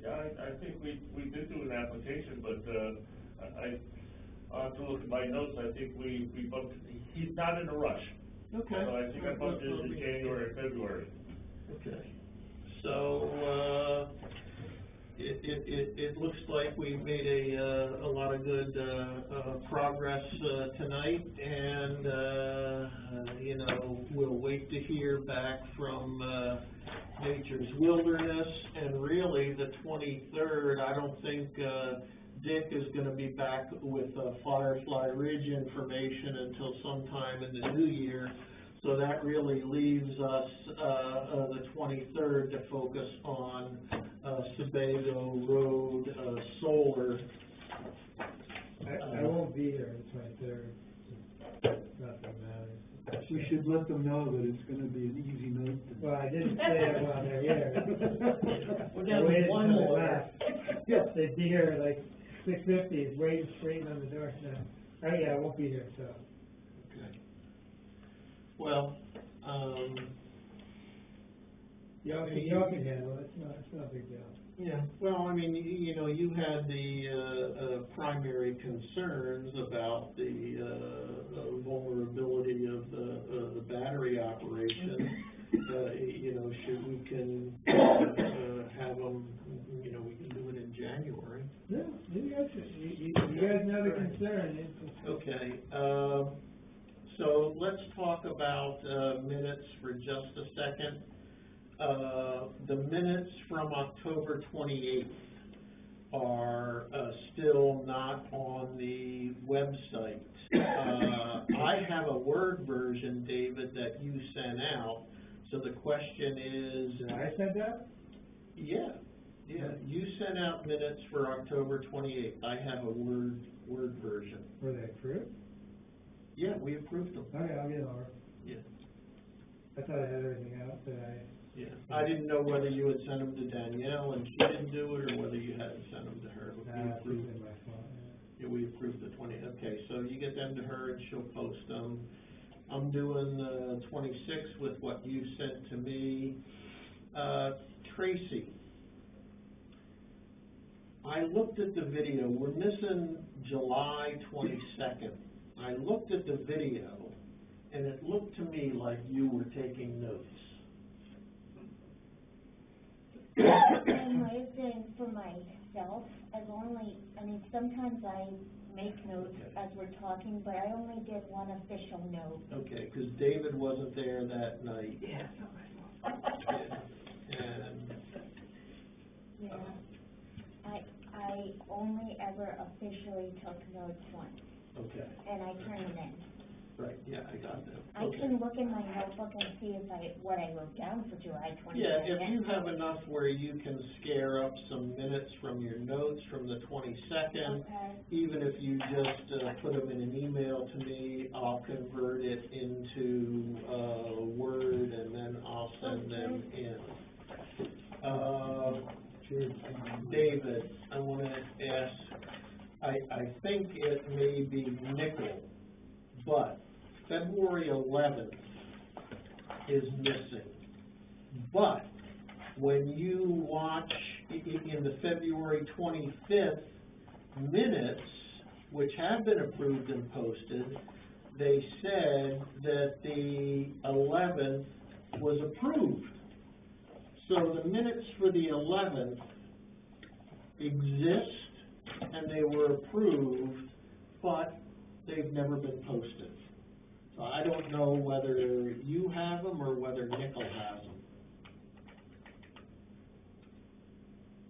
Yeah, I think we did do an application, but, I'll have to look at my notes, I think we bumped, he's not in a rush. Okay. So I think I bumped it in January, February. Okay, so, it looks like we made a lot of good, progress, tonight, and, you know, we'll wait to hear back from, Nature's Wilderness, and really, the 23rd, I don't think, Dick is gonna be back with, Firefly Ridge information until sometime in the new year. So that really leaves us, the 23rd to focus on, Sebago Road, solar. I won't be there the 23rd. Nothing matters. We should let them know that it's gonna be an easy night. Well, I didn't say it while they're here. We're down to one more. Yes, they'd be here like 6:50, waiting on the door, so, oh yeah, I won't be here, so. Okay. Well, Y'all can handle it, it's not a big deal. yeah, well, I mean, you know, you had the, primary concerns about the, vulnerability of the battery operation. You know, we can, have them, you know, we can do it in January. Yeah, you guys know the concern. Okay, so let's talk about, minutes for just a second. The minutes from October 28th. are, still not on the website. I have a Word version, David, that you sent out, so the question is. Did I send that? Yeah, you sent out minutes for October 28th, I have a Word version. Were they approved? Yeah, we approved them. Okay, I'll get over. Yeah. I thought I had everything else that Yeah, I didn't know whether you had sent them to Danielle and she didn't do it, or whether you hadn't sent them to her, but we approved. in my phone, Yeah, we approved the 20, okay, so you get them to her and she'll post them. I'm doing the 26 with what you sent to me. Tracy, I looked at the video, we're missing July 22nd. I looked at the video, and it looked to me like you were taking notes. I might have been for myself, sometimes I make notes as we're talking, but I only did one official note. Okay, because David wasn't there that night. Yeah. And, Yeah, I only ever officially took notes once, okay, and I turned them in. right, yeah, I got that. I Okay. can look in my notebook and see what I wrote down for July 22nd. Yeah, if you have enough where you can scare up some minutes from your notes from the 22nd, Okay. even if you just put them in an email to me, I'll convert it into Word, and then I'll send them in. David, I want to ask, I think it may be nickel, but February 11th is missing. But when you watch in the February 25th minutes, which have been approved and posted, they said that the 11th was approved. So the minutes for the 11th exist, and they were approved, but they've never been posted. So I don't know whether you have them or whether Nickel has them.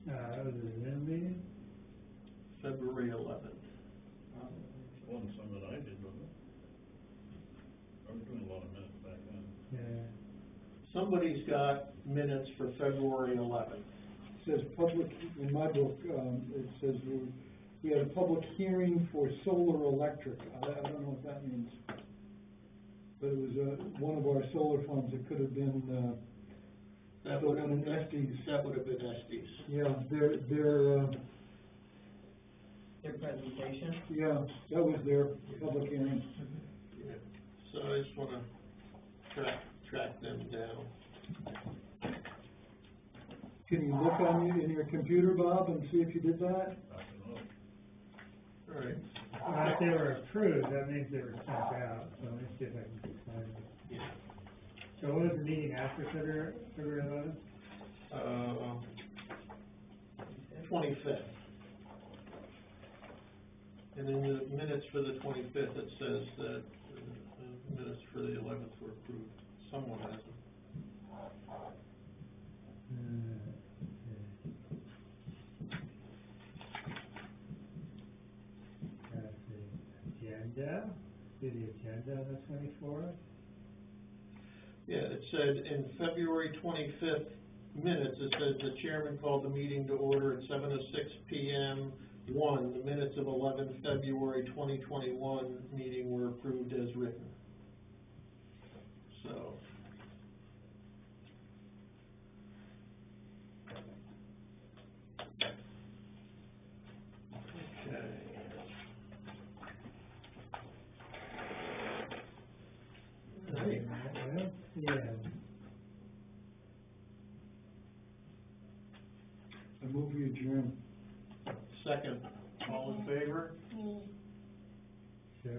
That was a Zoom meeting? February 11th. Wasn't some that I did, was it? I was doing a lot of minutes back then. Yeah. Somebody's got minutes for February 11th. It says public, in my book, it says we had a public hearing for solar electric. I don't know what that means. But it was, one of our solar farms. It could have been, That the would one have in been Estes. That would have been Estes. Yeah, Their presentation? yeah, that was their public hearing. Yeah. So I just wanna track them down. Can you look in your computer, Bob, and see if you did that? All right. Well, if they were approved, that means they were sent out, so let me see if I can find it. Yeah. So what was the meeting after February 11th? 25th. And in the minutes for the 25th, it says that the minutes for the 11th were approved. Someone has them. Let's see, agenda, see the agenda on the 24th? Yeah, it said in February 25th minutes, it says the chairman called the meeting to order at 7:06 PM. One, the minutes of 11 February 2021 meeting were approved as written. So. Okay. Right. I don't see it. I move we adjourn. Second, all in favor? Me. Sure.